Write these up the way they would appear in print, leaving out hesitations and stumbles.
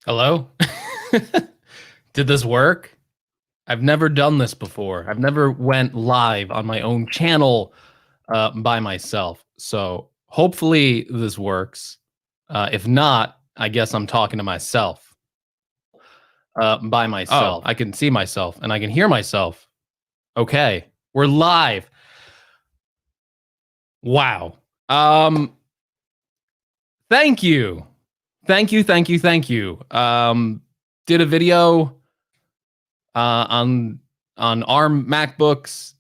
Hello? Did this work? I've never done this before. I've never went live on my own channel by myself. So hopefully this works. If not, I guess I'm talking to myself by myself. I can see myself and I can hear myself. Okay, we're live. Wow. Thank you. Thank you. Did a video on ARM MacBooks.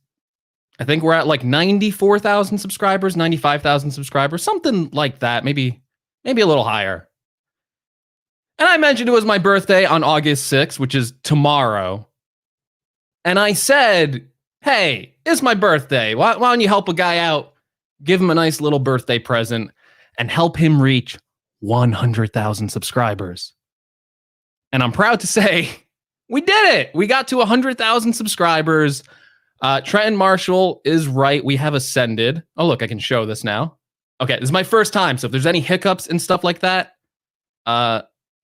I think we're at like 94,000 subscribers, 95,000 subscribers, something like that. Maybe a little higher. And I mentioned it was my birthday on August 6th, which is tomorrow. And I said, hey, it's my birthday. Why don't you help a guy out, give him a nice little birthday present, and help him reach 100,000 subscribers. And I'm proud to say we did it. We got to 100,000 subscribers. Trenton Marshall is right. We have ascended. Oh, look, I can show this now. Okay, this is my first time. So if there's any hiccups and stuff like that,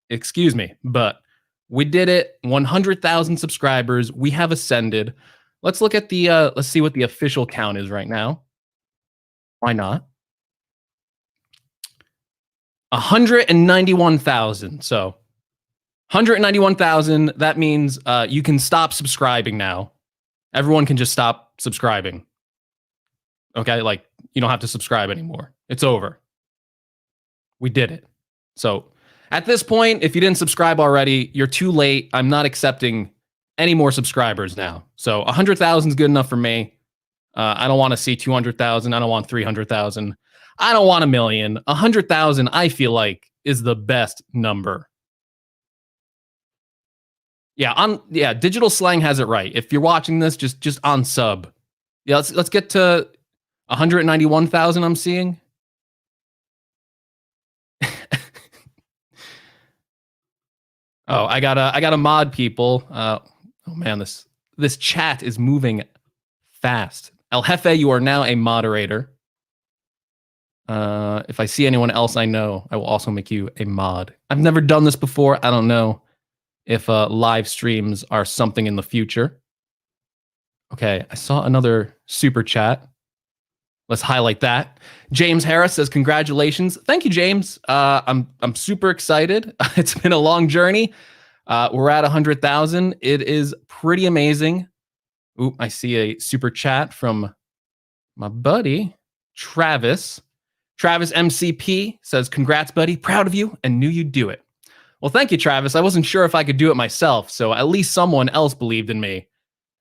excuse me. But we did it. 100,000 subscribers. We have ascended. Let's look at the, let's see what the official count is right now. Why not? 191,000. So 191,000. That means you can stop subscribing now. Everyone can just stop subscribing. Okay, like you don't have to subscribe anymore. It's over. We did it. So at this point, if you didn't subscribe already, you're too late. I'm not accepting any more subscribers now. So 100,000 is good enough for me. I don't want to see 200,000. I don't want 300,000. I don't want 1 million. 100,000, I feel like, is the best number. Yeah, Digital Slang has it right. If you're watching this, just on sub. Yeah, let's get to 191,000. I'm seeing. Oh, I gotta mod people. Oh man, this chat is moving fast. El Jefe, you are now a moderator. If I see anyone else I know, I will also make you a mod. I've never done this before. I don't know if live streams are something in the future. Okay, I saw another super chat. Let's highlight that. James Harris says, congratulations. Thank you, James. I'm super excited. It's been a long journey. We're at 100,000. It is pretty amazing. Oop, I see a super chat from my buddy, Travis. Travis MCP says, congrats, buddy. Proud of you and knew you'd do it. Well, thank you, Travis. I wasn't sure if I could do it myself, so at least someone else believed in me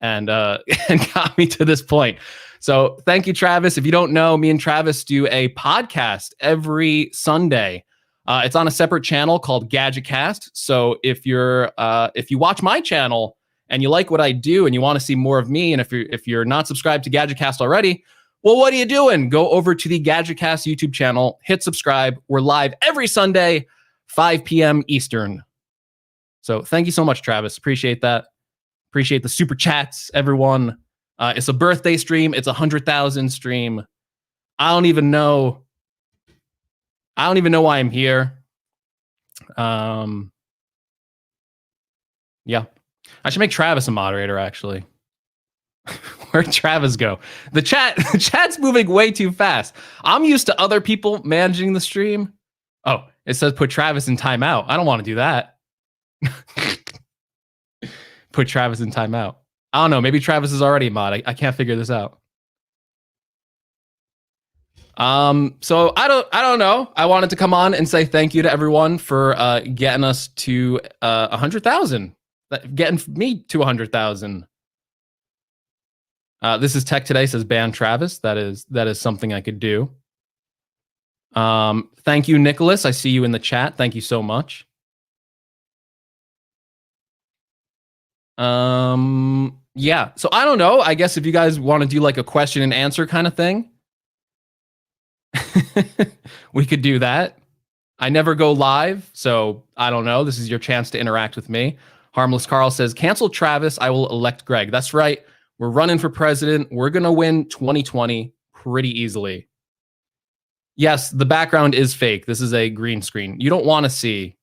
and got me to this point. So thank you, Travis. If you don't know, me and Travis do a podcast every Sunday. It's on a separate channel called GadgetCast. So if you watch my channel and you like what I do and you want to see more of me, and if you're not subscribed to GadgetCast already, well, what are you doing? Go over to the GadgetCast YouTube channel, hit subscribe. We're live every Sunday, 5 p.m. Eastern. So thank you so much, Travis. Appreciate that. Appreciate the super chats, everyone. It's a birthday stream. It's 100,000 stream. I don't even know why I'm here. Yeah. I should make Travis a moderator, actually. Where'd Travis go? The chat's moving way too fast. I'm used to other people managing the stream. Oh, it says put Travis in timeout. I don't want to do that. Put Travis in timeout. I don't know. Maybe Travis is already a mod. I can't figure this out. So I don't know. I wanted to come on and say thank you to everyone for getting us to 100,000. Getting me to 100,000. This is Tech Today says ban Travis. That is something I could do. Thank you, Nicholas. I see you in the chat. Thank you so much. Yeah. So I don't know. I guess if you guys want to do like a question and answer kind of thing, we could do that. I never go live, so I don't know. This is your chance to interact with me. Harmless Carl says, cancel Travis. I will elect Greg. That's right. We're running for president. We're going to win 2020 pretty easily. Yes, the background is fake. This is a green screen. You don't want to see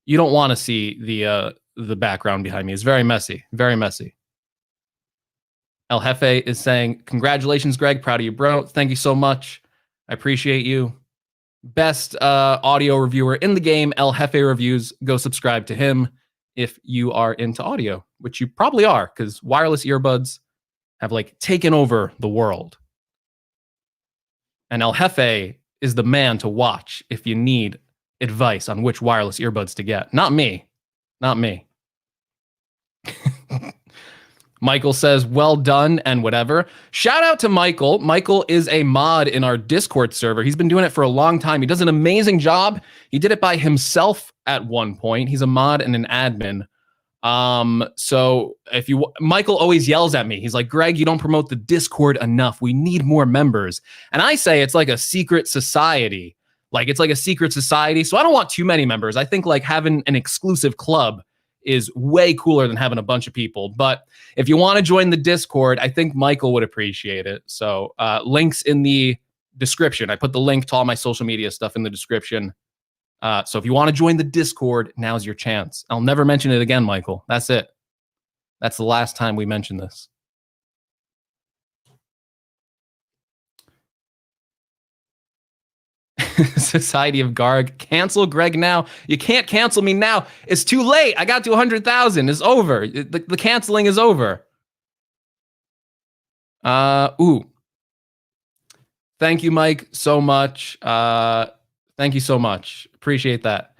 You don't want to see the background behind me. It's very messy, very messy. El Jefe is saying, congratulations, Greg. Proud of you, bro. Thank you so much. I appreciate you. Best audio reviewer in the game, El Jefe Reviews. Go subscribe to him if you are into audio, which you probably are, because wireless earbuds have like taken over the world. And El Jefe is the man to watch if you need advice on which wireless earbuds to get. Not me. Not me. Michael says, well done and whatever. Shout out to Michael. Michael is a mod in our Discord server. He's been doing it for a long time. He does an amazing job. He did it by himself at one point. He's a mod and an admin. So if you, Michael always yells at me. He's like, Greg, you don't promote the Discord enough. We need more members. And I say it's like a secret society. Like it's like a secret society. So I don't want too many members. I think like having an exclusive club is way cooler than having a bunch of people. But if you want to join the Discord, I think Michael would appreciate it. So links in the description. I put the link to all my social media stuff in the description. So if you want to join the Discord, now's your chance. I'll never mention it again, Michael. That's it. That's the last time we mention this. Society of Garg. Cancel Greg now. You can't cancel me now. It's too late. I got to 100,000. It's over. The canceling is over. Ooh. Thank you, Mike, so much. Thank you so much. Appreciate that.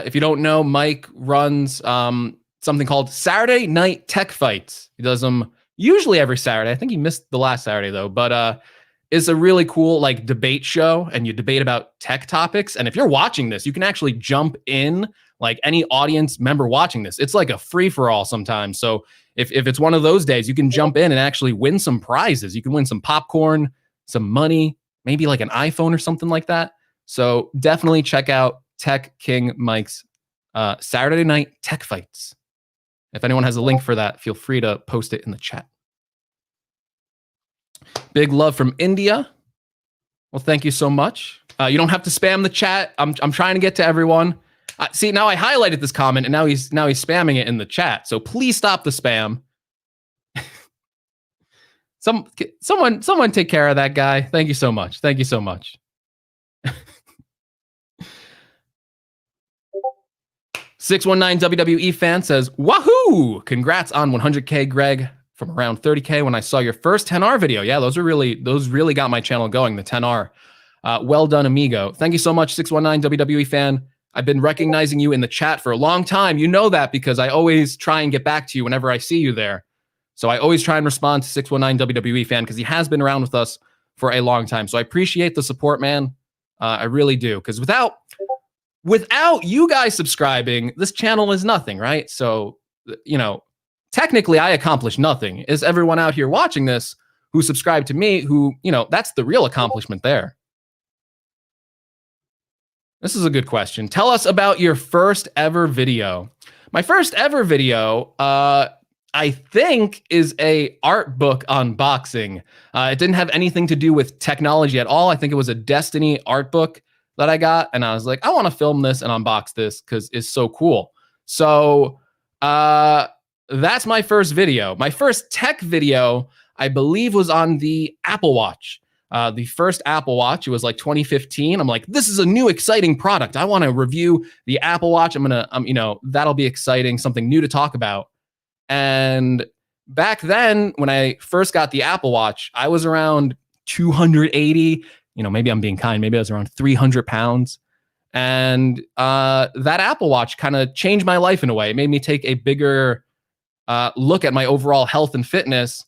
If you don't know, Mike runs something called Saturday Night Tech Fights. He does them usually every Saturday. I think he missed the last Saturday, though. But it's a really cool like debate show, and you debate about tech topics. And if you're watching this, you can actually jump in, like any audience member watching this. It's like a free-for-all sometimes. So if it's one of those days, you can jump in and actually win some prizes. You can win some popcorn, some money, maybe like an iPhone or something like that. So definitely check out Tech King Mike's Saturday Night Tech Fights. If anyone has a link for that, feel free to post it in the chat. Big love from India. Well, thank you so much. You don't have to spam the chat. I'm trying to get to everyone. See, now I highlighted this comment, and now he's spamming it in the chat. So please stop the spam. Someone take care of that guy. Thank you so much. Thank you so much. 619 WWE fan says, wahoo! Congrats on 100K, Greg. From around 30K when I saw your first 10R video. Yeah, those really got my channel going, the 10R. Well done, amigo. Thank you so much, 619 WWE fan. I've been recognizing you in the chat for a long time. You know that because I always try and get back to you whenever I see you there. So I always try and respond to 619 WWE fan because he has been around with us for a long time. So I appreciate the support, man. I really do. Because without you guys subscribing, this channel is nothing, right? So, you know, technically I accomplished nothing. Is everyone out here watching this who subscribed to me, who, you know, that's the real accomplishment there. This is a good question. Tell us about your first ever video. My first ever video, I think, is a art book unboxing. It didn't have anything to do with technology at all. I think it was a Destiny art book that I got, and I was like, I want to film this and unbox this because it's so cool. So that's my first video. My first tech video, I believe, was on the Apple Watch. The first Apple Watch, it was like 2015. I'm like, this is a new exciting product. I want to review the Apple Watch. I'm gonna, you know, that'll be exciting, something new to talk about. And back then, when I first got the Apple Watch, I was around 280. You know, maybe I'm being kind. Maybe I was around 300 pounds. And that Apple Watch kind of changed my life in a way. It made me take a bigger look at my overall health and fitness.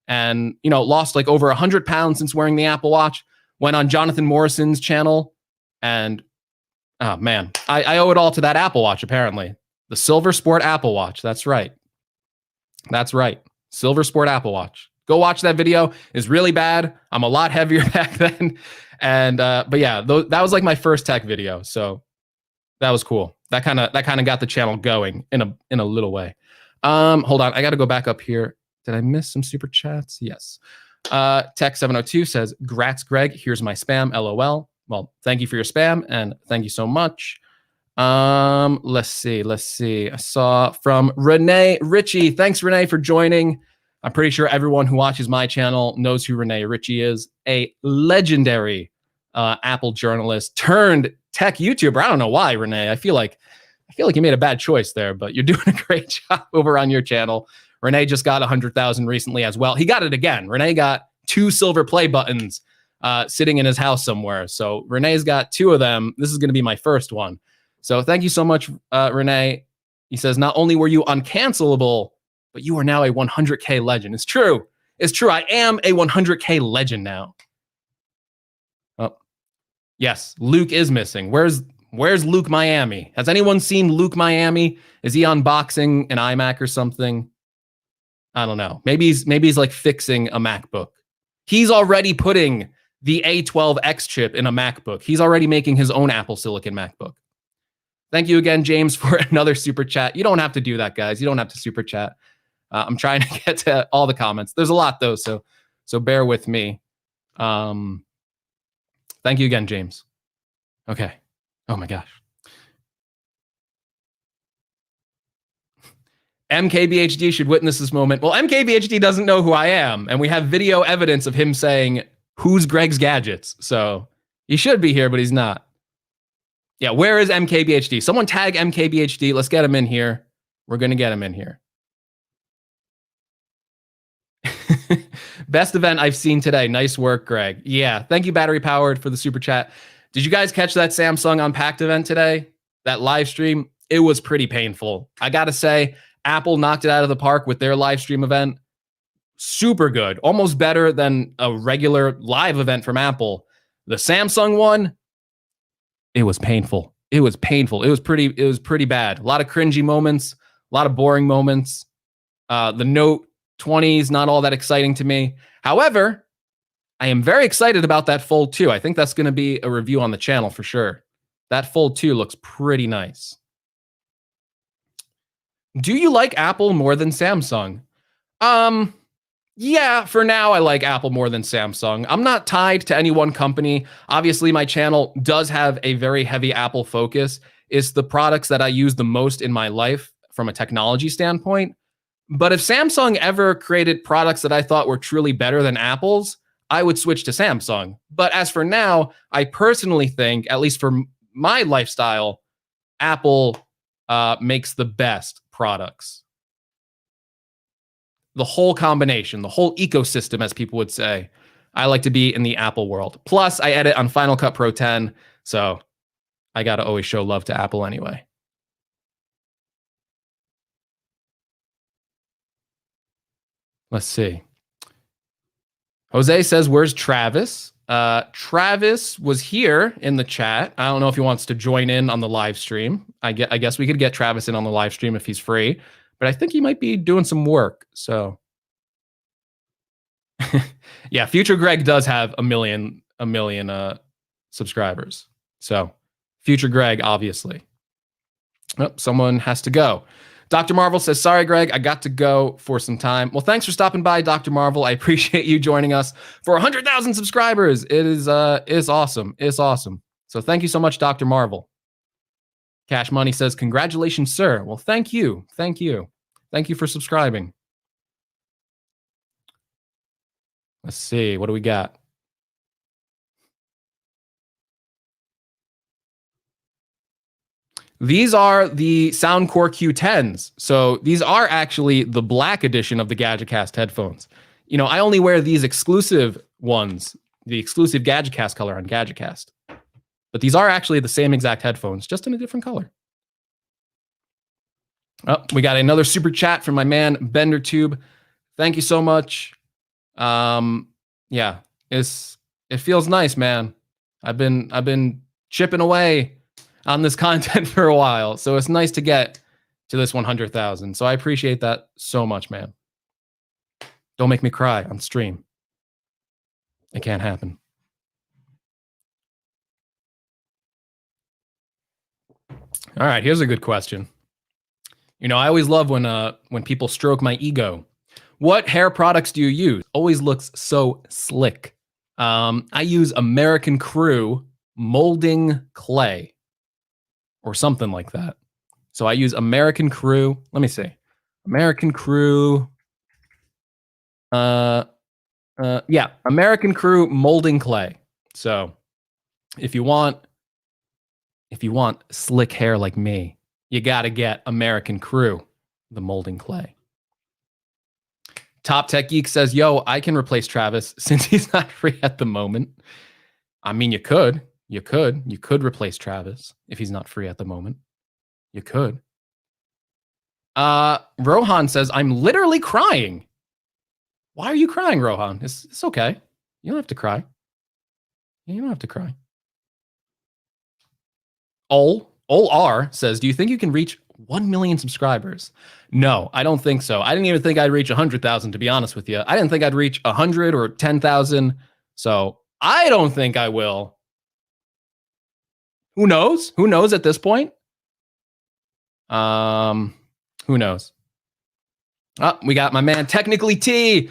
And, you know, lost like over 100 pounds since wearing the Apple Watch. Went on Jonathan Morrison's channel. And, oh, man, I owe it all to that Apple Watch, apparently. The Silver Sport Apple Watch. That's right. That's right. Silver Sport Apple Watch. Go watch that video. It's really bad. I'm a lot heavier back then. And, but yeah, that was like my first tech video. So that was cool. That kind of got the channel going in a little way. Hold on. I got to go back up here. Did I miss some super chats? Yes. Tech702 says, "Grats, Greg. Here's my spam. LOL." Well, thank you for your spam, and thank you so much. Let's see. I saw from Renee Ritchie. Thanks, Renee, for joining. I'm pretty sure everyone who watches my channel knows who Renee Ritchie is. A legendary Apple journalist turned tech YouTuber. I don't know why, Renee. I feel like you made a bad choice there, but you're doing a great job over on your channel. Renee just got 100,000 recently as well. He got it again. Renee got 2 silver play buttons sitting in his house somewhere. So Renee's got 2 of them. This is going to be my first one. So thank you so much, Renee. He says, not only were you uncancelable, but you are now a 100K legend. It's true. It's true. I am a 100K legend now. Oh, yes, Luke is missing. Where's Luke Miami? Has anyone seen Luke Miami? Is he unboxing an iMac or something? I don't know. Maybe he's like fixing a MacBook. He's already putting the A12X chip in a MacBook. He's already making his own Apple Silicon MacBook. Thank you again, James, for another super chat. You don't have to do that, guys. You don't have to super chat. I'm trying to get to all the comments. There's a lot, though, so bear with me. Thank you again, James. Okay. Oh, my gosh. MKBHD should witness this moment. Well, MKBHD doesn't know who I am, and we have video evidence of him saying, who's Greg's Gadgets? So he should be here, but he's not. Yeah, where is MKBHD? Someone tag MKBHD. Let's get him in here. We're going to get him in here. Best event I've seen today. Nice work, Greg. Yeah, thank you, Battery Powered, for the super chat. Did you guys catch that Samsung Unpacked event today? That live stream? It was pretty painful. I got to say, Apple knocked it out of the park with their live stream event. Super good. Almost better than a regular live event from Apple. The Samsung one, it was painful. It was painful. It was pretty bad. A lot of cringy moments, a lot of boring moments. The Note 20 is not all that exciting to me. However, I am very excited about that Fold 2. I think that's going to be a review on the channel for sure. That Fold 2 looks pretty nice. Do you like Apple more than Samsung? Yeah, for now, I like Apple more than Samsung. I'm not tied to any one company. Obviously, my channel does have a very heavy Apple focus. It's the products that I use the most in my life from a technology standpoint. But if Samsung ever created products that I thought were truly better than Apple's, I would switch to Samsung. But as for now, I personally think, at least for my lifestyle, Apple makes the best products. The whole combination, the whole ecosystem, as people would say. I like to be in the Apple world. Plus, I edit on Final Cut Pro 10, so I got to always show love to Apple anyway. Let's see. Jose says, where's Travis? Travis was here in the chat. I don't know if he wants to join in on the live stream. I guess we could get Travis in on the live stream if he's free. But I think he might be doing some work. So, yeah, Future Greg does have a million subscribers. So, Future Greg, obviously. Oh, someone has to go. Dr. Marvel says, sorry, Greg, I got to go for some time. Well, thanks for stopping by, Dr. Marvel. I appreciate you joining us for 100,000 subscribers. It is awesome. It's awesome. So thank you so much, Dr. Marvel. Cash Money says, congratulations, sir. Well, thank you. Thank you. Thank you for subscribing. Let's see. What do we got? These are the Soundcore Q10s. So these are actually the black edition of the GadgetCast headphones. You know, I only wear these exclusive ones, the exclusive GadgetCast color on GadgetCast. But these are actually the same exact headphones, just in a different color. Oh, we got another super chat from my man BenderTube. Thank you so much. Yeah, it feels nice, man. I've been chipping away on this content for a while, so it's nice to get to this 100,000. So I appreciate that so much, man. Don't make me cry on stream. It can't happen. All right, here's a good question. You know, I always love when people stroke my ego. What hair products do you use? Always looks so slick. I use American Crew molding clay. or something like that. So I use American Crew. Let me see. American Crew. Yeah, American Crew molding clay. So if you want slick hair like me, you got to get American Crew, the molding clay. Top Tech Geek says, yo, I can replace Travis since he's not free at the moment. I mean, you could replace Travis if he's not free at the moment. You could. Rohan says, I'm literally crying. Why are you crying, Rohan? It's okay. You don't have to cry. You don't have to cry. Ol R says, do you think you can reach 1 million subscribers? No, I don't think so. I didn't even think I'd reach 100,000, to be honest with you. I didn't think I'd reach 100 or 10,000. So I don't think I will. Who knows? Who knows at this point? Who knows? Oh, we got my man, Technically T,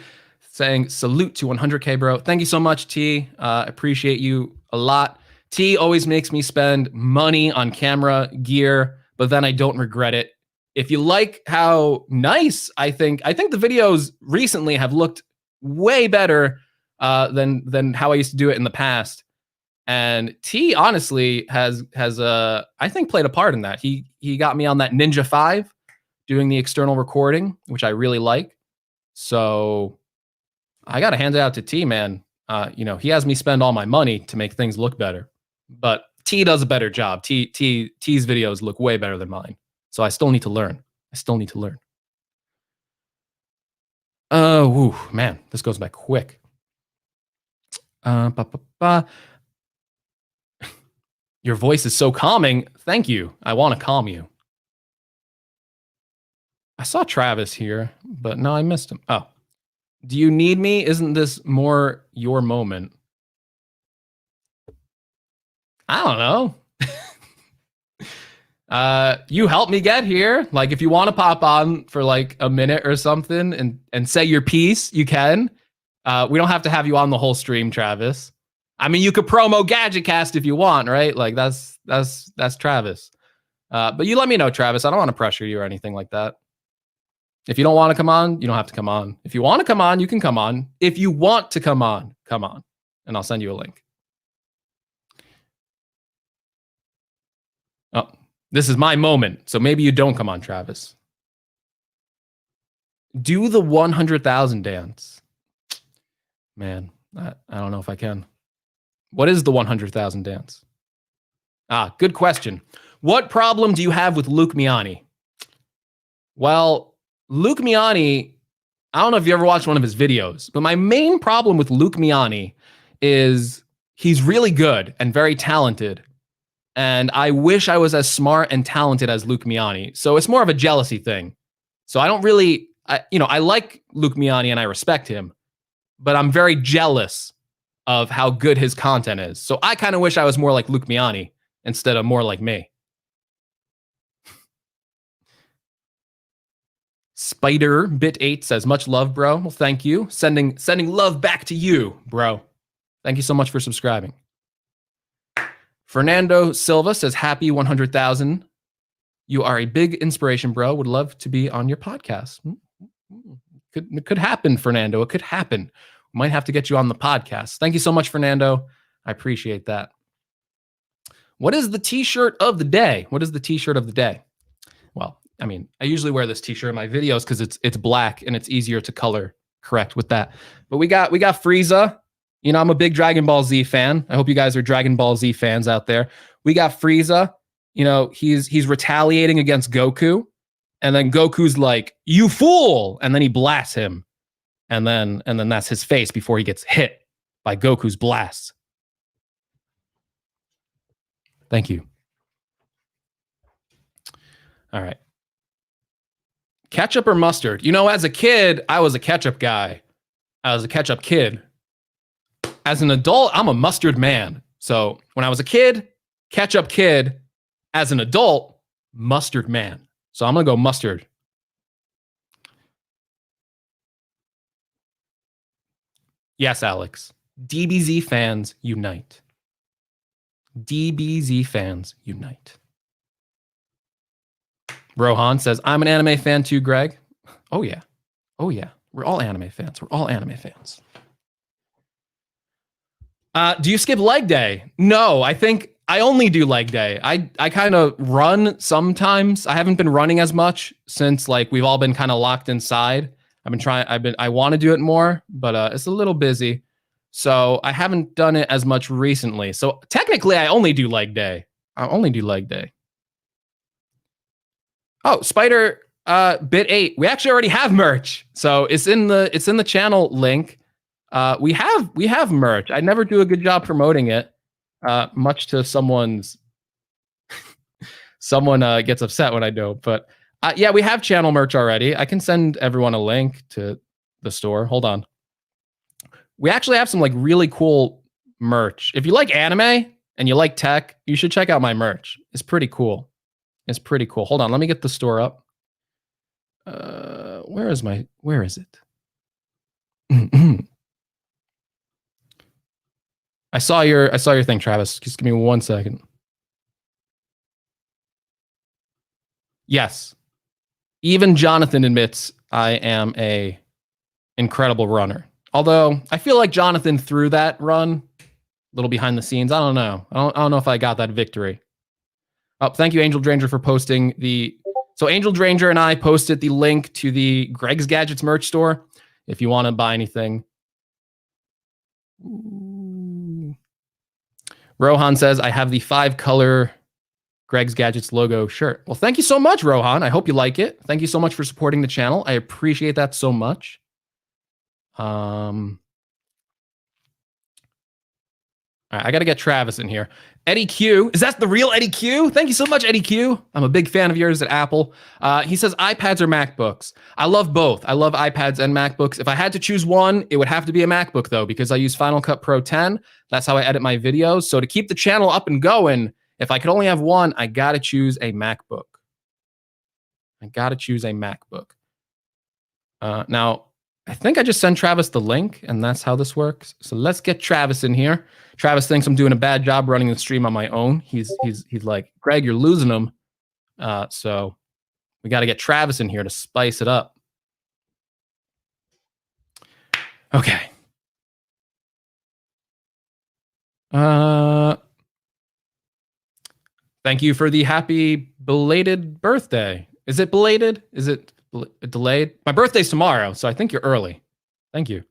saying salute to 100K, bro. Thank you so much, T. Appreciate you a lot. T always makes me spend money on camera gear, but then I don't regret it. If you like how nice I think the videos recently have looked way better than how I used to do it in the past. And T honestly has I think played a part in that. He got me on that Ninja 5 doing the external recording, which I really like. So I got to hand it out to T, man. He has me spend all my money to make things look better, but T does a better job. T's videos look way better than mine. So I still need to learn. Whew, man, this goes by quick. Your voice is so calming. Thank you. I want to calm you. I saw Travis here, but no, I missed him. Oh, do you need me? Isn't this more your moment? I don't know. You helped me get here. Like, if you want to pop on for like a minute or something and say your piece, you can. We don't have to have you on the whole stream, Travis. I mean, you could promo GadgetCast if you want, right? Like that's Travis. But you let me know, Travis. I don't want to pressure you or anything like that. If you don't want to come on, you don't have to come on. If you want to come on, you can come on. If you want to come on, and I'll send you a link. Oh, this is my moment. So maybe you don't come on, Travis. Do the 100,000 dance. Man, I don't know if I can. What is the 100,000 dance? Good question. What problem do you have with Luke Miani? Well, Luke Miani, I don't know if you ever watched one of his videos, but my main problem with Luke Miani is he's really good and very talented. And I wish I was as smart and talented as Luke Miani. So it's more of a jealousy thing. So I don't really, I like Luke Miani and I respect him, but I'm very jealous of how good his content is. So I kind of wish I was more like Luke Miani instead of more like me. Spider Bit 8 says, much love, bro. Well, thank you. Sending love back to you, bro. Thank you so much for subscribing. Fernando Silva says, happy 100,000. You are a big inspiration, bro. Would love to be on your podcast. It could happen, Fernando. It could happen. We might have to get you on the podcast. Thank you so much, Fernando. I appreciate that. What is the t-shirt of the day? Well, I mean, I usually wear this t-shirt in my videos because it's black and it's easier to color correct with that. But we got Frieza. I'm a big Dragon Ball Z fan. I hope you guys are Dragon Ball Z fans out there. We got Frieza. He's retaliating against Goku, and then Goku's like, "You fool!" and then he blasts him, and then that's his face before he gets hit by Goku's blast. Thank you. All right. Ketchup or mustard? As a kid, I was a ketchup guy. I was a ketchup kid. As an adult, I'm a mustard man. So when I was a kid, ketchup kid. As an adult, mustard man. So I'm going to go mustard. Yes, Alex. DBZ fans unite. DBZ fans unite. Rohan says, I'm an anime fan too, Greg. Oh, yeah. Oh, yeah. We're all anime fans. We're all anime fans. Do you skip leg day? No, I think I only do leg day. I kind of run sometimes. I haven't been running as much since like we've all been kind of locked inside. I want to do it more, but it's a little busy. So I haven't done it as much recently. So technically I only do leg day. I only do leg day. Oh, Spider Bit 8. We actually already have merch. So it's in the channel link. We have merch. I never do a good job promoting it, much to someone gets upset when I don't. But yeah, we have channel merch already. I can send everyone a link to the store. Hold on. We actually have some like really cool merch. If you like anime and you like tech, you should check out my merch. It's pretty cool. It's pretty cool. Hold on, let me get the store up. Where is it? I saw your thing, Travis. Just give me 1 second. Yes. Even Jonathan admits I am a incredible runner. Although I feel like Jonathan threw that run a little behind the scenes. I don't know. I don't know if I got that victory. Oh, thank you, Angel Dranger, for posting the. So Angel Dranger and I posted the link to the Greg's Gadgets merch store if you want to buy anything. Ooh. Rohan says, I have the 5-color Greg's Gadgets logo shirt. Well, thank you so much, Rohan. I hope you like it. Thank you so much for supporting the channel. I appreciate that so much. All right, I got to get Travis in here. Eddie Q. Is that the real Eddie Q? Thank you so much, Eddie Q. I'm a big fan of yours at Apple. He says iPads or MacBooks. I love both. I love iPads and MacBooks. If I had to choose one, it would have to be a MacBook, though, because I use Final Cut Pro 10. That's how I edit my videos. So to keep the channel up and going, if I could only have one, I got to choose a MacBook. Now, I think I just sent Travis the link, and that's how this works. So let's get Travis in here. Travis thinks I'm doing a bad job running the stream on my own. He's like, Greg, you're losing him. So we got to get Travis in here to spice it up. Okay. Thank you for the happy belated birthday. Is it belated? Is it delayed? My birthday's tomorrow, so I think you're early. Thank you.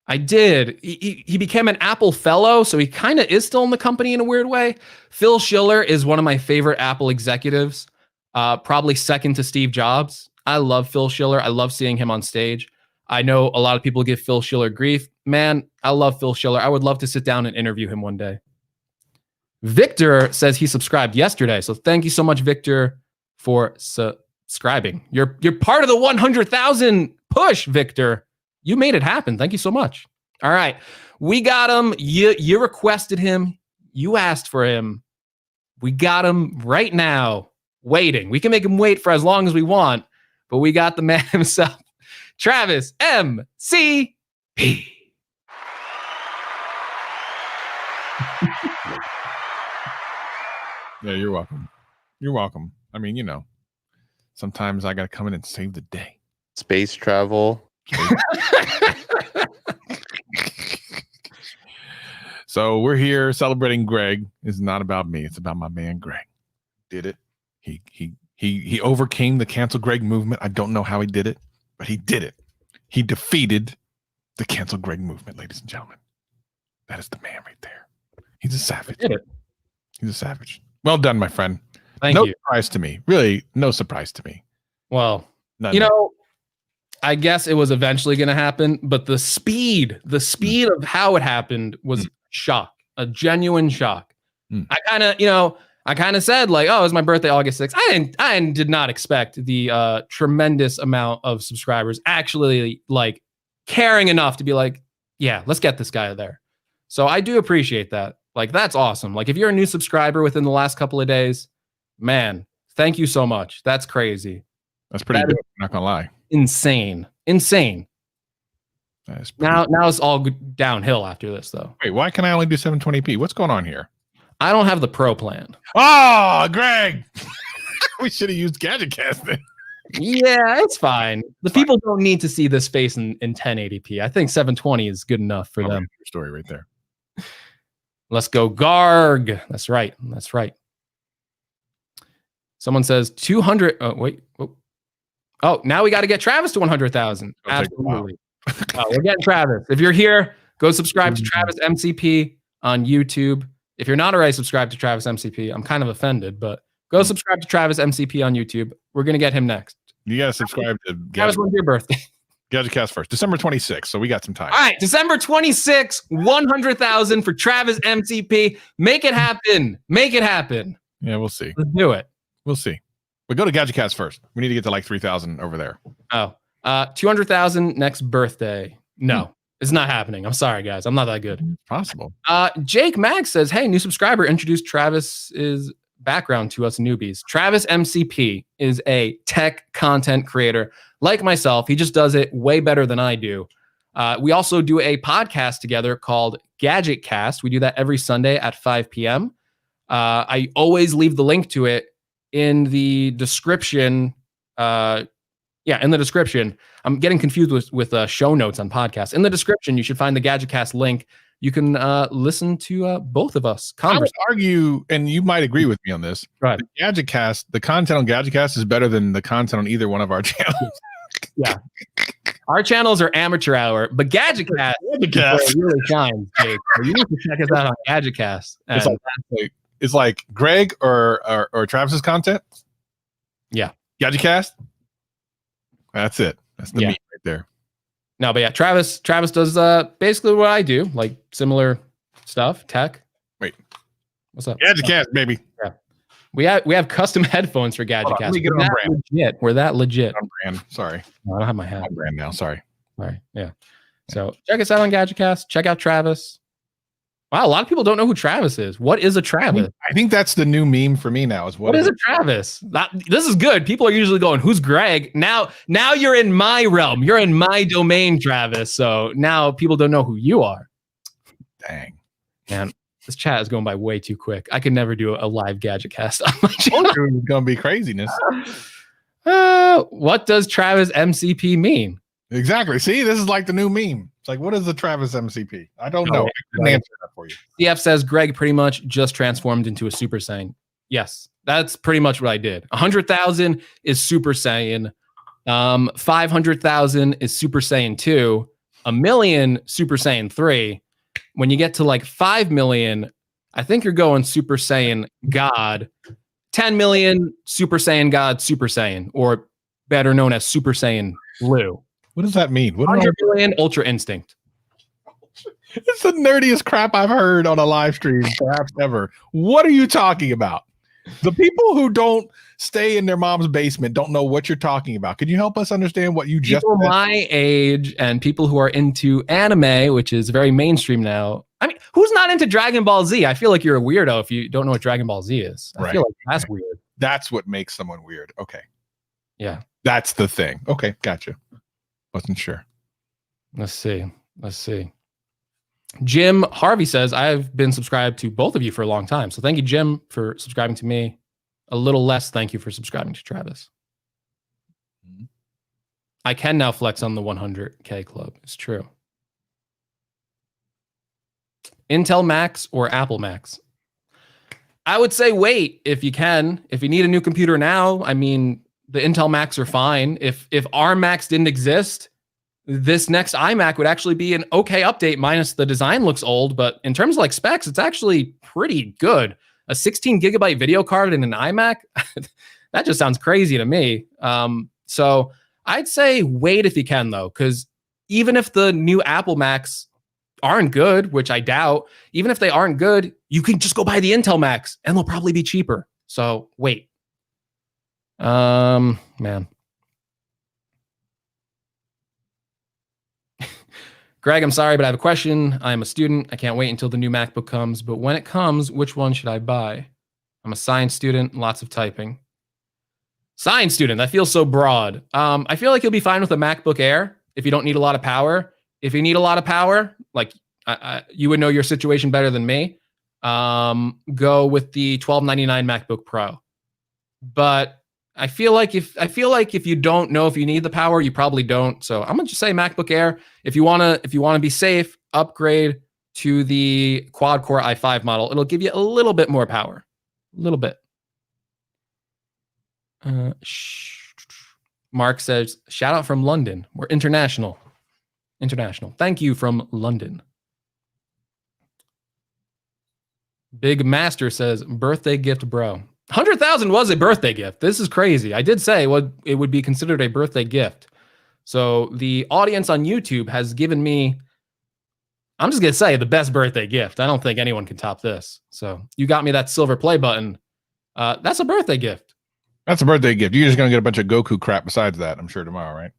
I did. He became an Apple fellow, so he kind of is still in the company in a weird way. Phil Schiller is one of my favorite Apple executives, probably second to Steve Jobs. I love Phil Schiller. I love seeing him on stage. I know a lot of people give Phil Schiller grief. Man, I love Phil Schiller. I would love to sit down and interview him one day. Victor says he subscribed yesterday, so thank you so much, Victor, for subscribing. You're part of the 100,000 push, Victor. You made it happen. Thank you so much. All right. We got him. You requested him. You asked for him. We got him right now, waiting. We can make him wait for as long as we want, but we got the man himself, Travis MCP. Yeah, you're welcome. You're welcome. I mean, you know, sometimes I got to come in and save the day. Space travel. So we're here celebrating Greg. It's not about me. It's about my man Greg. Did it. He overcame the cancel Greg movement. I don't know how he did it, but he did it. He defeated the cancel Greg movement, ladies and gentlemen. That is the man right there. He's a savage. Did it. He's a savage. Well done, my friend. Thank no you. Surprise to me. Really, no surprise to me. Well, None. you know, I guess it was eventually going to happen, but the speed of how it happened was shock, a genuine shock. I kind of said like, oh, it was my birthday, August 6th. I did not expect the tremendous amount of subscribers actually like caring enough to be like, yeah, let's get this guy there. So I do appreciate that. Like, that's awesome. Like, if you're a new subscriber within the last couple of days, man, thank you so much. That's crazy. That's pretty good. I'm not gonna lie. Insane. Now it's all downhill after this, though. Wait, why can I only do 720p? What's going on here? I don't have the pro plan. Oh, Greg! We should have used GadgetCast then. Yeah, it's fine. The people don't need to see this face in 1080p. I think 720 is good enough for them. Your story right there. Let's go Garg. That's right. That's right. Someone says 200. Oh, wait. Oh, now we got to get Travis to 100,000. Absolutely. We're getting Travis. If you're here, go subscribe to Travis MCP on YouTube. If you're not already subscribed to Travis MCP, I'm kind of offended, but go subscribe to Travis MCP on YouTube. We're going to get him next. You got to subscribe to Travis, when's your birthday? GadgetCast first. December 26th. So we got some time. All right. December 26th, 100,000 for Travis MCP. Make it happen. Make it happen. Yeah, we'll see. Let's do it. We'll see. But go to GadgetCast first. We need to get to like 3,000 over there. Oh, 200,000 next birthday. No, it's not happening. I'm sorry, guys. I'm not that good. It's possible. Jake Mag says, hey, new subscriber introduced Travis's background to us newbies. Travis MCP is a tech content creator like myself. He just does it way better than I do. We also do a podcast together called GadgetCast. We do that every Sunday at 5 p.m. I always leave the link to it in the description. In the description. I'm getting confused with show notes on podcasts. In the description, you should find the GadgetCast link. You can listen to both of us converse. I would argue, and you might agree with me on this, right. The GadgetCast, the content on GadgetCast is better than the content on either one of our channels. Yeah. Our channels are amateur hour, but GadgetCast really shines, Jake. So you need to check us out on GadgetCast. It's like Greg or Travis's content. Yeah. GadgetCast. That's it. That's the meat right there. No, but yeah, Travis does basically what I do, like similar stuff, tech. Wait. What's up? GadgetCast, baby. Yeah. We have custom headphones for GadgetCast. Let me get on brand. Legit. We're that legit. On brand. Sorry. No, I don't have my hat. On brand now. Sorry. Yeah. So check us out on GadgetCast. Check out Travis. Wow, a lot of people don't know who Travis is. What is a Travis? I think that's the new meme for me now. What is a Travis? This is good. People are usually going, "Who's Greg?" Now you're in my realm. You're in my domain, Travis. So now people don't know who you are. Dang, man, this chat is going by way too quick. I could never do a live GadgetCast on my channel. It's gonna be craziness. What does Travis MCP mean? Exactly. See, this is like the new meme. It's like, what is the Travis MCP? I don't know. I couldn't answer that for you. CF says Greg pretty much just transformed into a Super Saiyan. Yes, that's pretty much what I did. 100,000 is Super Saiyan. 500,000 is Super Saiyan 2. 1 million Super Saiyan 3. When you get to like 5 million, I think you're going Super Saiyan God. 10 million Super Saiyan God Super Saiyan, or better known as Super Saiyan Blue. What does that mean? 100 million Ultra Instinct. It's the nerdiest crap I've heard on a live stream, perhaps ever. What are you talking about? The people who don't stay in their mom's basement don't know what you're talking about. Can you help us understand what you just said? People my age and people who are into anime, which is very mainstream now. I mean, who's not into Dragon Ball Z? I feel like you're a weirdo if you don't know what Dragon Ball Z is. I feel like that's weird. That's what makes someone weird. Okay. Yeah. That's the thing. Okay, gotcha. Wasn't sure. Let's see. Jim Harvey says, I've been subscribed to both of you for a long time. So thank you, Jim, for subscribing to me. A little less thank you for subscribing to Travis. Mm-hmm. I can now flex on the 100K club. It's true. Intel Max or Apple Max? I would say wait if you can. If you need a new computer now, I mean, the Intel Macs are fine. If ARM Macs didn't exist, this next iMac would actually be an okay update, minus the design looks old. But in terms of like specs, it's actually pretty good. A 16 gigabyte video card in an iMac, that just sounds crazy to me. So I'd say wait if you can, though, because even if the new Apple Macs aren't good, which I doubt, even if they aren't good, you can just go buy the Intel Macs and they'll probably be cheaper. So wait. Man. Greg, I'm sorry, but I have a question. I'm a student. I can't wait until the new MacBook comes, but when it comes, which one should I buy? I'm a science student, lots of typing. Science student, that feels so broad. I feel like you'll be fine with a MacBook Air if you don't need a lot of power. If you need a lot of power, like you would know your situation better than me, go with the $1299 MacBook Pro. But I feel like if you don't know if you need the power, you probably don't. So I'm gonna just say MacBook Air. If you wanna be safe, upgrade to the quad core i5 model. It'll give you a little bit more power, a little bit. Mark says, "Shout out from London. We're international. International. Thank you from London." Big Master says, "Birthday gift, bro." 100,000 was a birthday gift. This is crazy. I did say it would be considered a birthday gift. So the audience on YouTube has given me, I'm just going to say, the best birthday gift. I don't think anyone can top this. So you got me that silver play button. That's a birthday gift. That's a birthday gift. You're just going to get a bunch of Goku crap besides that, I'm sure, tomorrow, right?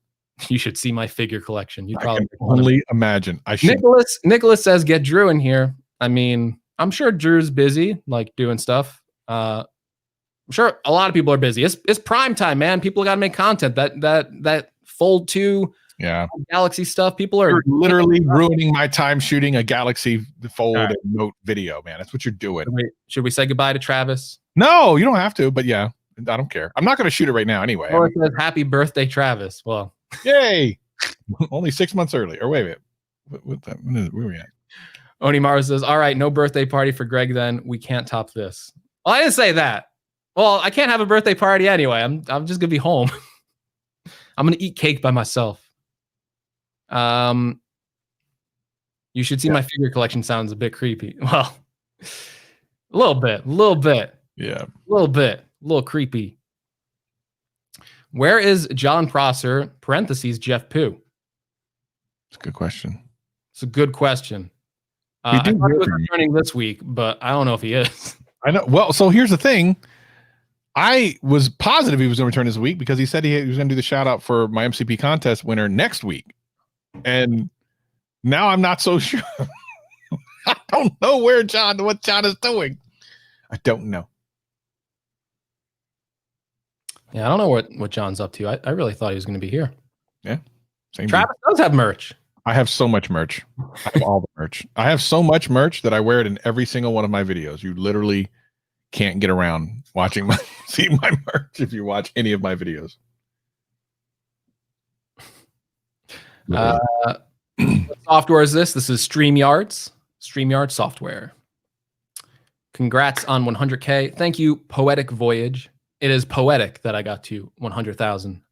You should see my figure collection. You probably can only imagine. I should. Nicholas says, "Get Drew in here." I mean, I'm sure Drew's busy, like doing stuff. I'm sure a lot of people are busy. It's prime time, man. People got to make content. That Fold 2, Galaxy stuff. People are you're literally ruining my time shooting a Galaxy Fold and Note video, man. That's what you're doing. Should we say goodbye to Travis? No, you don't have to. But yeah, I don't care. I'm not going to shoot it right now anyway. It says, "Happy birthday, Travis." Well, yay! Only 6 months early. Or wait a minute. Where are we at? Onimaru says, "All right, no birthday party for Greg then. We can't top this." Well, I didn't say that. Well, I can't have a birthday party anyway. I'm just gonna be home. I'm gonna eat cake by myself. You should see my figure collection. Sounds a bit creepy. Well, a little bit. Yeah. A little creepy. Where is John Prosser, parentheses, Jeff Pooh? It's a good question. It's a good question. I thought he was returning this week, but I don't know if he is. I know. Well, so here's the thing. I was positive he was going to return this week because he said he was going to do the shout out for my MCP contest winner next week. And now I'm not so sure. I don't know what John is doing. I don't know. Yeah, I don't know what John's up to. I really thought he was going to be here. Yeah. Same Travis does have merch. I have so much merch. I have all the merch. I have so much merch that I wear it in every single one of my videos. You literally can't get around seeing my merch if you watch any of my videos. What software is this? This is StreamYard software. Congrats on 100K. Thank you, Poetic Voyage. It is poetic that I got to 100,000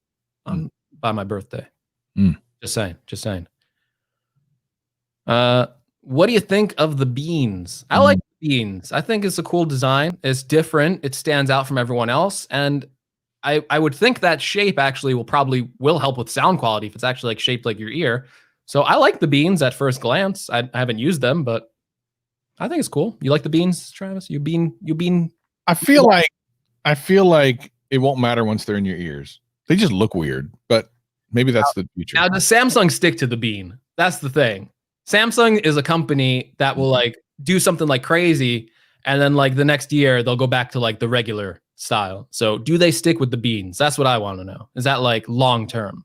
by my birthday. Just saying. What do you think of the beans? I like the beans. I think it's a cool design. It's different. It stands out from everyone else. And I would think that shape actually will help with sound quality if it's actually like shaped like your ear. So I like the beans at first glance. I haven't used them, but I think it's cool. You like the beans, Travis? You bean. I feel like it won't matter once they're in your ears. They just look weird, but maybe that's the future. Now, does Samsung stick to the bean? That's the thing. Samsung is a company that will like do something like crazy, and then like the next year they'll go back to like the regular style. So do they stick with the beans? That's what I want to know. Is that like long term?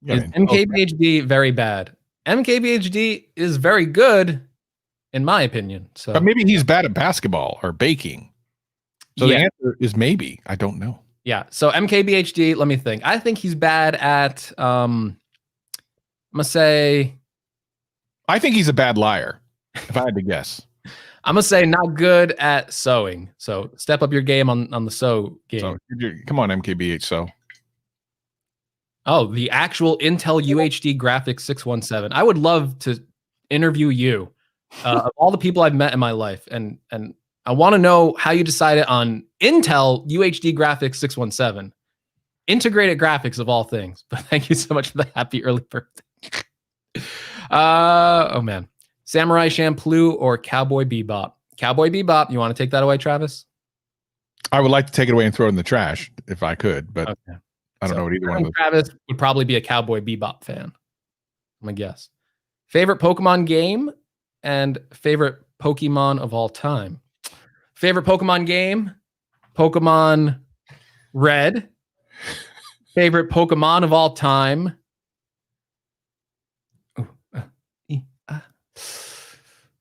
Is MKBHD very bad? MKBHD is very good, in my opinion. So, but maybe he's bad at basketball or baking. So the answer is maybe. I don't know. Yeah. So MKBHD, let me think. I think he's bad at. I'm gonna say. I think he's a bad liar. If I had to guess. I'm gonna say not good at sewing. So step up your game on the sew game. So, come on, MKBH. So. Oh, the actual Intel UHD Graphics 617. I would love to interview you. Of all the people I've met in my life, and I want to know how you decided on Intel UHD Graphics 617. Integrated graphics of all things. But thank you so much for the happy early birthday. Oh man. Samurai Champloo or Cowboy Bebop? Cowboy Bebop. You want to take that away, Travis? I would like to take it away and throw it in the trash if I could, but okay. I don't know what either one of those. Travis would probably be a Cowboy Bebop fan. I'm gonna guess. Favorite Pokemon game and favorite Pokemon of all time. Favorite Pokemon game, Pokemon Red. Favorite Pokemon of all time.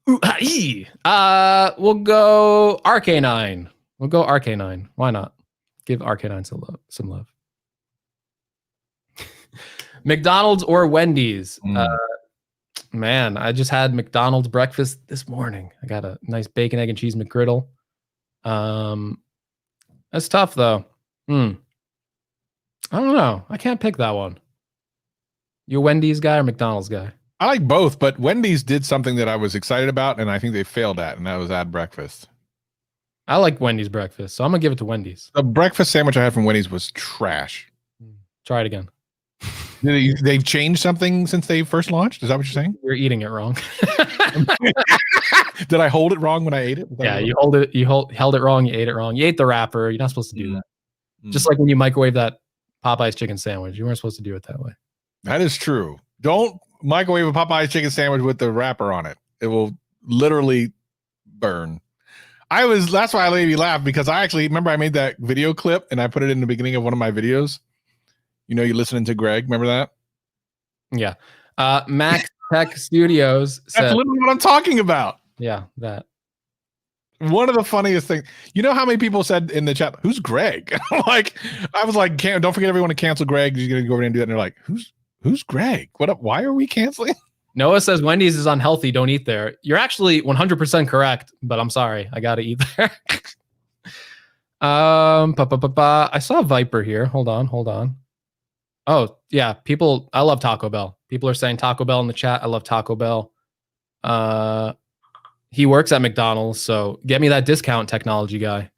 We'll go RK9. We'll go RK9. Why not? Give RK9 some love. McDonald's or Wendy's? Man, I just had McDonald's breakfast this morning. I got a nice bacon, egg, and cheese McGriddle. That's tough though. I don't know. I can't pick that one. You a Wendy's guy or McDonald's guy? I like both, but Wendy's did something that I was excited about, and I think they failed at, and that was add breakfast. I like Wendy's breakfast, so I'm gonna give it to Wendy's. The breakfast sandwich I had from Wendy's was trash. Try it again. They've changed something since they first launched? Is that what you're saying? You're eating it wrong. Did I hold it wrong when I ate it? Yeah, you held it wrong. You ate it wrong. You ate the wrapper. You're not supposed to do that. Just like when you microwave that Popeye's chicken sandwich, you weren't supposed to do it that way. That is true. Don't microwave a Popeye's chicken sandwich with the wrapper on it. It will literally burn. That's why I made you laugh, because I actually remember I made that video clip and I put it in the beginning of one of my videos. You know, you're listening to Greg. Remember that? Yeah. Max Tech Studios said, that's literally what I'm talking about. Yeah, that. One of the funniest things. You know how many people said in the chat, "Who's Greg?" I was like, don't forget everyone to cancel Greg. He's gonna go over and do that. And they're like, "Who's Greg? What up? Why are we canceling?" Noah says Wendy's is unhealthy. Don't eat there. You're actually 100% correct, but I'm sorry. I gotta eat there. I saw Viper here. Hold on. Oh yeah, people. I love Taco Bell. People are saying Taco Bell in the chat. I love Taco Bell. He works at McDonald's, so get me that discount, technology guy.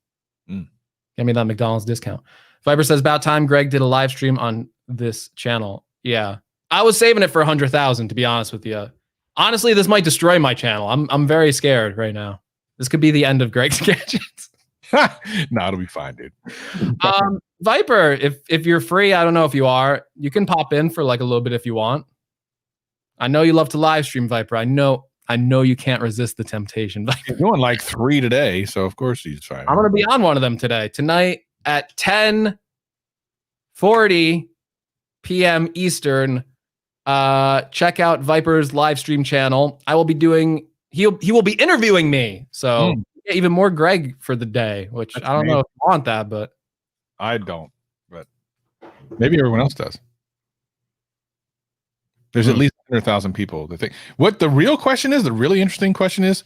Get me that McDonald's discount. Viper says about time Greg did a live stream on this channel. Yeah, I was saving it for 100,000, to be honest with you. Honestly, this might destroy my channel. I'm very scared right now. This could be the end of Greg's gadgets. No, it'll be fine, dude. Viper, if you're free, I don't know if you are, you can pop in for like a little bit if you want. I know you love to live stream, Viper. I know you can't resist the temptation. You're doing like 3 today, so of course he's fine. I'm gonna be on one of them tonight at 10:40 p.m. Eastern. Check out Viper's live stream channel. I will be doing. He will be interviewing me. So even more Greg for the day, which I don't know if you want that, but I don't. But maybe everyone else does. There's at least 100,000 people that think. What the real question is, the really interesting question is,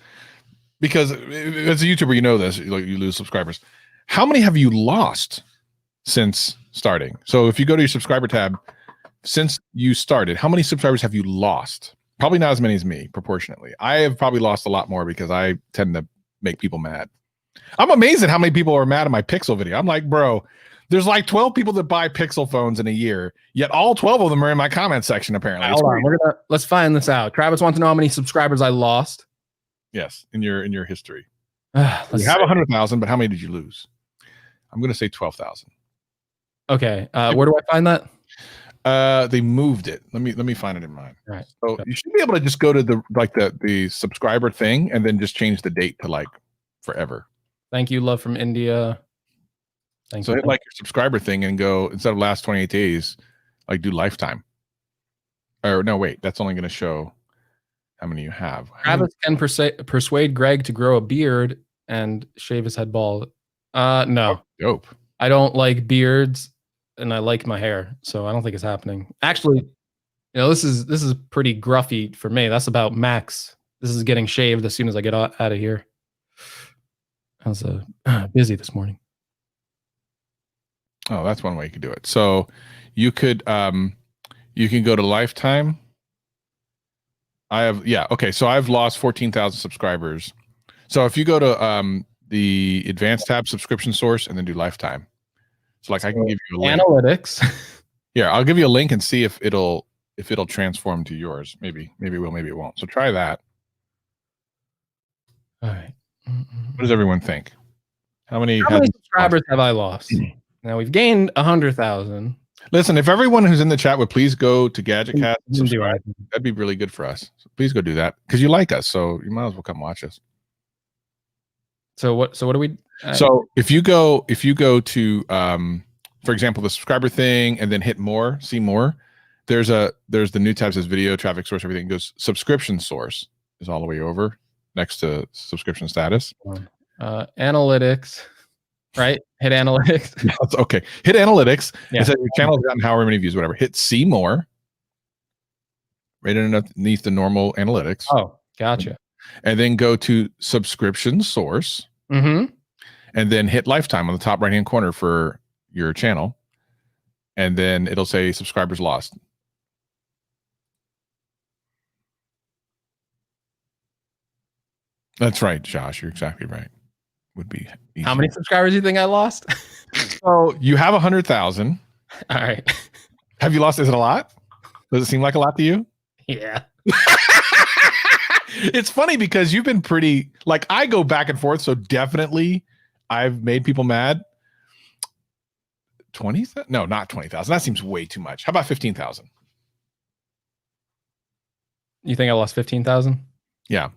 because as a YouTuber, you know this, like you lose subscribers. How many have you lost since starting? So if you go to your subscriber tab, since you started, how many subscribers have you lost? Probably not as many as me, proportionately. I have probably lost a lot more because I tend to make people mad. I'm amazed at how many people are mad at my Pixel video. I'm like, bro, there's like 12 people that buy Pixel phones in a year, yet all 12 of them are in my comment section, apparently. Hold on, let's find this out. Travis wants to know how many subscribers I lost. Yes, in your history. You have 100,000, but how many did you lose? I'm going to say 12,000. Okay, where do I find that? They moved it. Let me find it in mine. All right. So you should be able to just go to the subscriber thing and then just change the date to like forever. Thank you, love from India. Thank you. Hit like your subscriber thing and go, instead of last 28 days, like do lifetime. Or no, wait, that's only going to show how many you have. Travis can persuade Greg to grow a beard and shave his head bald. No. Oh, dope. I don't like beards and I like my hair, so I don't think it's happening. Actually, this is pretty gruffy for me. That's about Max. This is getting shaved as soon as I get out of here. I was busy this morning. Oh, that's one way you could do it. So you could you can go to lifetime. So I've lost 14,000 subscribers. So if you go to the advanced tab, subscription source, and then do lifetime. So I can give you a link. Analytics. Yeah, I'll give you a link and see if it'll transform to yours. Maybe it will, maybe it won't. So try that. All right. What does everyone think? How many subscribers have I lost? Now we've gained 100,000. Listen, if everyone who's in the chat would please go to Gadget Cat and subscribe, that'd be really good for us. So please go do that because you like us, so you might as well come watch us. So what do we? So if you go to for example, the subscriber thing and then hit more, see more, there's the new tab says video, traffic source, everything goes subscription source is all the way over. next to subscription status. Analytics, right? Hit analytics. That's okay. Hit analytics. Yeah. It says your channel's gotten however many views, whatever. Hit see more. Right underneath the normal analytics. Oh, gotcha. And then go to subscription source. Mm-hmm. And then hit lifetime on the top right-hand corner for your channel. And then it'll say subscribers lost. That's right, Josh. You're exactly right. Would be easier. How many subscribers do you think I lost? So you have 100,000. All right. Have you lost? Is it a lot? Does it seem like a lot to you? Yeah. It's funny because you've been pretty, like, I go back and forth. So definitely I've made people mad. 20? No, not 20,000. That seems way too much. How about 15,000? You think I lost 15,000? Yeah. All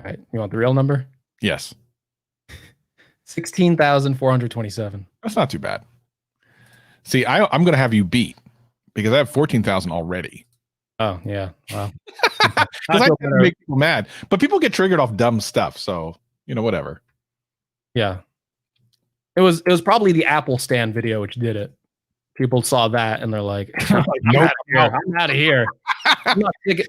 right. You want the real number? Yes. 16,427. That's not too bad. See, I'm going to have you beat because I have 14,000 already. Oh, yeah. Wow. Because I tend to make people mad, but people get triggered off dumb stuff. So, whatever. Yeah. It was probably the Apple stand video which did it. People saw that and they're like, Nope. I'm out of here. I'm not taking-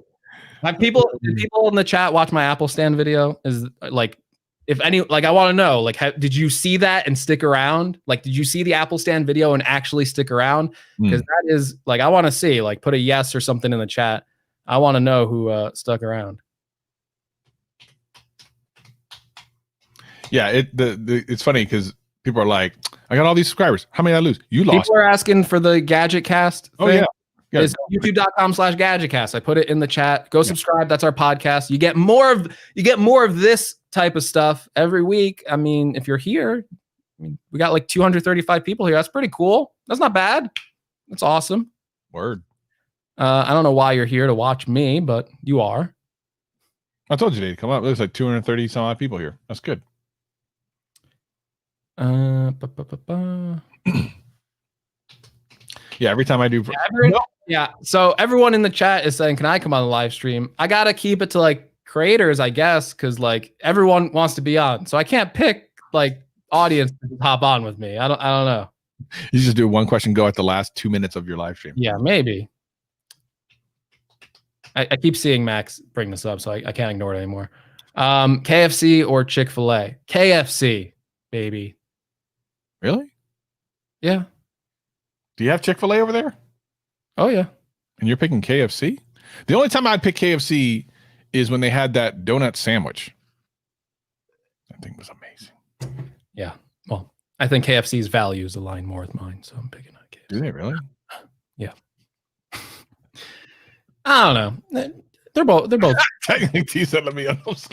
people in the chat watch my Apple stand video? Is like, if any, like, I want to know, like, did you see that and stick around? Like, did you see the Apple stand video and actually stick around? Because that is, like, I want to see, like, put a yes or something in the chat. I want to know who stuck around. Yeah, it's funny because people are like, I got all these subscribers. How many did I lose? You lost. People are asking for the Gadget Cast. Oh, yeah. It's youtube.com/GadgetCast. I put it in the chat. Go subscribe. That's our podcast. You get more of this type of stuff every week. I mean, if you're here, we got like 235 people here. That's pretty cool. That's not bad. That's awesome. Word. I don't know why you're here to watch me, but you are. I told you they'd come up. There's like 230 some odd people here. That's good. Yeah, every time I do. Yeah. So everyone in the chat is saying, can I come on the live stream? I got to keep it to like creators, I guess, because like everyone wants to be on. So I can't pick like audience to hop on with me. I don't know. You just do one question go at the last 2 minutes of your live stream. Yeah, maybe. I keep seeing Max bring this up, so I can't ignore it anymore. KFC or Chick-fil-A? KFC, baby. Really? Yeah. Do you have Chick-fil-A over there? Oh, yeah. And you're picking KFC? The only time I'd pick KFC is when they had that donut sandwich. That thing was amazing. Yeah. Well, I think KFC's values align more with mine, so I'm picking on KFC. Do they really? Yeah. I don't know. They're both. Technically, T said, let me on those.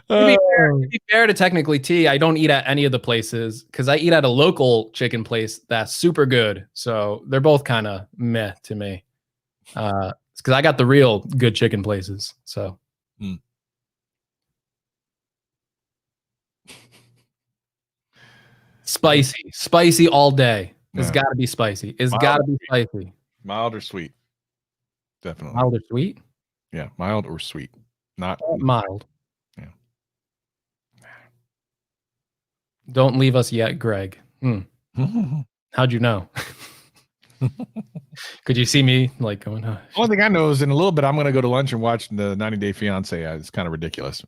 To be fair to technically T, I don't eat at any of the places because I eat at a local chicken place that's super good. So they're both kind of meh to me. Because I got the real good chicken places. So. Spicy all day. It's got to be spicy. It's got to be spicy. Mild or sweet? Definitely. Mild or sweet? Yeah, mild or sweet. Not mild. Yeah. Don't leave us yet, Greg. How'd you know? Could you see me like going? The only thing I know is in a little bit I'm going to go to lunch and watch the 90 Day Fiance. It's kind of ridiculous,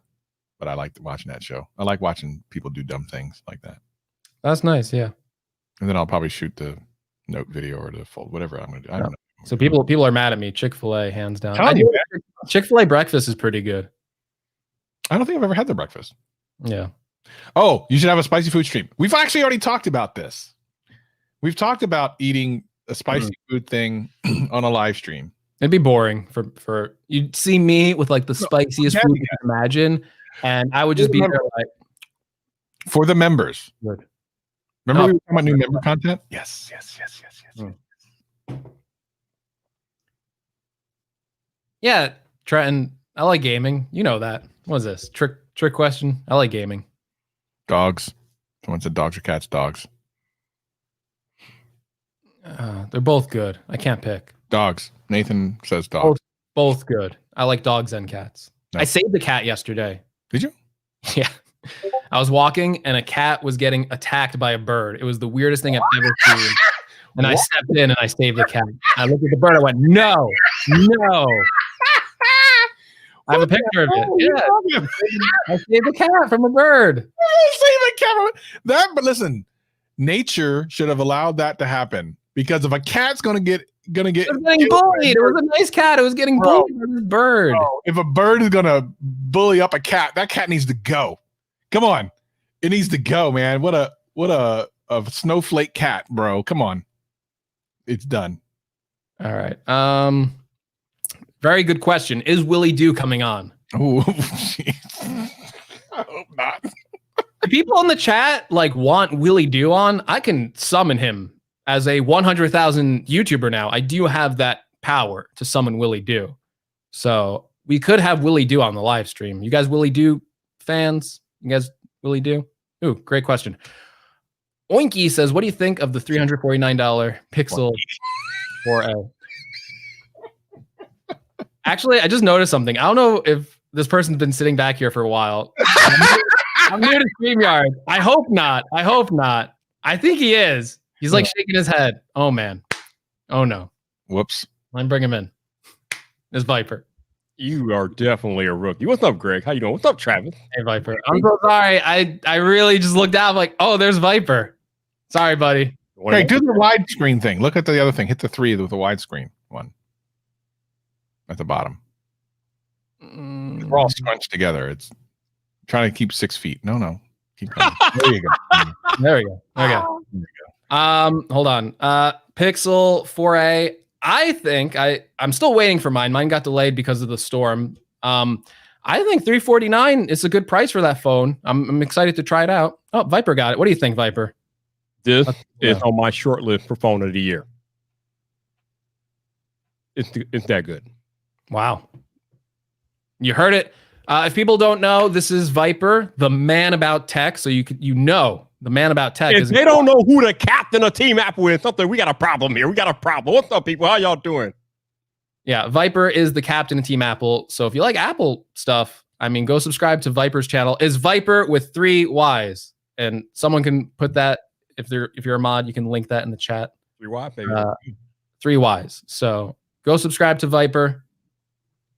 but I like watching that show. I like watching people do dumb things like that. That's nice, yeah. And then I'll probably shoot the note video or the fold, whatever I'm going to do. I don't know. So people are mad at me. Chick-fil-A, hands down. Chick-fil-A breakfast is pretty good. I don't think I've ever had their breakfast. Yeah. Oh, you should have a spicy food stream. We've actually already talked about this. We've talked about eating a spicy food thing on a live stream. It'd be boring for you'd see me with like the spiciest food you can imagine, and I would just be there like for the members. Good. Remember we were talking about new member content? Yes. Yeah, Trenton, I like gaming. You know that. What is this? Trick question? I like gaming. Dogs. Someone said dogs or cats. Dogs. They're both good. I can't pick. Dogs. Nathan says dogs. Both good. I like dogs and cats. No. I saved the cat yesterday. Did you? Yeah. I was walking and a cat was getting attacked by a bird. It was the weirdest thing I've ever seen. And I stepped in and I saved the cat. I looked at the bird. I went, no. I have a picture of it. Yeah. I saved the cat from a bird. But listen, nature should have allowed that to happen, because if a cat's gonna get It was getting bullied. It was a nice cat. It was getting bullied by this bird. If a bird is gonna bully up a cat, that cat needs to go. Come on, it needs to go, man. What a snowflake cat, bro. Come on, it's done. All right. Very good question. Is Willie Doo coming on? Oh, I hope not. If people in the chat want Willie Doo on, I can summon him as a 100,000 YouTuber now. I do have that power to summon Willie Doo. So we could have Willie Doo on the live stream. You guys Willie Doo fans? You guys Willie Doo? Ooh, great question. Oinky says, what do you think of the $349 Pixel 4a? Actually, I just noticed something. I don't know if this person's been sitting back here for a while. I'm new to StreamYard. I hope not. I think he is. He's shaking his head. Oh, man. Oh, no. Whoops. Let me bring him in. It's Viper. You are definitely a rookie. What's up, Greg? How you doing? What's up, Travis? Hey, Viper. I'm so sorry. I really just looked out. I'm like, oh, there's Viper. Sorry, buddy. Hey, do the widescreen thing. Look at the other thing. Hit the 3 with the widescreen one at the bottom. We're all scrunched together. It's trying to keep 6 feet. No. Keep going. There you go. There we go. Hold on. Pixel 4a. I think I'm still waiting for mine. Mine got delayed because of the storm. I think $349 is a good price for that phone. I'm excited to try it out. Oh, Viper got it. What do you think, Viper? This is on my short list for phone of the year. It's that good. Wow. You heard it. If people don't know, this is Viper, the man about tech. So the man about tech. If they don't know who the captain of Team Apple is, we got a problem here. We got a problem. What's up, people? How y'all doing? Yeah, Viper is the captain of Team Apple. So if you like Apple stuff, go subscribe to Viper's channel. Is Viper with 3 Ys, and someone can put that if you're a mod, you can link that in the chat. 3 Y, baby. 3 Ys. So go subscribe to Viper,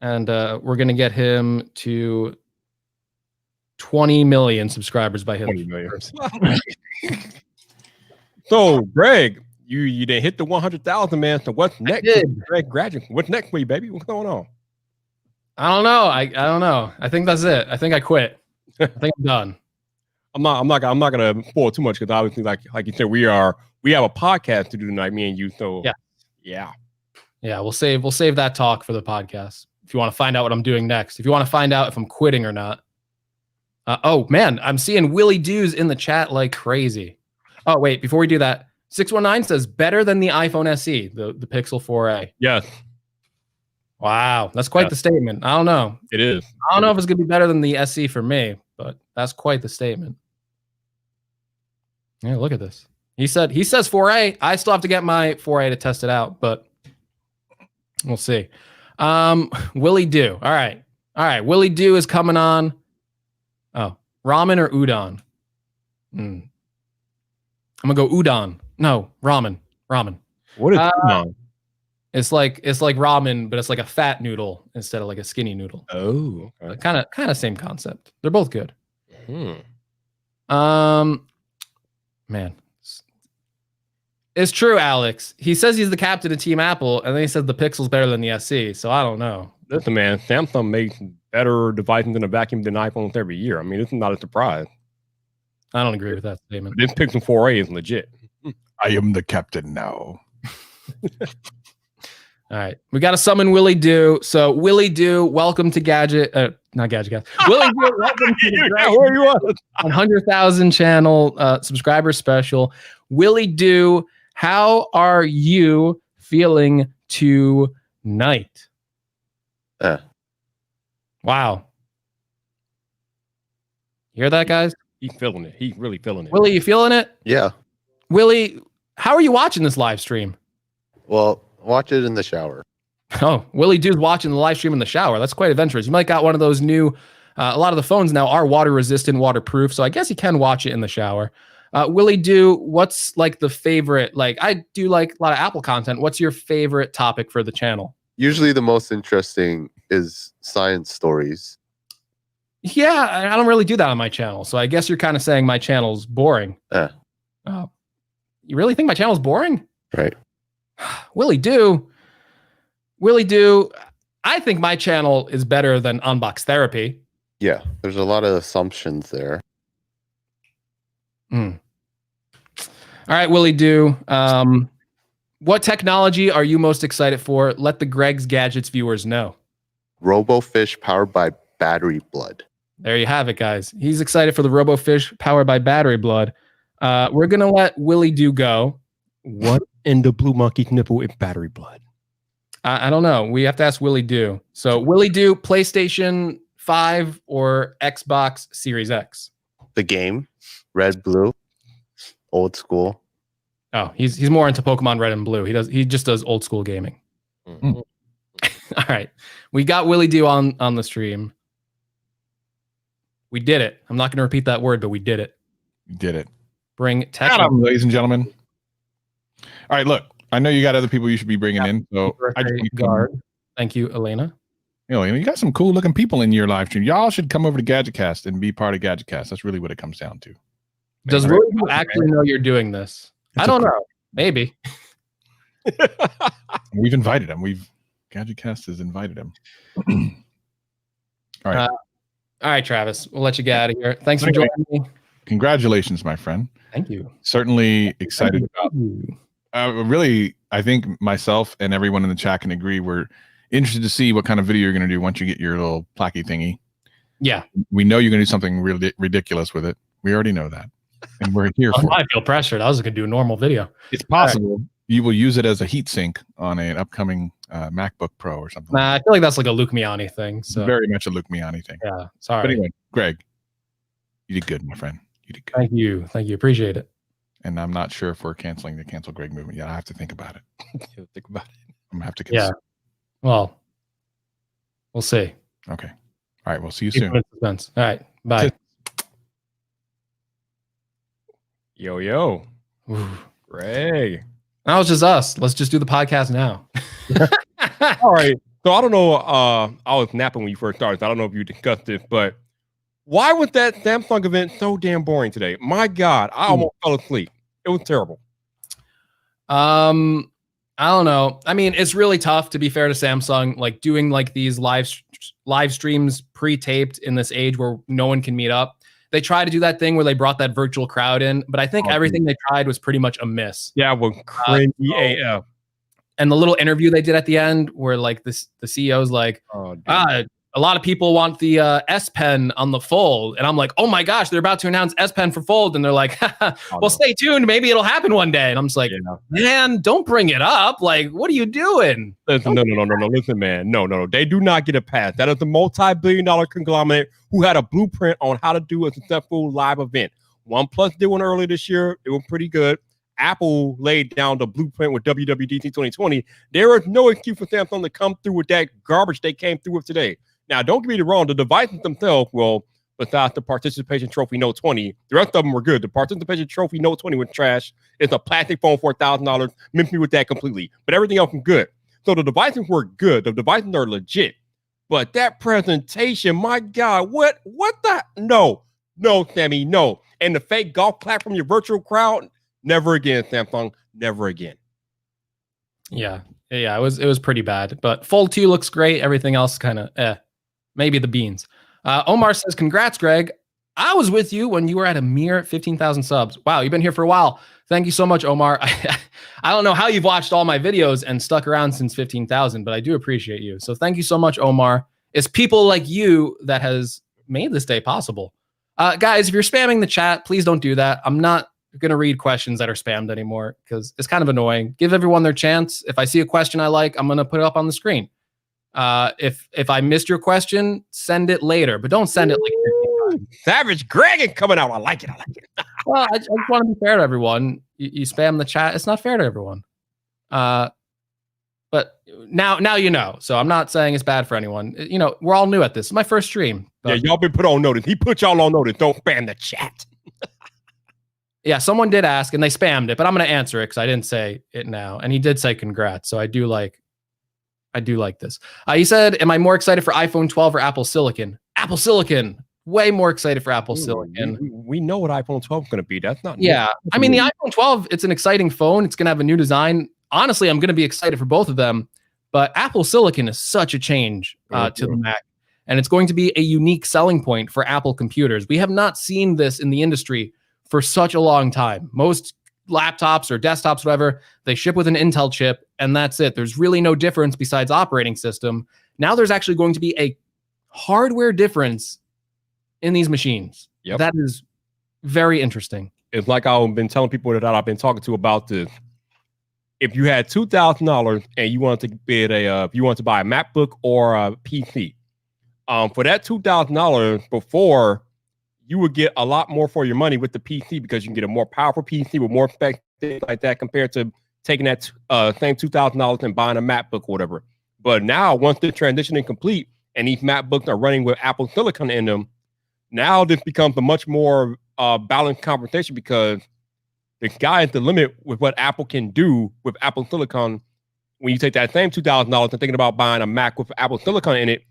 and we're gonna get him to 20 million subscribers by him. 20 million. So, Greg, you didn't hit the 100,000, man. So what's next? Greg graduate. What's next for you, baby? What's going on? I don't know. I don't know. I think that's it. I think I quit. I think I'm done. I'm not gonna spoil too much, because obviously, like you said, we have a podcast to do tonight, me and you. So yeah. We'll save that talk for the podcast. If you want to find out what I'm doing next, if you want to find out if I'm quitting or not. Oh man, I'm seeing Willie Doo's in the chat like crazy. Oh wait, before we do that, 619 says better than the iPhone SE, the Pixel 4a. Yes. Wow, that's quite the statement. I don't know. It is. I don't know if it's gonna be better than the SE for me, but that's quite the statement. Yeah, look at this. He says 4a. I still have to get my 4a to test it out, but we'll see. Willie Doo. All right. Willie Doo is coming on. Oh, ramen or udon? I'm gonna go udon. No, ramen. What is udon? It's like ramen, but it's like a fat noodle instead of like a skinny noodle. Oh, okay. Kind of same concept. They're both good. Man, it's true, Alex. He says he's the captain of Team Apple, and then he said the Pixel's better than the SE. So I don't know. Listen, man, Samsung makes better devices in a vacuum than iPhones every year. This is not a surprise. I don't agree with that statement. This Pixel 4a is legit. I am the captain now. All right, we got to summon Willie Doo. So Willie Doo, welcome to Gadget. Not Gadget Guys. Willie Doo, welcome to the 100,000 channel subscriber special. Willie Doo, how are you feeling tonight? Wow. You hear that, guys? He's feeling it. He's really feeling it. Willie, you feeling it? Yeah. Willie, how are you watching this live stream? Well, watch it in the shower. Oh, Willie Doo's watching the live stream in the shower. That's quite adventurous. You might got one of those new. A lot of the phones now are water resistant, waterproof, so I guess you can watch it in the shower. Willie Doo, what's like the favorite? Like I do like a lot of Apple content. What's your favorite topic for the channel? Usually the most interesting is science stories. Yeah, I don't really do that on my channel, so I guess you're kind of saying my channel's boring. You really think my channel's boring? Right. Willie Doo, I think my channel is better than Unbox Therapy. Yeah, there's a lot of assumptions there. All right, Willie Doo. What technology are you most excited for? Let the Greg's Gadgets viewers know. RoboFish powered by battery blood. There you have it, guys. He's excited for the RoboFish powered by battery blood. We're going to let Willie Doo go. What in the blue monkey's nipple with battery blood? I don't know. We have to ask Willie Doo. So Willie Doo, PlayStation 5 or Xbox Series X? The game, red, blue, old school. Oh, he's more into Pokemon Red and Blue. He just does old school gaming. All right. We got Willie Doo on the stream. We did it. I'm not going to repeat that word, but we did it. You did it. Bring tech. Adam, ladies and gentlemen. All right, look. I know you got other people you should be bringing in. So I just guard. Thank you, Elena. You got some cool looking people in your live stream. Y'all should come over to GadgetCast and be part of GadgetCast. That's really what it comes down to. Does Willie Doo actually know you're doing this? I don't know. Maybe. We've invited him. GadgetCast has invited him. All right. All right, Travis. We'll let you get out of here. Thanks for joining me. Congratulations, my friend. Thank you. Certainly excited about. Really, I think myself and everyone in the chat can agree. We're interested to see what kind of video you're going to do once you get your little placky thingy. Yeah. We know you're going to do something really ridiculous with it. We already know that. And we're here for it. I feel pressured. I was going to do a normal video. It's possible you will use it as a heat sink on an upcoming MacBook Pro or something. Nah, I feel like that's like a Luke Miani thing. So very much a Luke Miani thing. Yeah. Sorry. But anyway, Greg, you did good, my friend. You did good. Thank you. Thank you. Appreciate it. And I'm not sure if we're canceling the Cancel Greg movement yet. I have to think about it. Think about it. I'm going to have to consider. Yeah. Well, we'll see. Okay. All right. We'll see you soon. All right. Bye. Yo. Greg. Now it's just us. Let's just do the podcast now. All right. So I don't know. I was napping when you first started. So I don't know if you discussed this, but why was that Samsung event so damn boring today? My God, I almost fell asleep. It was terrible. I don't know. I mean, it's really tough, to be fair to Samsung, like doing like these live streams pre-taped in this age where no one can meet up. They tried to do that thing where they brought that virtual crowd in, but I think everything they tried was pretty much a miss. Yeah, well, crazy AF. And the little interview they did at the end where like the CEO's like, a lot of people want the S Pen on the Fold. And I'm like, oh my gosh, they're about to announce S Pen for Fold. And they're like, well, stay tuned. Maybe it'll happen one day. And I'm just like, man, don't bring it up. Like, what are you doing? Listen, no. Listen, man. No. They do not get a pass. That is the multi-billion-dollar conglomerate who had a blueprint on how to do a successful live event. OnePlus did one earlier this year. It was pretty good. Apple laid down the blueprint with WWDC 2020. There is no excuse for Samsung to come through with that garbage they came through with today. Now, don't get me wrong. The devices themselves, well, besides the Participation Trophy Note 20, the rest of them were good. The Participation Trophy Note 20 was trash. It's a plastic phone for $1,000. Miss me with that completely. But everything else was good. So the devices were good. The devices are legit. But that presentation, my God, what the? No, Sammy, no. And the fake golf clap from your virtual crowd, never again, Samsung, never again. Yeah, it was pretty bad. But Fold 2 looks great. Everything else kind of maybe the beans. Omar says, congrats, Greg. I was with you when you were at a mere 15,000 subs. Wow, you've been here for a while. Thank you so much, Omar. I don't know how you've watched all my videos and stuck around since 15,000, but I do appreciate you. So thank you so much, Omar. It's people like you that has made this day possible. Guys, if you're spamming the chat, please don't do that. I'm not going to read questions that are spammed anymore because it's kind of annoying. Give everyone their chance. If I see a question I like, I'm going to put it up on the screen. If I missed your question, send it later, but don't send it like 15 times. Savage Greg is coming out. I like it. Well, I just want to be fair to everyone. You spam the chat. It's not fair to everyone. But now you know. So I'm not saying it's bad for anyone. You know, we're all new at this. It's my first stream. Yeah, y'all been put on notice. He put y'all on notice. Don't spam the chat. Yeah, someone did ask and they spammed it, but I'm going to answer it because I didn't say it now. And he did say congrats. So I do like this. He said, am I more excited for iPhone 12 or Apple Silicon? Apple Silicon. Way more excited for Apple Silicon. We know what iPhone 12 is going to be. That's not. Yeah. I mean, the iPhone 12, it's an exciting phone. It's going to have a new design. Honestly, I'm going to be excited for both of them. But Apple Silicon is such a change to the Mac. And it's going to be a unique selling point for Apple computers. We have not seen this in the industry for such a long time. Most laptops or desktops, whatever, they ship with an Intel chip, and that's it. There's really no difference besides operating system. Now there's actually going to be a hardware difference in these machines. Yep. That is very interesting. It's like I've been telling people that I've been talking to about this. If you had $2,000 and you wanted to bid if you wanted to buy a MacBook or a PC, for that $2,000 before, you would get a lot more for your money with the PC because you can get a more powerful PC with more specs, things like that, compared to taking that same $2,000 and buying a MacBook or whatever. But now, once the transition is complete and these MacBooks are running with Apple Silicon in them, now this becomes a much more balanced conversation because the sky is the limit with what Apple can do with Apple Silicon. When you take that same $2,000 and thinking about buying a Mac with Apple Silicon in it,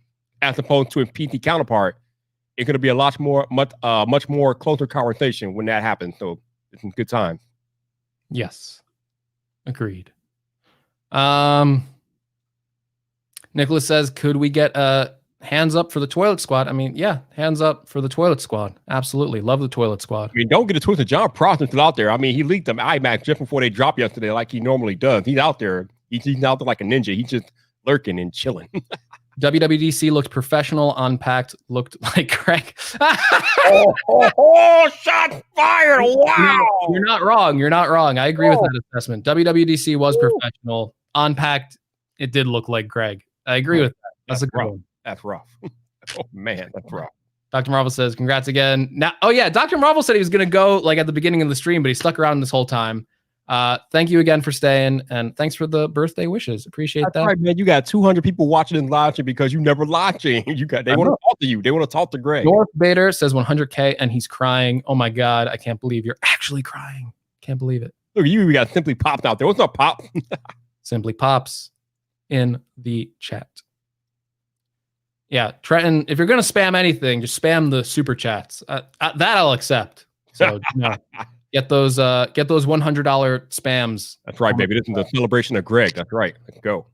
as opposed to a PC counterpart, it's going to be a much more closer conversation when that happens. So it's a good time. Yes. Agreed. Nicholas says, could we get hands up for the Toilet Squad? I mean, yeah, hands up for the Toilet Squad. Absolutely. Love the Toilet Squad. I mean, don't get it twisted. John Prosser is still out there. I mean, he leaked them iMac just before they dropped yesterday like he normally does. He's out there. He's out there like a ninja. He's just lurking and chilling. WWDC looked professional. Unpacked looked like Craig. Shots fired! Wow, you're not wrong. You're not wrong. I agree with that assessment. WWDC was professional. Unpacked, it did look like Greg. I agree with that. That's a good one. That's rough. Oh man, that's rough. Dr. Marvel says, "Congrats again." Now, oh yeah, Dr. Marvel said he was going to go like at the beginning of the stream, but he stuck around this whole time. Thank you again for staying, and thanks for the birthday wishes. Appreciate that. Right, man. You got 200 people watching in live stream because you never live stream. They want to talk to you. They want to talk to Greg. North Bader says 100K, and he's crying. Oh my God, I can't believe you're actually crying. Can't believe it. Look, you got Simply Popped out there. What's up, Pop? Simply Pops in the chat. Yeah, Trenton, if you're gonna spam anything, just spam the super chats. That I'll accept. So no. Get those $100 spams. That's right, baby. This is a celebration of Greg. That's right. Let's go.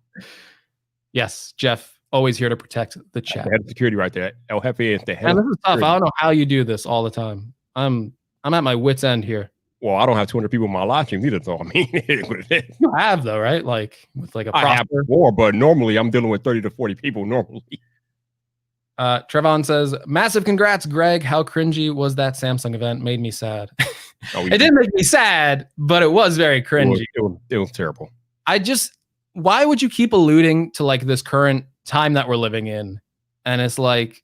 Yes, Jeff, always here to protect the chat. The head of security right there. El Jefe is the head. Man, this is tough. I don't know how you do this all the time. I'm at my wit's end here. Well, I don't have 200 people in my live stream either, so I mean, it is. You have though, right? Like with like a proper... I have more, but normally I'm dealing with 30 to 40 people normally. Trevon says, massive congrats, Greg. How cringy was that Samsung event? Made me sad. Oh, it didn't make me sad, but it was very cringy. It was terrible. Why would you keep alluding to like this current time that we're living in? And it's like,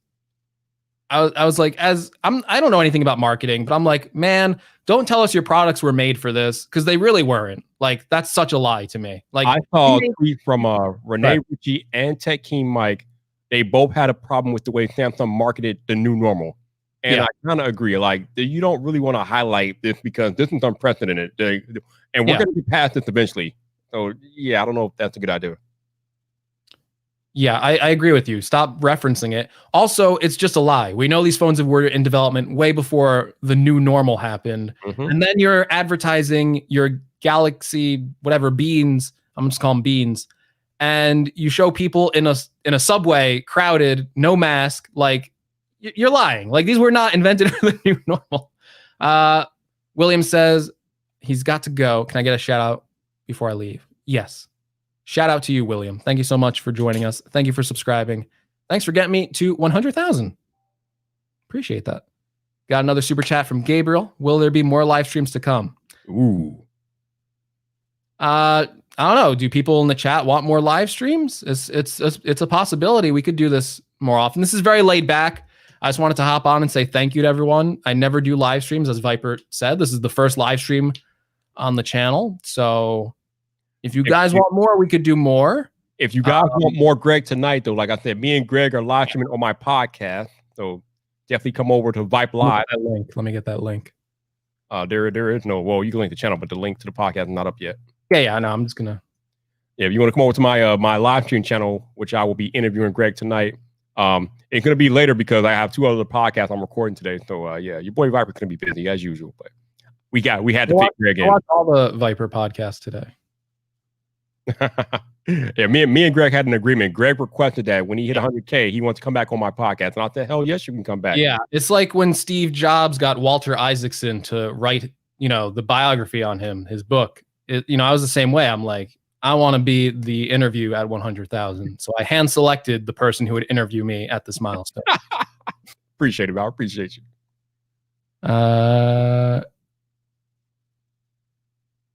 I was like, I don't know anything about marketing, but I'm like, man, don't tell us your products were made for this, because they really weren't. Like, that's such a lie to me. Like, I saw a tweet from Renee Ritchie and Tech King Mike. They both had a problem with the way Samsung marketed the new normal. And I kind of agree. Like, you don't really want to highlight this because this is unprecedented. And we're going to be past this eventually. So, yeah, I don't know if that's a good idea. Yeah, I agree with you. Stop referencing it. Also, it's just a lie. We know these phones were in development way before the new normal happened. Mm-hmm. And then you're advertising your Galaxy, whatever, beans. I'm just calling them beans. And you show people in a subway, crowded, no mask, like, you're lying. Like, these were not invented for the new normal. William says he's got to go. Can I get a shout out before I leave? Yes. Shout out to you, William. Thank you so much for joining us. Thank you for subscribing. Thanks for getting me to 100,000. Appreciate that. Got another super chat from Gabriel. Will there be more live streams to come? Ooh. I don't know. Do people in the chat want more live streams? It's a possibility. We could do this more often. This is very laid back. I just wanted to hop on and say thank you to everyone. I never do live streams, as Viper said. This is the first live stream on the channel. So if you guys want more, we could do more. If you guys want more Greg tonight, though, like I said, me and Greg are live streaming on my podcast. So definitely come over to Vibe Live. Let me get that link. There is no, well, you can link the channel, but the link to the podcast is not up yet. Yeah, no, I'm just gonna. Yeah, if you want to come over to my my live stream channel, which I will be interviewing Greg tonight, it's gonna be later because I have 2 other podcasts I'm recording today. So yeah, your boy Viper's gonna be busy as usual, but we had to fit Greg in. I watched all the Viper podcasts today. Yeah, me and Greg had an agreement. Greg requested that when he hit 100K, he wants to come back on my podcast, and I said, "Hell yes, you can come back." Yeah, it's like when Steve Jobs got Walter Isaacson to write, the biography on him, his book. I was the same way. I'm like, I want to be the interview at 100,000. So I hand selected the person who would interview me at this milestone. Appreciate it, Val. Appreciate you.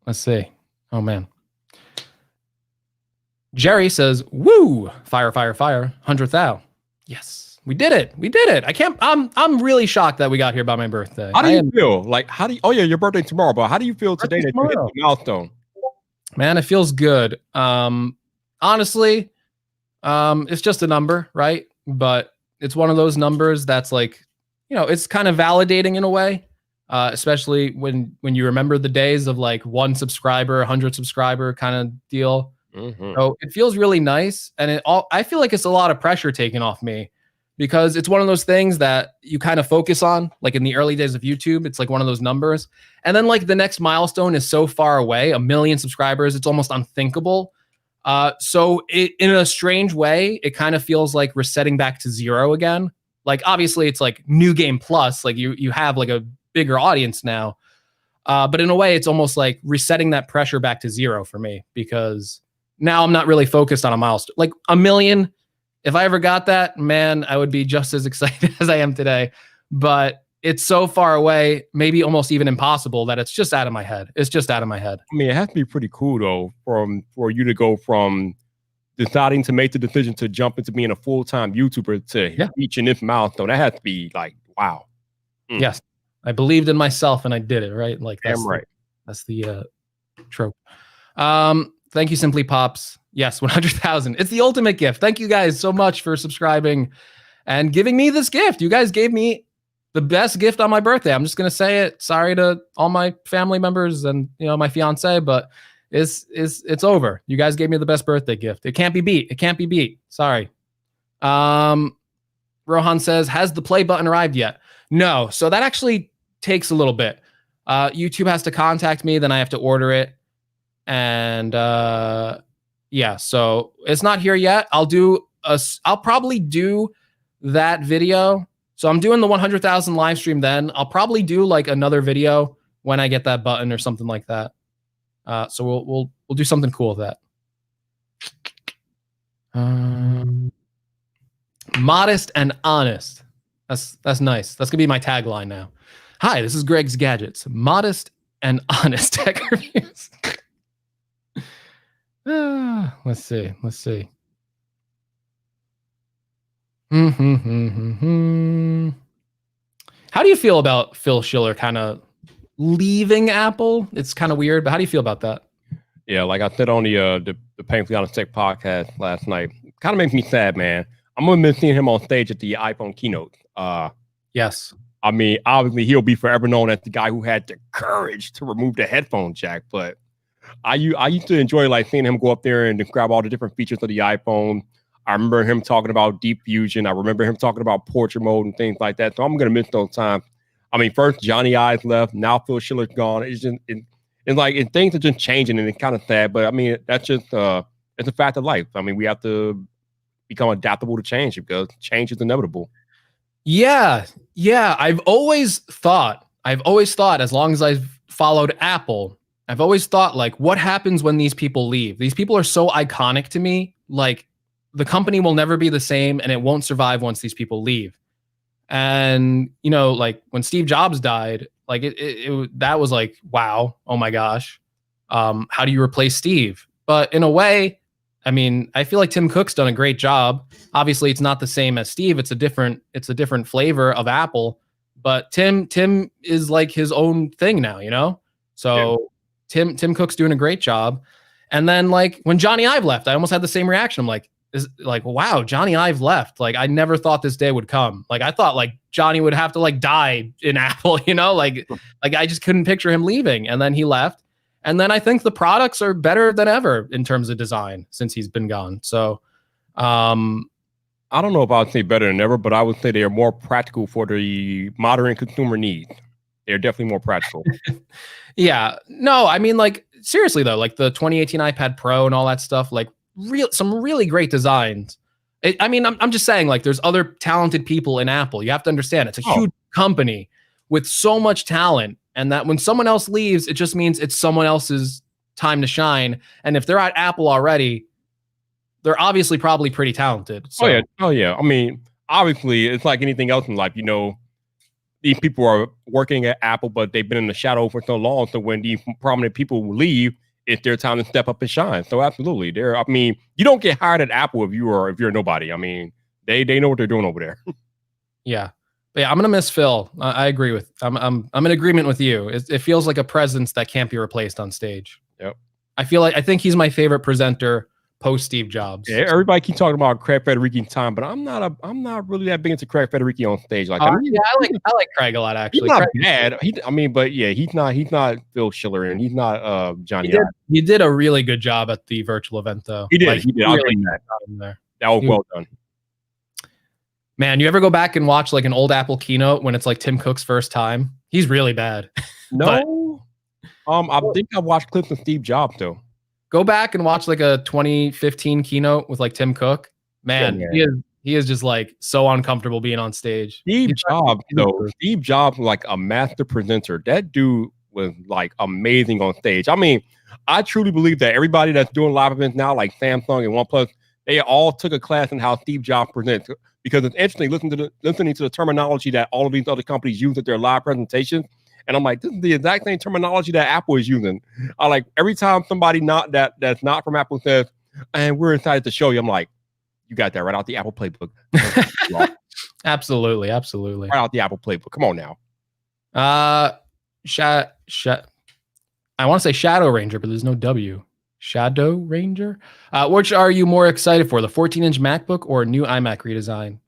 Let's see. Oh man. Jerry says, "Woo! Fire, fire, fire! 100,000. Yes, we did it. We did it. I'm really shocked that we got here by my birthday. How do you feel? Like, oh yeah, your birthday tomorrow, but how do you feel today that you hit the milestone? Man, it feels good. Honestly, it's just a number, right? But it's one of those numbers that's like, it's kind of validating in a way, especially when you remember the days of like 1 subscriber, 100 subscriber kind of deal. Mm-hmm. So it feels really nice, and I feel like it's a lot of pressure taken off me because it's one of those things that you kind of focus on, like in the early days of YouTube. It's like one of those numbers, and then like the next milestone is so far away, 1 million subscribers. It's almost unthinkable. So in a strange way, it kind of feels like resetting back to 0 again. Like obviously, it's like new game plus. Like you have like a bigger audience now, but in a way, it's almost like resetting that pressure back to 0 for me because now I'm not really focused on a milestone. Like 1 million, if I ever got that, man, I would be just as excited as I am today. But it's so far away, maybe almost even impossible, that it's just out of my head. It's just out of my head. I mean, it has to be pretty cool though, for you to go from deciding to make the decision to jump into being a full-time YouTuber to reaching this milestone. That has to be like, wow. Yes, I believed in myself and I did it. Right, like that's right. That's the trope. Thank you, Simply Pops. Yes, 100,000. It's the ultimate gift. Thank you guys so much for subscribing and giving me this gift. You guys gave me the best gift on my birthday. I'm just gonna say it. Sorry to all my family members and my fiance, but it's over. You guys gave me the best birthday gift. It can't be beat. It can't be beat. Sorry. Rohan says, has the play button arrived yet? No. So that actually takes a little bit. YouTube has to contact me, then I have to order it. And yeah, so it's not here yet. I'll probably do that video. So I'm doing the 100,000 live stream then. I'll probably do like another video when I get that button or something like that. So we'll do something cool with that. Modest and honest. That's nice. That's gonna be my tagline now. Hi, this is Greg's Gadgets. Modest and honest tech reviews. Let's see. How do you feel about Phil Schiller kind of leaving Apple? It's kind of weird, but how do you feel about that? Yeah, like I said on the Painfully Honest Tech podcast last night, kind of makes me sad, man. I'm gonna miss seeing him on stage at the iPhone keynote. Yes. I mean, obviously he'll be forever known as the guy who had the courage to remove the headphone jack, but I used to enjoy like seeing him go up there and describe all the different features of the iPhone. I remember him talking about Deep Fusion. I remember him talking about portrait mode and things like that. So I'm gonna miss those times. I mean, first Johnny Ives left, now Phil Schiller's gone. It's just things are just changing and it's kind of sad. But I mean, that's just it's a fact of life. I mean, we have to become adaptable to change because change is inevitable. Yeah. I've always thought, as long as I've followed Apple, I've always thought, like, what happens when these people leave? These people are so iconic to me. Like, the company will never be the same and it won't survive once these people leave. And, like when Steve Jobs died, like that was like, wow, oh my gosh. How do you replace Steve? But in a way, I mean, I feel like Tim Cook's done a great job. Obviously, it's not the same as Steve. It's a different flavor of Apple. But Tim is like his own thing now, So yeah. Tim Cook's doing a great job. And then like when Johnny Ive left, I almost had the same reaction. I'm like, wow, Johnny Ive left. Like I never thought this day would come. Like I thought like Johnny would have to like die in Apple, you know, like I just couldn't picture him leaving. And then he left. And then I think the products are better than ever in terms of design since he's been gone. So I don't know if I would say better than ever, but I would say they are more practical for the modern consumer needs. They're definitely more practical. Yeah. No, I mean, like, seriously, though, like the 2018 iPad Pro and all that stuff, like some really great designs. I'm just saying, like, there's other talented people in Apple. You have to understand it's a huge company with so much talent. And that when someone else leaves, it just means it's someone else's time to shine. And if they're at Apple already, they're obviously probably pretty talented. So. Oh yeah. I mean, obviously, it's like anything else in life. You know, these people are working at Apple, but they've been in the shadow for so long. So when these prominent people leave, it's their time to step up and shine. So absolutely, you don't get hired at Apple if you're nobody. I mean, they know what they're doing over there. Yeah. But yeah, I'm gonna miss Phil. I agree with. I'm in agreement with you. It feels like a presence that can't be replaced on stage. Yep. I think he's my favorite presenter post Steve Jobs. Yeah, everybody keep talking about Craig Federighi time, but I'm not really that big into Craig Federighi on stage. Like, I like Craig a lot actually. He's not Craig, bad. He's not Phil Schiller and he's not Johnny. He did a really good job at the virtual event though. He did. Like, he did. Really that was well done. Man, you ever go back and watch like an old Apple keynote when it's like Tim Cook's first time? He's really bad. No. I think I watched clips of Steve Jobs though. Go back and watch like a 2015 keynote with like Tim Cook. Man, he is just like so uncomfortable being on stage. Steve Jobs was like a master presenter. That dude was like amazing on stage. I mean, I truly believe that everybody that's doing live events now, like Samsung and OnePlus, they all took a class in how Steve Jobs presents. Because it's interesting listening to the terminology that all of these other companies use at their live presentations. And I'm like, this is the exact same terminology that Apple is using. I like every time somebody that's not from Apple says, and we're excited to show you, I'm like, you got that right out the Apple playbook. Absolutely. Right out the Apple playbook. Come on now. I want to say Shadow Ranger, but there's no W. Shadow Ranger? Which are you more excited for, the 14-inch MacBook or new iMac redesign?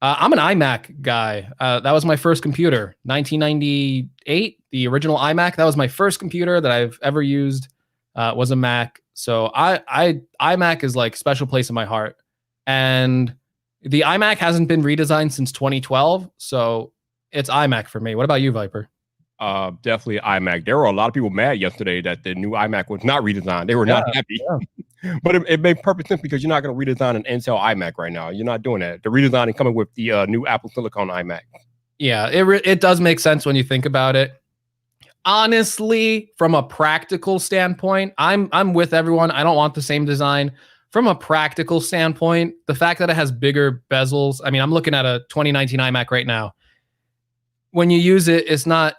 I'm an iMac guy. That was my first computer. 1998, the original iMac. That was my first computer that I've ever used. Was a Mac. So iMac is like special place in my heart. And the iMac hasn't been redesigned since 2012. So it's iMac for me. What about you, Viper? Definitely iMac. There were a lot of people mad yesterday that the new iMac was not redesigned. They were not happy. Yeah. But it made perfect sense because you're not going to redesign an Intel iMac right now. You're not doing that. The redesign is coming with the new Apple Silicon iMac. Yeah, it does make sense when you think about it. Honestly, from a practical standpoint, I'm with everyone. I don't want the same design. From a practical standpoint, the fact that it has bigger bezels. I mean, I'm looking at a 2019 iMac right now. When you use it,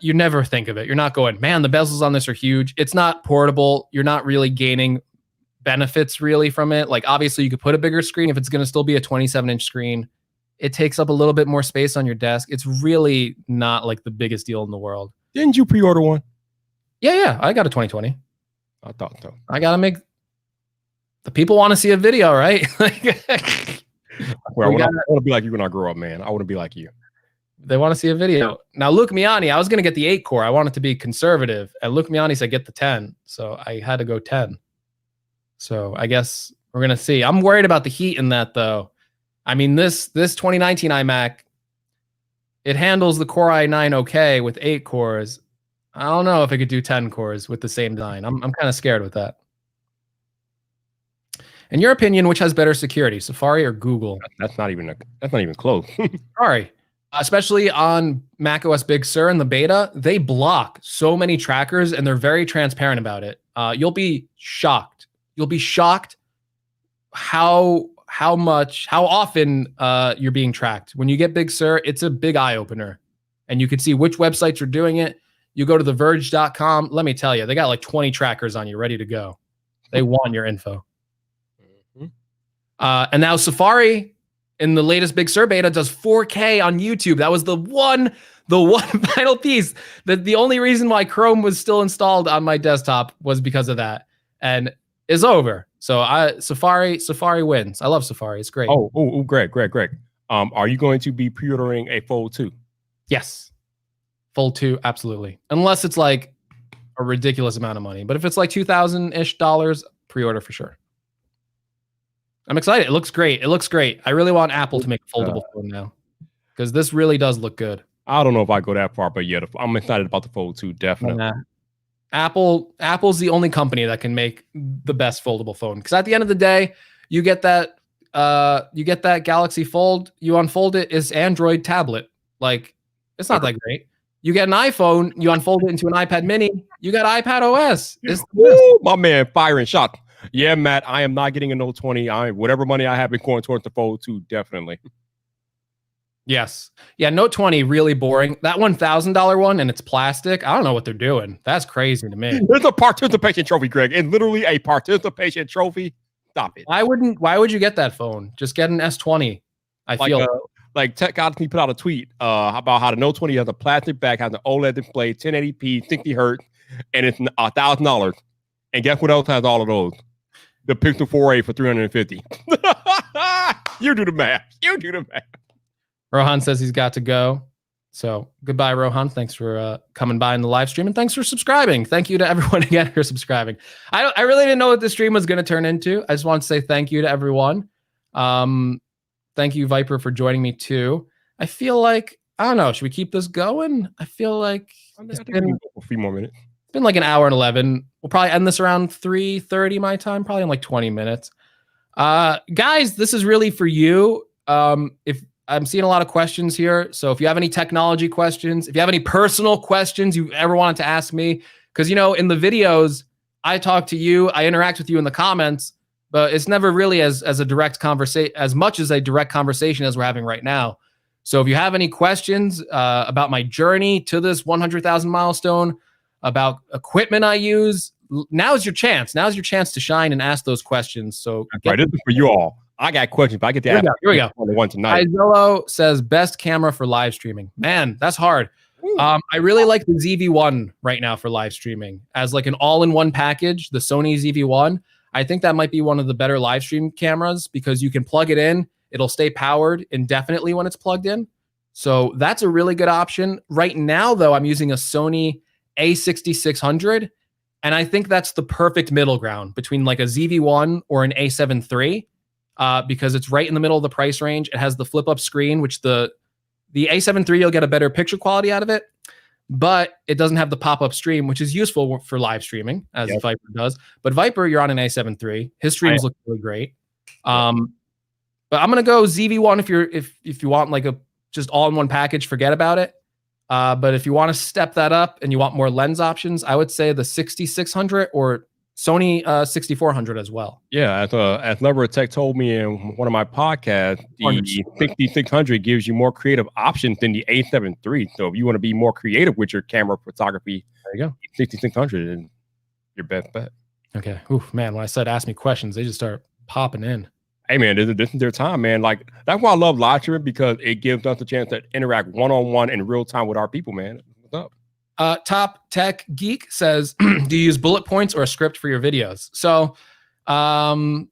you never think of it. You're not going, man, the bezels on this are huge. It's not portable. You're not really gaining benefits really from it. Like obviously you could put a bigger screen if it's going to still be a 27-inch screen. It takes up a little bit more space on your desk. It's really not like the biggest deal in the world. Didn't you pre-order one? Yeah. I got a 2020. I thought so. I got to make the people want to see a video, right? Well, I want to be like you when I grow up, man. I want to be like you. They want to see a video. Now, Luke Miani, I was going to get the 8-core. I wanted to be conservative. And Luke Miani said, get the 10. So I had to go 10. So I guess we're going to see. I'm worried about the heat in that, though. I mean, this 2019 iMac, it handles the Core i9 okay with 8 cores. I don't know if it could do 10 cores with the same design. I'm kind of scared with that. In your opinion, which has better security, Safari or Google? That's not even close. Sorry. Especially on macOS Big Sur in the beta, they block so many trackers and they're very transparent about it. You'll be shocked. You'll be shocked how often you're being tracked. When you get Big Sur, it's a big eye opener, and you can see which websites are doing it. You go to theverge.com. Let me tell you, they got like 20 trackers on you ready to go. They want your info. Mm-hmm. And now Safari, in the latest Big Sur beta, does 4K on YouTube. That was the one final piece. The only reason why Chrome was still installed on my desktop was because of that. And is over. So Safari wins. I love Safari. It's great. Oh, Greg. Are you going to be pre-ordering a Fold 2? Yes. Fold 2, absolutely. Unless it's like a ridiculous amount of money. But if it's like $2,000-ish, pre-order for sure. I'm excited. It looks great. I really want Apple to make a foldable phone now, because this really does look good. I don't know if I go that far, but yeah, I'm excited about the Fold 2, definitely. Apple's the only company that can make the best foldable phone, because at the end of the day, you get that Galaxy Fold, you unfold it, it's Android tablet. Like, it's not that great. You get an iPhone, you unfold it into an iPad mini, you got iPad OS. Woo, my man firing shot. Yeah, Matt, I am not getting a Note 20. Whatever money I have been going towards the Fold 2, definitely. Yes. Yeah, Note 20, really boring. That $1,000 one, and it's plastic. I don't know what they're doing. That's crazy to me. It's a participation trophy, Greg. It's literally a participation trophy. Stop it. Why would you get that phone? Just get an S20. Like Tech Odyssey put out a tweet about how the Note 20 has a plastic back, has an OLED display, 1080p, 60 hertz, and it's $1,000. And guess what else has all of those? The Pixel 4a for $350. You do the math. Rohan says he's got to go. So goodbye, Rohan. Thanks for coming by in the live stream, and thanks for subscribing. Thank you to everyone again for subscribing. I really didn't know what this stream was going to turn into. I just want to say thank you to everyone. Thank you, Viper, for joining me too. I feel like, I don't know, should we keep this going? I feel like it's been a few more minutes. It's been like an hour and 11. We'll probably end this around 3:30 my time, probably in like 20 minutes. Guys, this is really for you. If I'm seeing a lot of questions here, so if you have any technology questions, if you have any personal questions you ever wanted to ask me, because in the videos I talk to you, I interact with you in the comments, but it's never really as a direct conversation, as much as a direct conversation as we're having right now. So if you have any questions about my journey to this 100,000 milestone, about equipment I use, now's your chance. Now's your chance to shine and ask those questions. So this is for you all. I got questions, but I get to ask. Here we go. One tonight. Izillo says best camera for live streaming. Man, that's hard. I really like the ZV-1 right now for live streaming as like an all-in-one package. The Sony ZV-1. I think that might be one of the better live stream cameras because you can plug it in. It'll stay powered indefinitely when it's plugged in. So that's a really good option. Right now, though, I'm using a Sony A6600. And I think that's the perfect middle ground between like a ZV-1 or an A7 III because it's right in the middle of the price range. It has the flip-up screen, which the A7 III, you'll get a better picture quality out of it. But it doesn't have the pop-up stream, which is useful for live streaming, as Viper does. But Viper, you're on an A7 III. His streams look really great. But I'm gonna go ZV-1 if you want like a just all-in-one package. Forget about it. But if you want to step that up and you want more lens options, I would say the 6600 or Sony 6400 as well. Yeah, as Lever Tech told me in one of my podcasts, the 6600 gives you more creative options than the A7 III. So if you want to be more creative with your camera photography, there you go. 6600 is your best bet. Okay. Oof, man, when I said ask me questions, they just start popping in. Hey, man, this is their time, man. Like, that's why I love live streaming, because it gives us a chance to interact one-on-one in real time with our people, man. What's up? Top Tech Geek says, do you use bullet points or a script for your videos? So, so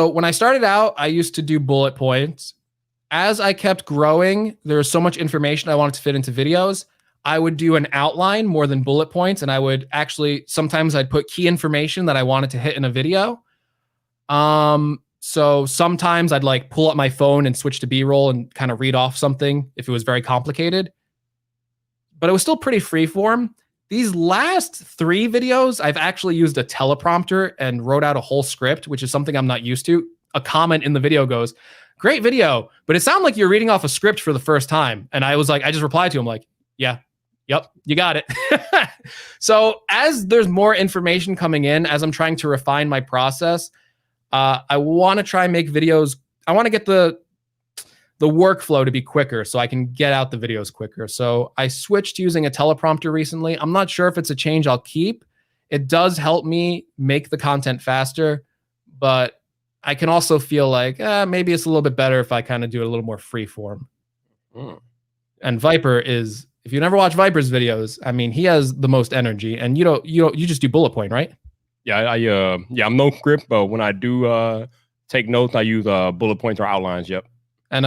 when I started out, I used to do bullet points. As I kept growing, there was so much information I wanted to fit into videos. I would do an outline more than bullet points, and I would actually, sometimes I'd put key information that I wanted to hit in a video. So sometimes I'd like pull up my phone and switch to B-roll and kind of read off something if it was very complicated. But it was still pretty freeform. These last 3 videos, I've actually used a teleprompter and wrote out a whole script, which is something I'm not used to. A comment in the video goes, "Great video, but it sounded like you're reading off a script for the first time." And I was like, I just replied to him like, "Yeah, yep, you got it." So as there's more information coming in, as I'm trying to refine my process, I want to try and make videos. I want to get the workflow to be quicker so I can get out the videos quicker. So I switched to using a teleprompter recently. I'm not sure if it's a change I'll keep. It does help me make the content faster, but I can also feel like maybe it's a little bit better if I kind of do it a little more free form. And Viper is, if you never watch Viper's videos, I mean, he has the most energy, and you just do bullet point, right? I'm no script, but when I do take notes, I use bullet points or outlines. Yep. And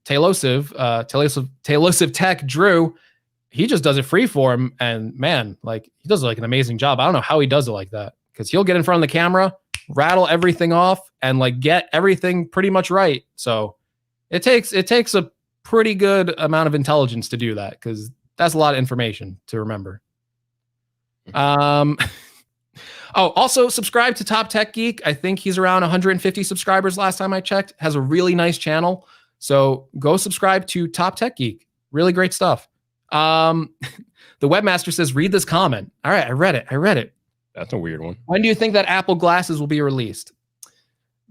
Tailosive Tech Drew, he just does it free form, and man, like he does like an amazing job. I don't know how he does it like that, because he'll get in front of the camera, rattle everything off, and like get everything pretty much right. So it takes a pretty good amount of intelligence to do that, because that's a lot of information to remember. Also subscribe to Top Tech Geek. I think he's around 150 subscribers last time I checked. Has a really nice channel. So go subscribe to Top Tech Geek. Really great stuff. The webmaster says, read this comment. All right, I read it. That's a weird one. When do you think that Apple glasses will be released?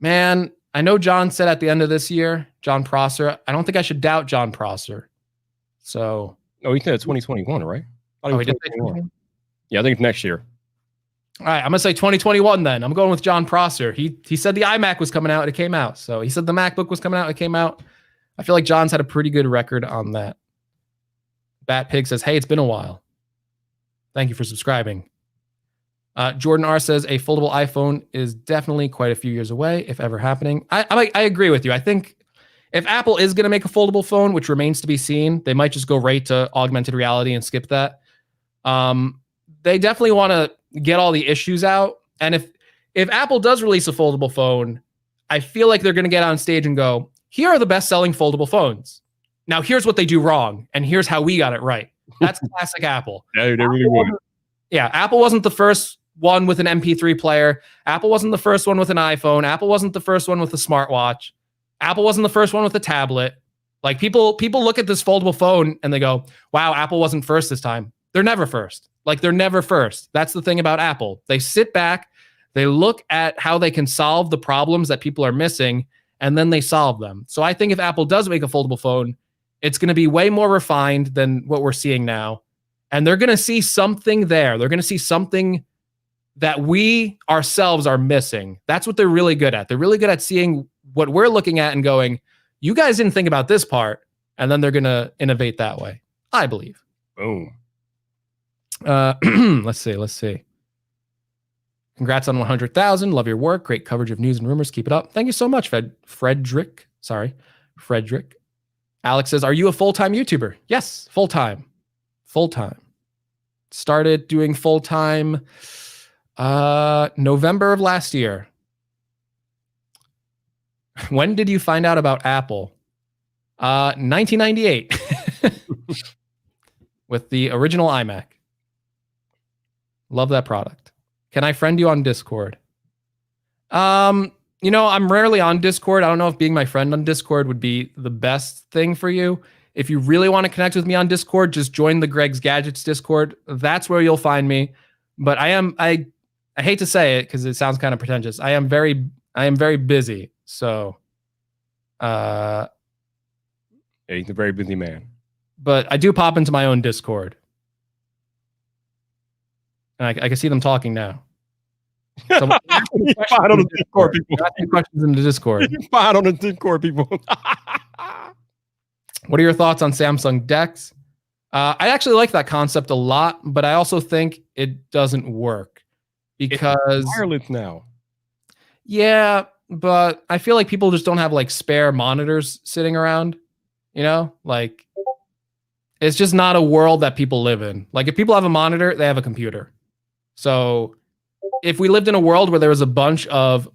Man, I know John said at the end of this year, John Prosser. I don't think I should doubt John Prosser. So. Oh, he said 2021, right? Oh, he did say 2021? Yeah, I think it's next year. All right, I'm gonna say 2021 then. I'm going with John Prosser. He said the iMac was coming out, and it came out. So he said the MacBook was coming out, and it came out. I feel like John's had a pretty good record on that. Bat Pig says, hey, it's been a while. Thank you for subscribing. Jordan R says a foldable iPhone is definitely quite a few years away, if ever happening. I agree with you. I think if Apple is going to make a foldable phone, which remains to be seen, they might just go right to augmented reality and skip that. They definitely want to get all the issues out. And if Apple does release a foldable phone, I feel like they're going to get on stage and go, here are the best-selling foldable phones. Now, here's what they do wrong, and here's how we got it right. That's classic Apple. Yeah, they really would. Yeah, Apple wasn't the first one with an MP3 player. Apple wasn't the first one with an iPhone. Apple wasn't the first one with a smartwatch. Apple wasn't the first one with a tablet. Like people look at this foldable phone and they go, wow, Apple wasn't first this time. They're never first. Like they're never first. That's the thing about Apple. They sit back, they look at how they can solve the problems that people are missing, and then they solve them. So I think if Apple does make a foldable phone, it's going to be way more refined than what we're seeing now. And they're going to see something there. They're going to see something that we ourselves are missing. That's what they're really good at. They're really good at seeing what we're looking at and going, you guys didn't think about this part. And then they're going to innovate that way, I believe. Boom. Let's see. Congrats on 100,000. Love your work. Great coverage of news and rumors. Keep it up. Thank you so much, Frederick. Alex says, are you a full-time YouTuber? Yes, full-time. Started doing full-time November of last year. When did you find out about Apple? 1998 with the original iMac. Love that product. Can I friend you on Discord? I'm rarely on Discord. I don't know if being my friend on Discord would be the best thing for you. If you really want to connect with me on Discord, just join the Greg's Gadgets Discord. That's where you'll find me. But I hate to say it because it sounds kind of pretentious. I am very busy. So yeah, he's a very busy man. But I do pop into my own Discord. And I can see them talking now. So Find on the Discord, people. Questions in the Discord. Find on the Discord, people. What are your thoughts on Samsung Dex? I actually like that concept a lot, but I also think it doesn't work because it's wireless now. Yeah, but I feel like people just don't have like spare monitors sitting around. Like it's just not a world that people live in. Like if people have a monitor, they have a computer. So if we lived in a world where there was a bunch of,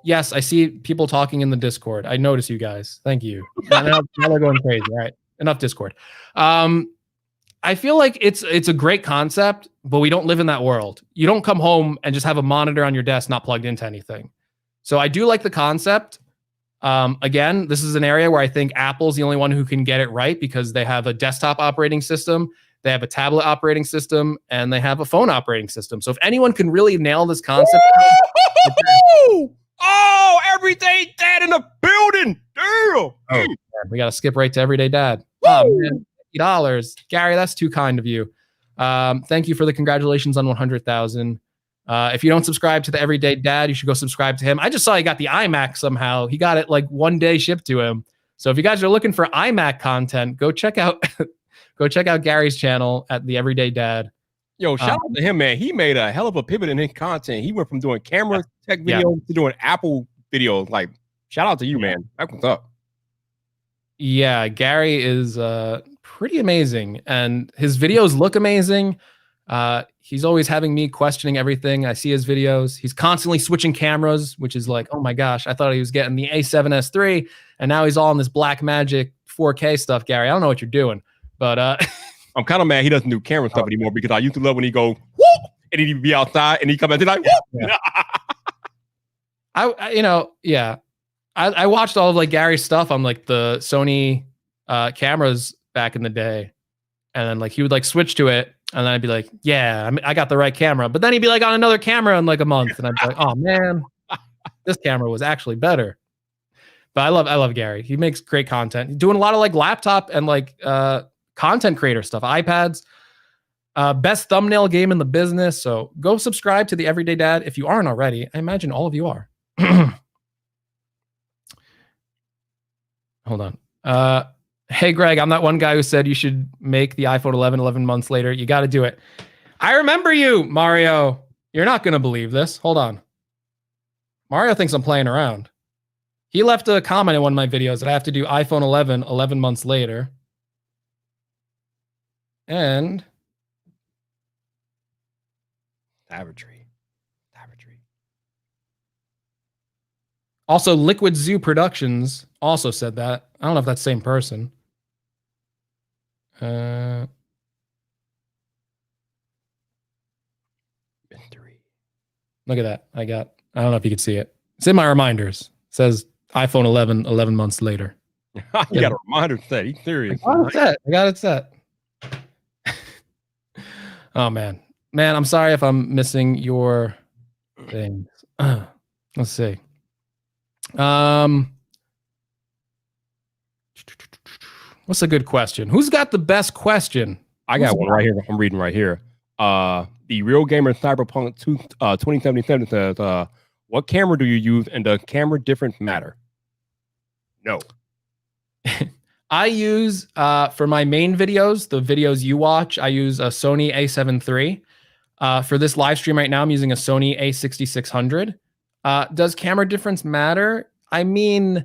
yes, I see people talking in the Discord. I notice you guys. Thank you. Now they're going crazy. All right. Enough Discord. I feel like it's a great concept, but we don't live in that world. You don't come home and just have a monitor on your desk not plugged into anything. So I do like the concept. Again, this is an area where I think Apple's the only one who can get it right because they have a desktop operating system, they have a tablet operating system, and they have a phone operating system. So if anyone can really nail this concept, oh, everyday dad in the building. Damn. Oh, man, we got to skip right to everyday dad. Oh, man, $50. Gary, that's too kind of you. Thank you for the congratulations on 100,000. If you don't subscribe to the Everyday Dad, you should go subscribe to him. I just saw he got the iMac somehow. He got it like one day shipped to him. So if you guys are looking for iMac content, go check out Gary's channel at the Everyday Dad. Yo, shout out to him, man. He made a hell of a pivot in his content. He went from doing camera tech videos to doing Apple videos. Like, shout out to you, man. That's what's up. Yeah, Gary is pretty amazing, and his videos look amazing. He's always having me questioning everything. I see his videos. He's constantly switching cameras, which is like, oh my gosh, I thought he was getting the A7S III, and now he's all on this Black Magic 4K stuff. Gary, I don't know what you're doing, but I'm kind of mad he doesn't do camera stuff anymore, because I used to love when he go whoop, and he'd be outside and he come out and like whoop. Yeah. I watched all of like Gary's stuff on like the Sony cameras back in the day, and then like he would like switch to it, and then I'd be like, yeah, I got the right camera, but then he'd be like on another camera in like a month, and I'd be like, oh man, this camera was actually better. But I love Gary. He makes great content. He's doing a lot of like laptop and like content creator stuff, iPads. Best thumbnail game in the business. So go subscribe to the Everyday Dad if you aren't already. I imagine all of you are. Hold on. Hey, Greg, I'm that one guy who said you should make the iPhone 11 months later. You got to do it. I remember you, Mario. You're not going to believe this. Hold on. Mario thinks I'm playing around. He left a comment in one of my videos that I have to do iPhone 11 months later. And Savagery. Also, Liquid Zoo Productions also said that. I don't know if that's the same person. Look at that. I don't know if you can see it. It's in my reminders. It says iPhone 11 months later. You got a reminder set. He's serious. I got it set. Oh, man. Man, I'm sorry if I'm missing your things. Let's see. What's a good question? Who's got the best question? I got one right here. I'm reading right here. The Real Gamer Cyberpunk 2077 says, what camera do you use, and does camera difference matter? No. I use, for my main videos, the videos you watch, I use a Sony a7 III. For this live stream right now, I'm using a Sony a6600. Does camera difference matter? I mean,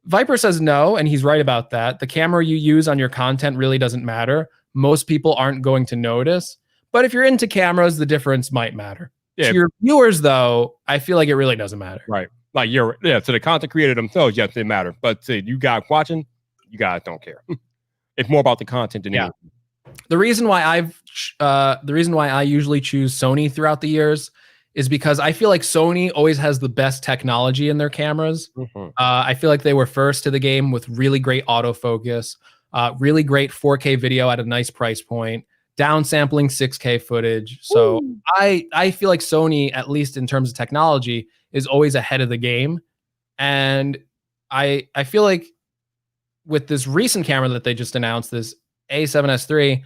Viper says no, and he's right about that. The camera you use on your content really doesn't matter. Most people aren't going to notice. But if you're into cameras, the difference might matter. Yeah. To your viewers, though, I feel like it really doesn't matter. Right. Like, to the content creator themselves, yes, it matter. But to you guys watching, you guys don't care. It's more about the content than anything. The reason why I usually choose Sony throughout the years is because I feel like Sony always has the best technology in their cameras. Mm-hmm. I feel like they were first to the game with really great autofocus, really great 4K video at a nice price point, downsampling 6K footage. So I feel like Sony, at least in terms of technology, is always ahead of the game. And I feel like with this recent camera that they just announced, this A7S III,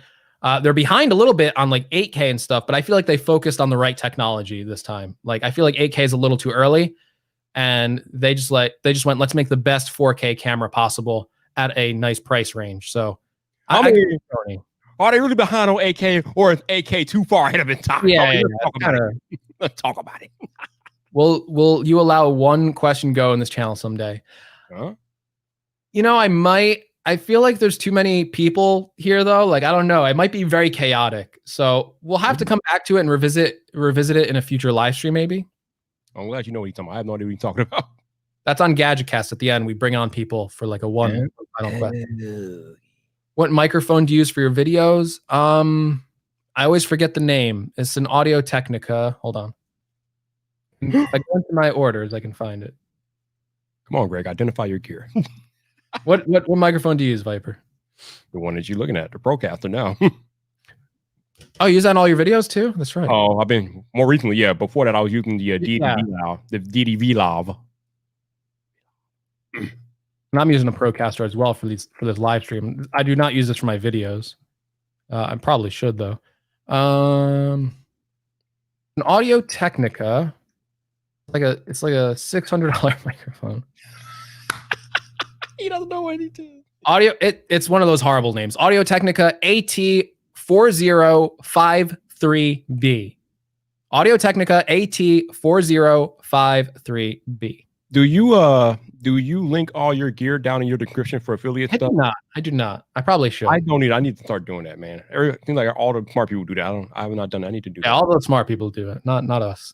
they're behind a little bit on like 8K and stuff, but I feel like they focused on the right technology this time. Like, I feel like 8K is a little too early, and they just went, let's make the best 4K camera possible at a nice price range. So are they really behind on 8K, or is 8K too far ahead of its time? Let's talk about it. Will you allow one question go in this channel someday? Huh? You know, I feel like there's too many people here, though. Like, I don't know. It might be very chaotic. So we'll have to come back to it and revisit it in a future live stream, maybe. I'm glad you know what he's talking about. I have no idea what he's talking about. That's on Gadgetcast at the end. We bring on people for like a one final question. What microphone do you use for your videos? I always forget the name. It's an Audio Technica. Hold on. If I go into my orders, I can find it. Come on, Greg. Identify your gear. What microphone do you use, Viper? The one that you're looking at, the Procaster now. Oh, you use that in all your videos too? That's right. Oh, I've been more recently. Yeah, before that, I was using the DDV Lav. And I'm using a Procaster as well for this live stream. I do not use this for my videos. I probably should though. An Audio Technica. It's like a $600 microphone. He doesn't know anything. It's one of those horrible names. Audio Technica AT4055 AT4053B. Audio-Technica AT4053B. Do you link all your gear down in your description for affiliate I stuff? do not. I probably should. I need to start doing that, man. It seems like all the smart people do that. I have not done that. I need to do that. All the smart people do it, not us.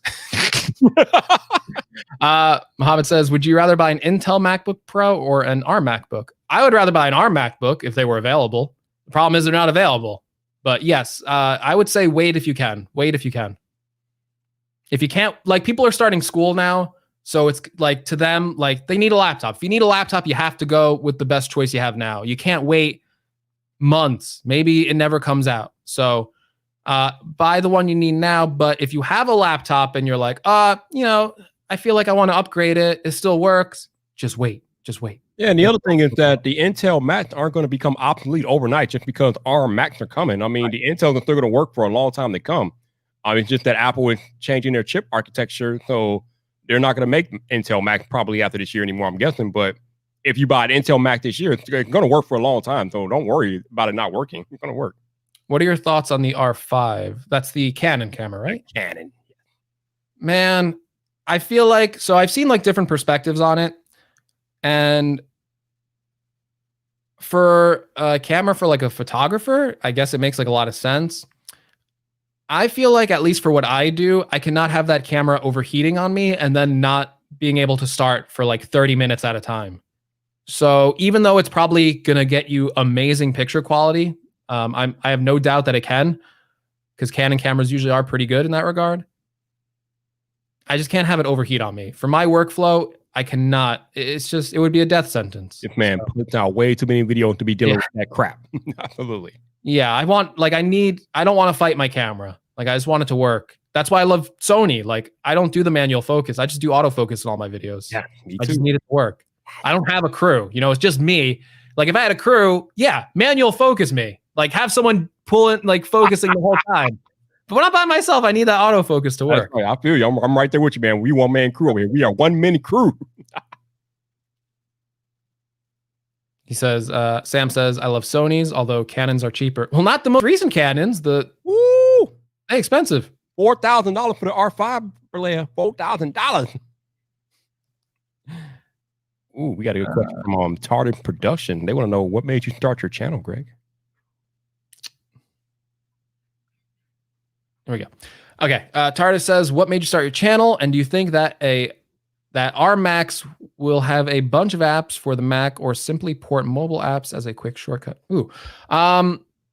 Mohammed says, would you rather buy an Intel MacBook Pro or an ARM MacBook? I would rather buy an ARM MacBook if they were available. The problem is they're not available. But yes, I would say wait if you can. Wait if you can. If you can't, like, people are starting school now. So it's like, to them, like, they need a laptop. If you need a laptop, you have to go with the best choice you have now. You can't wait months. Maybe it never comes out. So buy the one you need now. But if you have a laptop and you're like, I feel like I want to upgrade it, it still works, just wait. Yeah, and the other thing is that the Intel Macs aren't going to become obsolete overnight just because ARM Macs are coming. I mean, the Intels are still going to work for a long time to come. I mean, it's just that Apple is changing their chip architecture, so they're not going to make Intel Mac probably after this year anymore, I'm guessing. But if you buy an Intel Mac this year, it's going to work for a long time. So don't worry about it not working. It's going to work. What are your thoughts on the R5? That's the Canon camera, right? Canon. Man, I feel like, so I've seen like different perspectives on it. And for a camera for like a photographer, I guess it makes like a lot of sense. I feel like, at least for what I do, I cannot have that camera overheating on me and then not being able to start for like 30 minutes at a time. So even though it's probably going to get you amazing picture quality, I have no doubt that it can, because Canon cameras usually are pretty good in that regard. I just can't have it overheat on me. For my workflow, I cannot. It's just, it would be a death sentence. If man puts out way too many videos to be dealing with that crap. Absolutely. Yeah, I don't want to fight my camera. Like, I just want it to work. That's why I love Sony. Like, I don't do the manual focus. I just do autofocus in all my videos. Yeah, me too. I just need it to work. I don't have a crew. It's just me. Like, if I had a crew, yeah, manual focus me. Like, have someone pulling, like, focusing the whole time. But when I'm by myself, I need that autofocus to work. Right. I feel you. I'm right there with you, man. We one-man crew over here. We are one-man crew. He says, Sam says, I love Sonys, although Canons are cheaper. Well, not the most recent Canons. Hey, expensive. $4,000 for the R5 layer. $4,000. Ooh, we got a good question from Tardy Production. They want to know, what made you start your channel, Greg? There we go. Okay. Tarda says, what made you start your channel? And do you think that our Macs will have a bunch of apps for the Mac, or simply port mobile apps as a quick shortcut?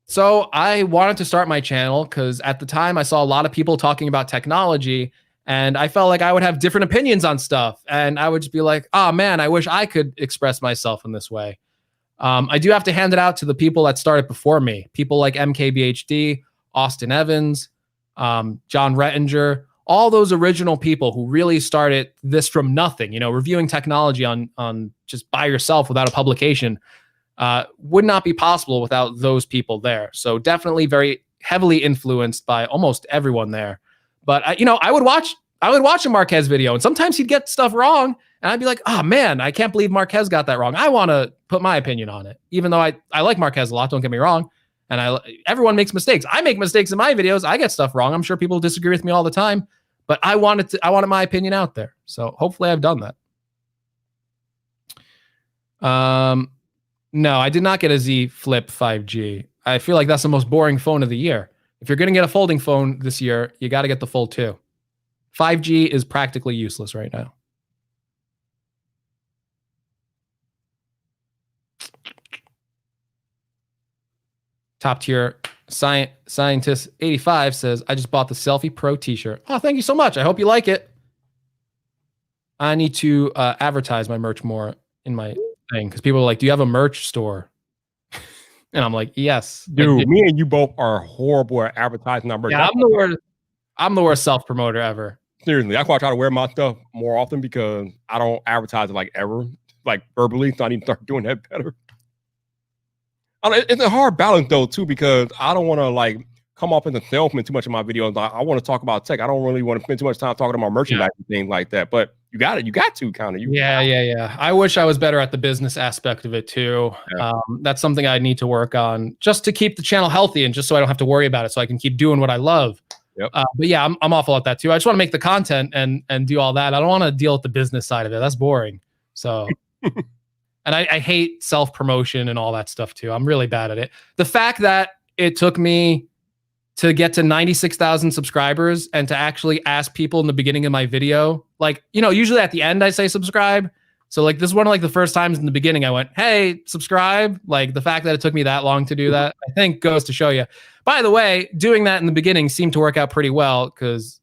So I wanted to start my channel because at the time I saw a lot of people talking about technology, and I felt like I would have different opinions on stuff. And I would just be like, oh man, I wish I could express myself in this way. I do have to hand it out to the people that started before me. People like MKBHD, Austin Evans, John Rettinger, all those original people who really started this from nothing, reviewing technology on just by yourself without a publication, would not be possible without those people there. So definitely very heavily influenced by almost everyone there. But I would watch a Marquez video, and sometimes he'd get stuff wrong, and I'd be like, oh man, I can't believe Marquez got that wrong. I want to put my opinion on it, even though I like Marquez a lot, don't get me wrong. And everyone makes mistakes. I make mistakes in my videos. I get stuff wrong. I'm sure people disagree with me all the time, but I wanted my opinion out there. So hopefully I've done that. No, I did not get a Z Flip 5G. I feel like that's the most boring phone of the year. If you're going to get a folding phone this year, you got to get the Fold 2. 5G is practically useless right now. Top tier scientist 85 says, I just bought the Selfie Pro t-shirt. Oh, thank you so much. I hope you like it. I need to advertise my merch more in my thing, because people are like, do you have a merch store? And I'm like, yes. Dude, me and you both are horrible at advertising our merch. Yeah, I'm the worst self-promoter ever. Seriously, that's why I try to wear my stuff more often, because I don't advertise it like ever, like verbally, so I need to start doing that better. It's a hard balance though too, because I don't want to like come off as a salesman too much in my videos. I want to talk about tech. I don't really want to spend too much time talking about merchandise and things like that. But got it. You got to kind of. Yeah. I wish I was better at the business aspect of it too. Yeah. That's something I need to work on just to keep the channel healthy and just so I don't have to worry about it, so I can keep doing what I love. Yep. But yeah, I'm awful at that too. I just want to make the content and do all that. I don't want to deal with the business side of it. That's boring. So, and I hate self-promotion and all that stuff too. I'm really bad at it. The fact that it took me to get to 96,000 subscribers and to actually ask people in the beginning of my video, like, usually at the end I say subscribe. So like, this is one of like the first times in the beginning I went, hey, subscribe. Like, the fact that it took me that long to do that, I think goes to show you. By the way, doing that in the beginning seemed to work out pretty well because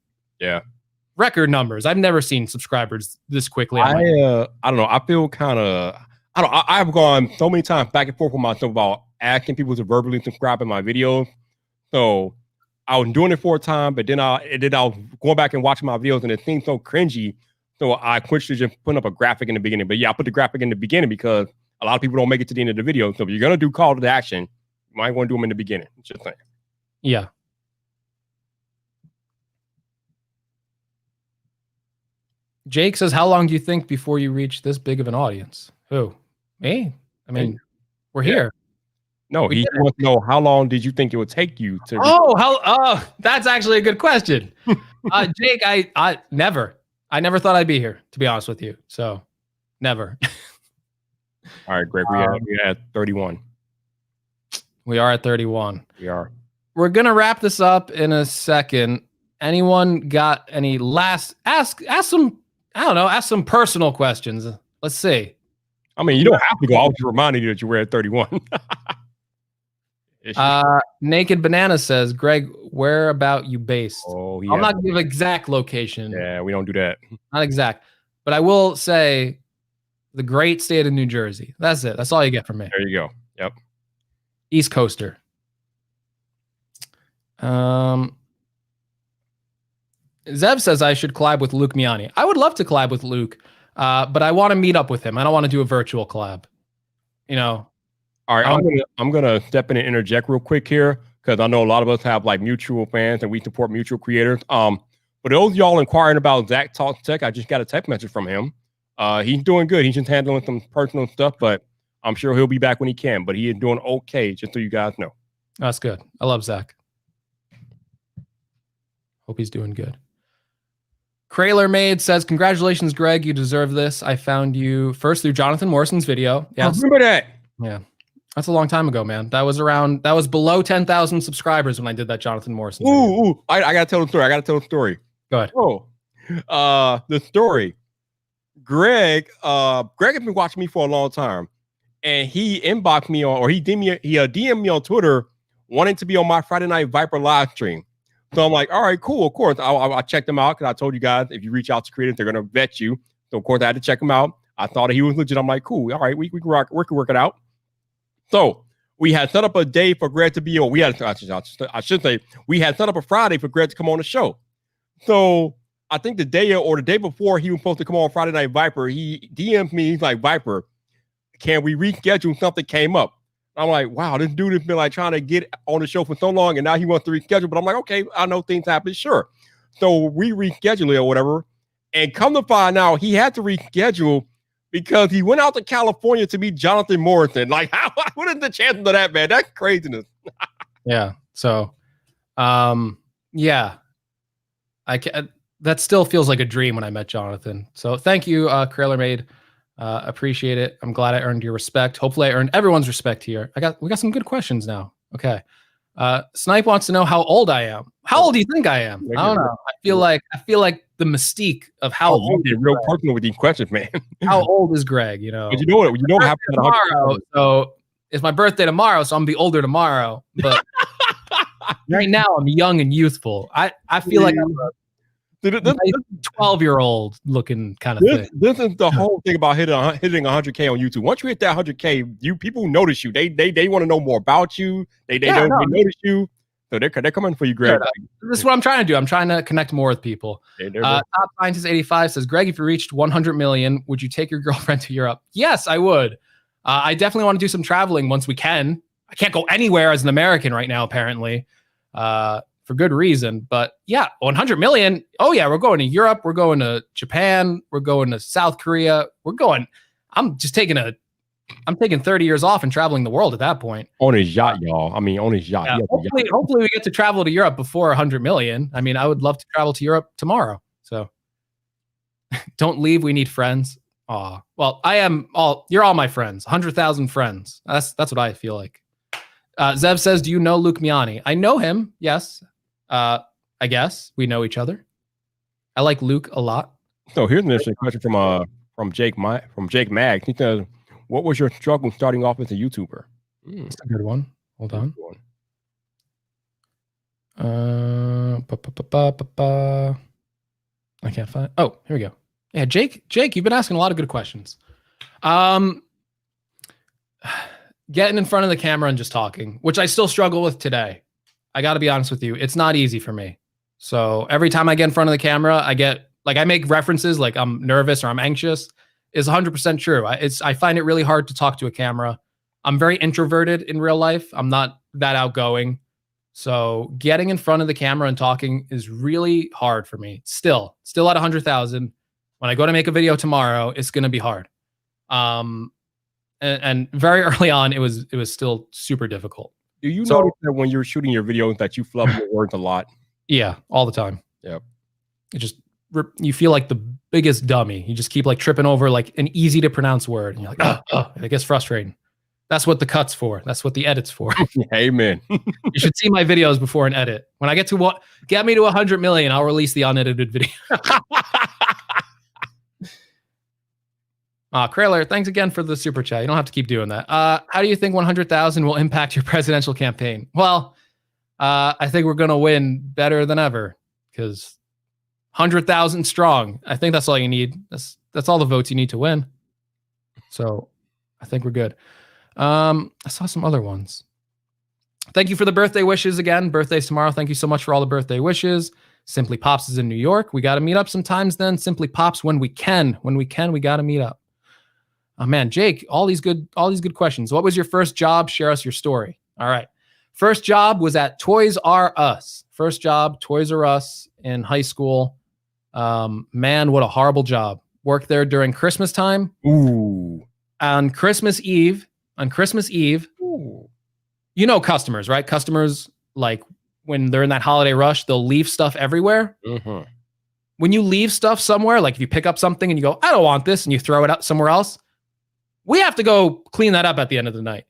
record numbers. I've never seen subscribers this quickly. I don't know. I feel kind of, I've gone so many times back and forth with myself about asking people to verbally subscribe in my videos. So I was doing it for a time, but then I was going back and watching my videos and it seemed so cringy. So I switched to just putting up a graphic in the beginning. But yeah, I put the graphic in the beginning because a lot of people don't make it to the end of the video. So if you're going to do call to action, you might want to do them in the beginning. Just saying. Yeah. Jake says, how long do you think before you reach this big of an audience? Who? Me? I mean, we're here. No, he wants to know, how long did you think it would take you to? That's actually a good question. Jake, I never thought I'd be here, to be honest with you. So never. All right, Greg, we had 31. We are at 31. We are. We're going to wrap this up in a second. Anyone got any ask some personal questions. Let's see. I mean, you don't have to go. I was just reminding you that you were at 31. Naked Banana says, Greg, where about you based? Oh, yeah. I'm not going to give exact location. Yeah, we don't do that. Not exact. But I will say the great state of New Jersey. That's it. That's all you get from me. There you go. Yep. East Coaster. Zev says I should collab with Luke Miani. I would love to collab with Luke, but I want to meet up with him. I don't want to do a virtual collab. All right, I'm gonna step in and interject real quick here because I know a lot of us have like mutual fans and we support mutual creators. For those of y'all inquiring about Zach Talks Tech, I just got a text message from him. He's doing good. He's just handling some personal stuff, but I'm sure he'll be back when he can. But he is doing okay, just so you guys know. That's good. I love Zach. Hope he's doing good. Krayler Maid says, congratulations, Greg. You deserve this. I found you first through Jonathan Morrison's video. Yes. I remember that. Yeah. That's a long time ago, man. That was below 10,000 subscribers when I did that Jonathan Morrison video. Ooh. I got to tell the story. Go ahead. The story. Greg has been watching me for a long time. And he inboxed me he DM'd me on Twitter wanting to be on my Friday Night Viper live stream. So I'm like, all right, cool. Of course, I checked them out because I told you guys if you reach out to creators, they're gonna vet you. So of course, I had to check him out. I thought he was legit. I'm like, cool. All right, we can work it out. So we had set up a day for Greg to be on. I should say we had set up a Friday for Greg to come on the show. So I think the day before he was supposed to come on Friday Night Viper, he DM'd me. He's like, Viper, can we reschedule? Something came up. I'm like, wow, this dude has been like trying to get on the show for so long, and now he wants to reschedule. But I'm like, okay, I know things happen, sure. So we reschedule it or whatever. And come to find out, he had to reschedule because he went out to California to meet Jonathan Morrison. Like, what is the chances of that, man? That's craziness. Yeah. So, yeah, that still feels like a dream when I met Jonathan. So thank you, Krayler Maid. Appreciate it. I'm glad I earned your respect. Hopefully I earned everyone's respect here. We got some good questions now. Okay. Snipe wants to know how old I am. How old do you think I am? I don't know. I feel like the mystique of how old. Get real personal with these questions, man. How old is Greg? But you know what happened tomorrow. So it's my birthday tomorrow, so I'm gonna be older tomorrow. But right now I'm young and youthful. I feel like I'm a 12-year-old looking kind of thing. This is the whole thing about hitting 100K on YouTube. Once you hit that 100K, people notice you. They want to know more about you. They notice you. So they're coming for you, Greg. This is what I'm trying to do. I'm trying to connect more with people. Top Scientist 85 says, Greg, if you reached 100 million, would you take your girlfriend to Europe? Yes, I would. I definitely want to do some traveling once we can. I can't go anywhere as an American right now, apparently. for good reason. But yeah, 100 million. Oh yeah, we're going to Europe. We're going to Japan. We're going to South Korea. I'm taking 30 years off and traveling the world at that point. On his yacht, y'all. I mean, on his yacht. Yeah, hopefully we get to travel to Europe before 100 million. I mean, I would love to travel to Europe tomorrow. So don't leave. We need friends. Aw. Well, you're all my friends. 100,000 friends. That's what I feel like. Zev says, do you know Luke Miani? I know him. Yes. I guess we know each other. I like Luke a lot. So here's an interesting question from Jake Mag. He says, what was your struggle starting off as a YouTuber? That's a good one. Hold on. I can't find. Oh, here we go. Yeah, Jake, you've been asking a lot of good questions. Getting in front of the camera and just talking, which I still struggle with today. I got to be honest with you. It's not easy for me. So every time I get in front of the camera, I make references like I'm nervous or I'm anxious. Is 100% true. I find it really hard to talk to a camera. I'm very introverted in real life. I'm not that outgoing. So getting in front of the camera and talking is really hard for me. Still at 100,000. When I go to make a video tomorrow, it's going to be hard. And very early on, it was still super difficult. Do you notice that when you're shooting your videos that you fluff your words a lot? Yeah, all the time. Yep. You feel like the biggest dummy. You just keep like tripping over like an easy to pronounce word. And you're like, it gets frustrating. That's what the cut's for. That's what the edit's for. Amen. You should see my videos before an edit. When I get me to 100 million, I'll release the unedited video. Krayler, thanks again for the super chat. You don't have to keep doing that. How do you think 100,000 will impact your presidential campaign? Well, I think we're going to win better than ever because 100,000 strong. I think that's all you need. That's all the votes you need to win. So I think we're good. I saw some other ones. Thank you for the birthday wishes again. Birthday's tomorrow. Thank you so much for all the birthday wishes. Simply Pops is in New York. We got to meet up sometimes then. Simply Pops when we can. When we can, we got to meet up. Oh man, Jake, all these good questions. What was your first job? Share us your story. All right. First job was at Toys R Us. First job, Toys R Us in high school. Man, what a horrible job. Worked there during Christmas time. Ooh. On Christmas Eve. Ooh. You know customers, right? Customers, like when they're in that holiday rush, they'll leave stuff everywhere. Mm-hmm. When you leave stuff somewhere, like if you pick up something and you go, I don't want this, and you throw it out somewhere else, we have to go clean that up at the end of the night.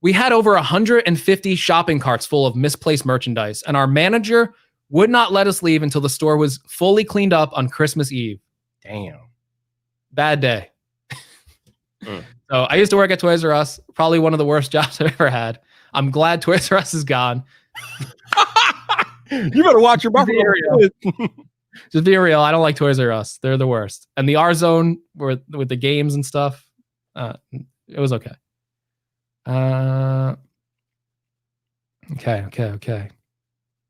We had over 150 shopping carts full of misplaced merchandise, and our manager would not let us leave until the store was fully cleaned up on Christmas Eve. Damn. Bad day. So I used to work at Toys R Us, probably one of the worst jobs I've ever had. I'm glad Toys R Us is gone. You better watch your mouth. Just be real. I don't like Toys R Us. They're the worst. And the R Zone with the games and stuff, it was okay. Okay.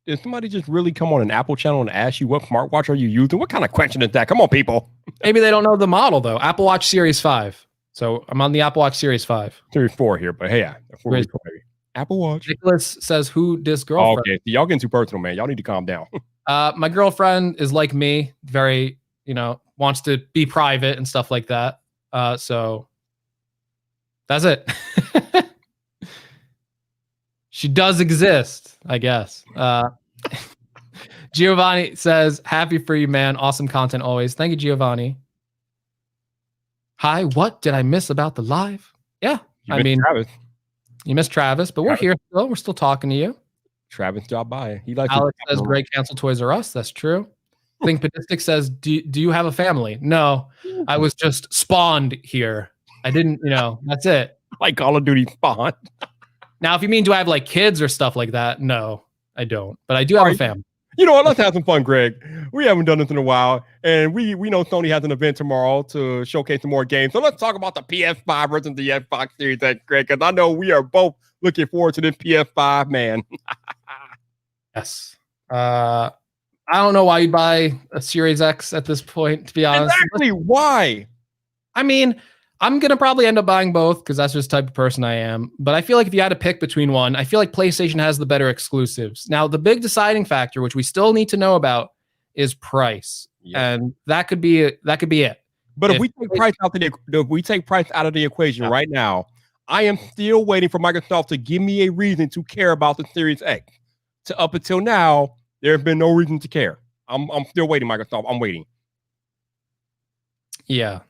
Did somebody just really come on an Apple channel and ask you what smartwatch are you using? What kind of question is that? Come on, people. Maybe they don't know the model though. Apple Watch Series 5. So I'm on the Apple Watch Series 5. Series 4 here, but hey, Apple Watch. Nicholas says, who this girlfriend? Okay, y'all getting too personal, man. Y'all need to calm down. My girlfriend is like me, very, wants to be private and stuff like that. So that's it. She does exist, I guess. Giovanni says, happy for you, man. Awesome content always. Thank you, Giovanni. Hi, what did I miss about the live? Yeah, Travis. You missed Travis, but we're here still. We're still talking to you. Travis dropped by. He likes. Alex says, "Greg canceled Toys R Us." That's true. Think Padistic says, "Do you have a family?" No, I was just spawned here. I didn't. That's it. Like Call of Duty spawn. Now, if you mean do I have like kids or stuff like that? No, I don't. But I do have a family. You know what? Let's have some fun, Greg. We haven't done this in a while, and we know Sony has an event tomorrow to showcase some more games. So let's talk about the PS5 versus the Xbox Series X, Greg, because I know we are both looking forward to this PS5, man. Yes. I don't know why you'd buy a Series X at this point, to be honest. Exactly. Why? I mean, I'm going to probably end up buying both because that's just the type of person I am. But I feel like if you had to pick between one, I feel like PlayStation has the better exclusives. Now, the big deciding factor, which we still need to know about, is price. Yeah. And that could be it. But if we take price out of the equation right now, I am still waiting for Microsoft to give me a reason to care about the Series X. Up until now, there has been no reason to care. I'm still waiting, Microsoft. I'm waiting. Yeah.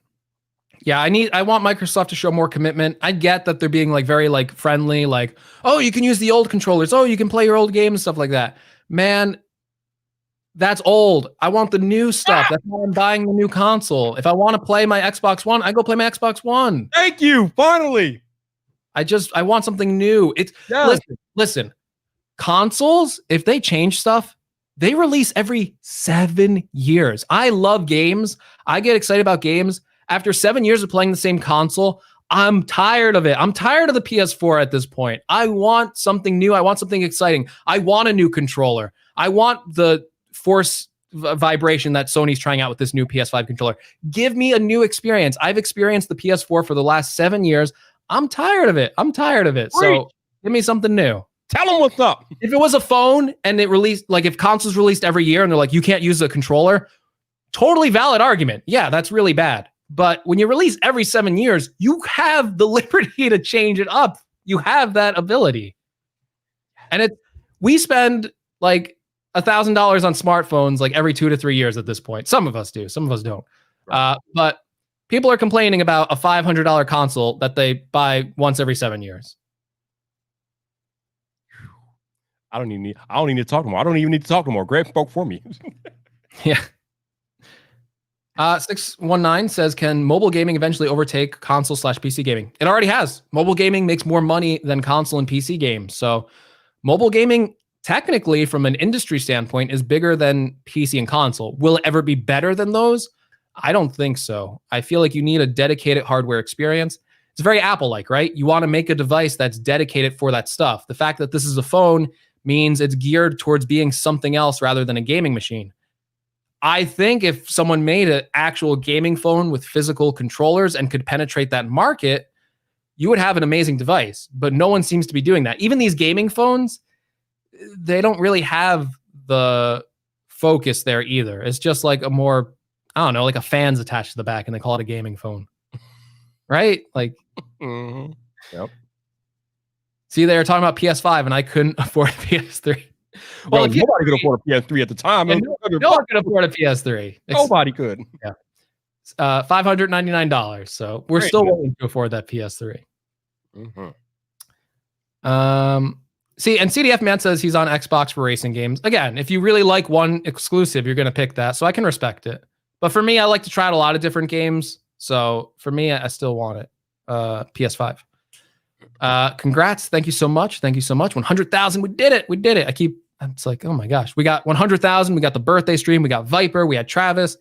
Yeah, I want Microsoft to show more commitment. I get that they're being like very like friendly, like, oh, you can use the old controllers. Oh, you can play your old games and stuff like that. Man, that's old. I want the new stuff. That's why I'm buying the new console. If I want to play my Xbox One, I go play my Xbox One. Thank you. Finally. I want something new. Listen, consoles, if they change stuff, they release every 7 years. I love games. I get excited about games. After 7 years of playing the same console, I'm tired of it. I'm tired of the PS4 at this point. I want something new. I want something exciting. I want a new controller. I want the force vibration that Sony's trying out with this new PS5 controller. Give me a new experience. I've experienced the PS4 for the last 7 years. I'm tired of it. So give me something new. Tell them what's up. If it was a phone and it released, like if consoles released every year and they're like, you can't use the controller, totally valid argument. Yeah, that's really bad. But when you release every 7 years, you have the liberty to change it up. You have that ability. And we spend like $1,000 on smartphones like every 2 to 3 years at this point. Some of us do, some of us don't. But people are complaining about a $500 console that they buy once every 7 years. I don't even need to talk no more. I don't even need to talk no more. Greg spoke for me. Yeah. 619 says, can mobile gaming eventually overtake console/PC gaming? It already has. Mobile gaming makes more money than console and PC games. So mobile gaming, technically, from an industry standpoint, is bigger than PC and console. Will it ever be better than those? I don't think so. I feel like you need a dedicated hardware experience. It's very Apple-like, right? You want to make a device that's dedicated for that stuff. The fact that this is a phone means it's geared towards being something else rather than a gaming machine. I think if someone made an actual gaming phone with physical controllers and could penetrate that market, you would have an amazing device. But no one seems to be doing that. Even these gaming phones, they don't really have the focus there either. It's just like a more, I don't know, like a fan's attached to the back and they call it a gaming phone. Right? Like, Yep. See, they were talking about PS5 and I couldn't afford a PS3. Well, nobody could afford a PS3 at the time. No one could afford a PS3. Nobody could. Yeah. $599. So we're still waiting to afford that PS3. Mm-hmm. See, and CDF Man says he's on Xbox for racing games. Again, if you really like one exclusive, you're going to pick that. So I can respect it. But for me, I like to try out a lot of different games. So for me, I still want it. PS5. Congrats. Thank you so much. 100,000. We did it. It's like, oh my gosh, we got 100,000. We got the birthday stream. We got Viper. We had Travis.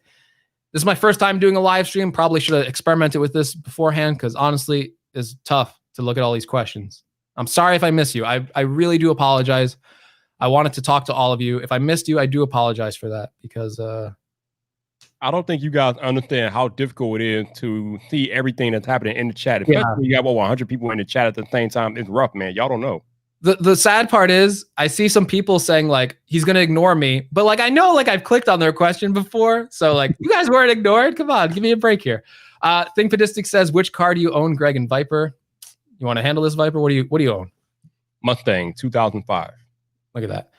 This is my first time doing a live stream. Probably should have experimented with this beforehand because honestly, it's tough to look at all these questions. I'm sorry if I miss you. I really do apologize. I wanted to talk to all of you. If I missed you, I do apologize for that because I don't think you guys understand how difficult it is to see everything that's happening in the chat. Especially when you got 100 people in the chat at the same time. It's rough, man. Y'all don't know. The sad part is I see some people saying like he's gonna ignore me, but like I know like I've clicked on their question before, so like you guys weren't ignored. Come on, give me a break here. Thinkpadistic says, which car do you own, Greg and Viper? You want to handle this, Viper? What do you own? Mustang 2005. Look at that.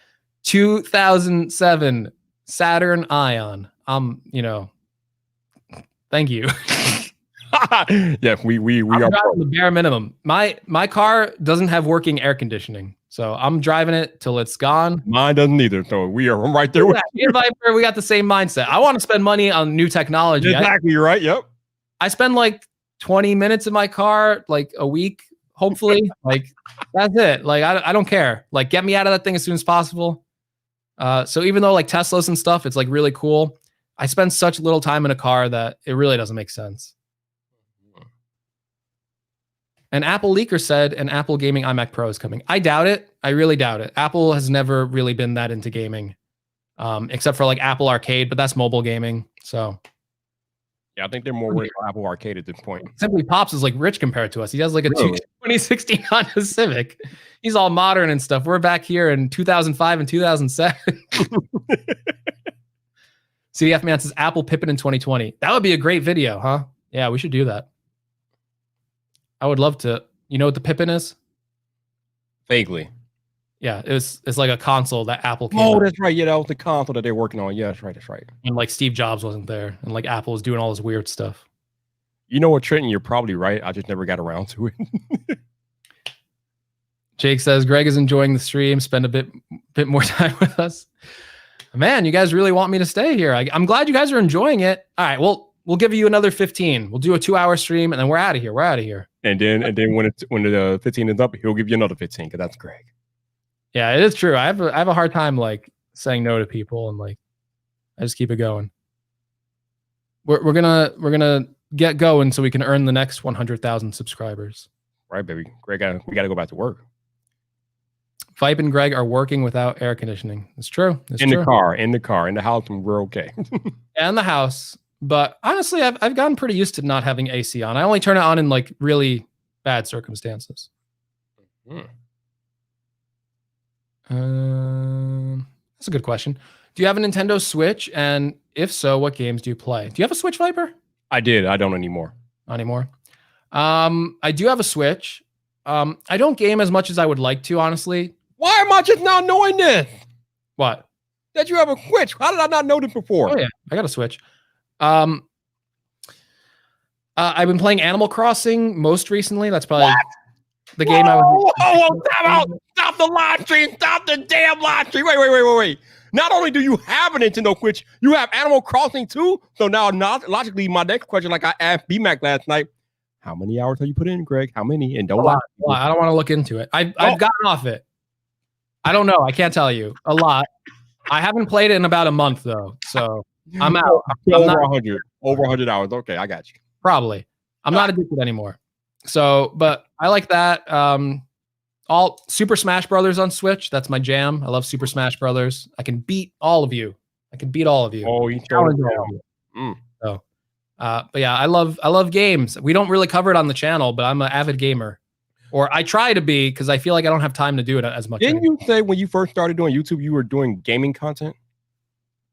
2007 Saturn Ion. Thank you. Yeah, we I'm are driving the bare minimum. My car doesn't have working air conditioning, so I'm driving it till it's gone. Mine doesn't either. So we are right there with you. Viper, we got the same mindset. I want to spend money on new technology. Exactly, you're right. Yep. I spend like 20 minutes in my car, like a week, hopefully. Like that's it. Like I don't care. Like get me out of that thing as soon as possible. So even though like Teslas and stuff, it's like really cool. I spend such little time in a car that it really doesn't make sense. And Apple Leaker said an Apple Gaming iMac Pro is coming. I doubt it. I really doubt it. Apple has never really been that into gaming, except for like Apple Arcade, but that's mobile gaming. So, Yeah, I think they're more worried about Apple Arcade at this point. Simply Pops is like rich compared to us. He has like a Really? 2016 Honda Civic. He's all modern and stuff. We're back here in 2005 and 2007. CDF Man says Apple Pippin in 2020. That would be a great video, huh? Yeah, we should do that. I would love to. You know what the Pippin is? Vaguely. Yeah, it's like a console that Apple came Oh, out that's right. Yeah, that was the console that they're working on. Yeah, that's right. That's right. when like Steve Jobs wasn't there and like Apple was doing all this weird stuff. You know what, Trenton? You're probably right. I just never got around to it. Jake says Greg is enjoying the stream. Spend a bit more time with us. Man, you guys really want me to stay here. I'm glad you guys are enjoying it. All right, we'll give you another 15. We'll do a 2-hour stream and then we're out of here. We're out of here. And then when the 15 is up, he'll give you another 15 because that's Greg. Yeah, it is true. I have a hard time like saying no to people and like I just keep it going. We're gonna get going so we can earn the next 100,000 subscribers. Right, baby. Greg, we got to go back to work. Vipe and Greg are working without air conditioning. It's true. It's In true. the car, in the house, and we're okay. And the house. But honestly, I've gotten pretty used to not having AC on. I only turn it on in like really bad circumstances. That's a good question. Do you have a Nintendo Switch? And if so, what games do you play? Do you have a Switch, Viper? I did. I don't anymore. Not anymore. I do have a Switch. I don't game as much as I would like to, honestly. Why am I just not knowing this? What? That you have a Switch? How did I not know this before? Oh yeah, I got a Switch. I've been playing Animal Crossing most recently. That's probably the game I was. Stop out! Stop the live stream! Stop the damn live stream! Wait! Not only do you have a Nintendo Switch, you have Animal Crossing too. So now, logically, my next question, like I asked BMAC last night, how many hours have you put in, Greg? How many? And don't lie. I don't want to look into it. I've gotten off it. I don't know. I can't tell you. A lot. I haven't played it in about a month though, so I'm out. Over 100 hours. Okay, I got you. Probably. I'm not addicted anymore. So, but I like that. All Super Smash Brothers on Switch. That's my jam. I love Super Smash Brothers. I can beat all of you. Oh, you challenge all of you. So, but yeah, I love games. We don't really cover it on the channel, but I'm an avid gamer. Or I try to be because I feel like I don't have time to do it as much. Didn't you say when you first started doing YouTube, you were doing gaming content?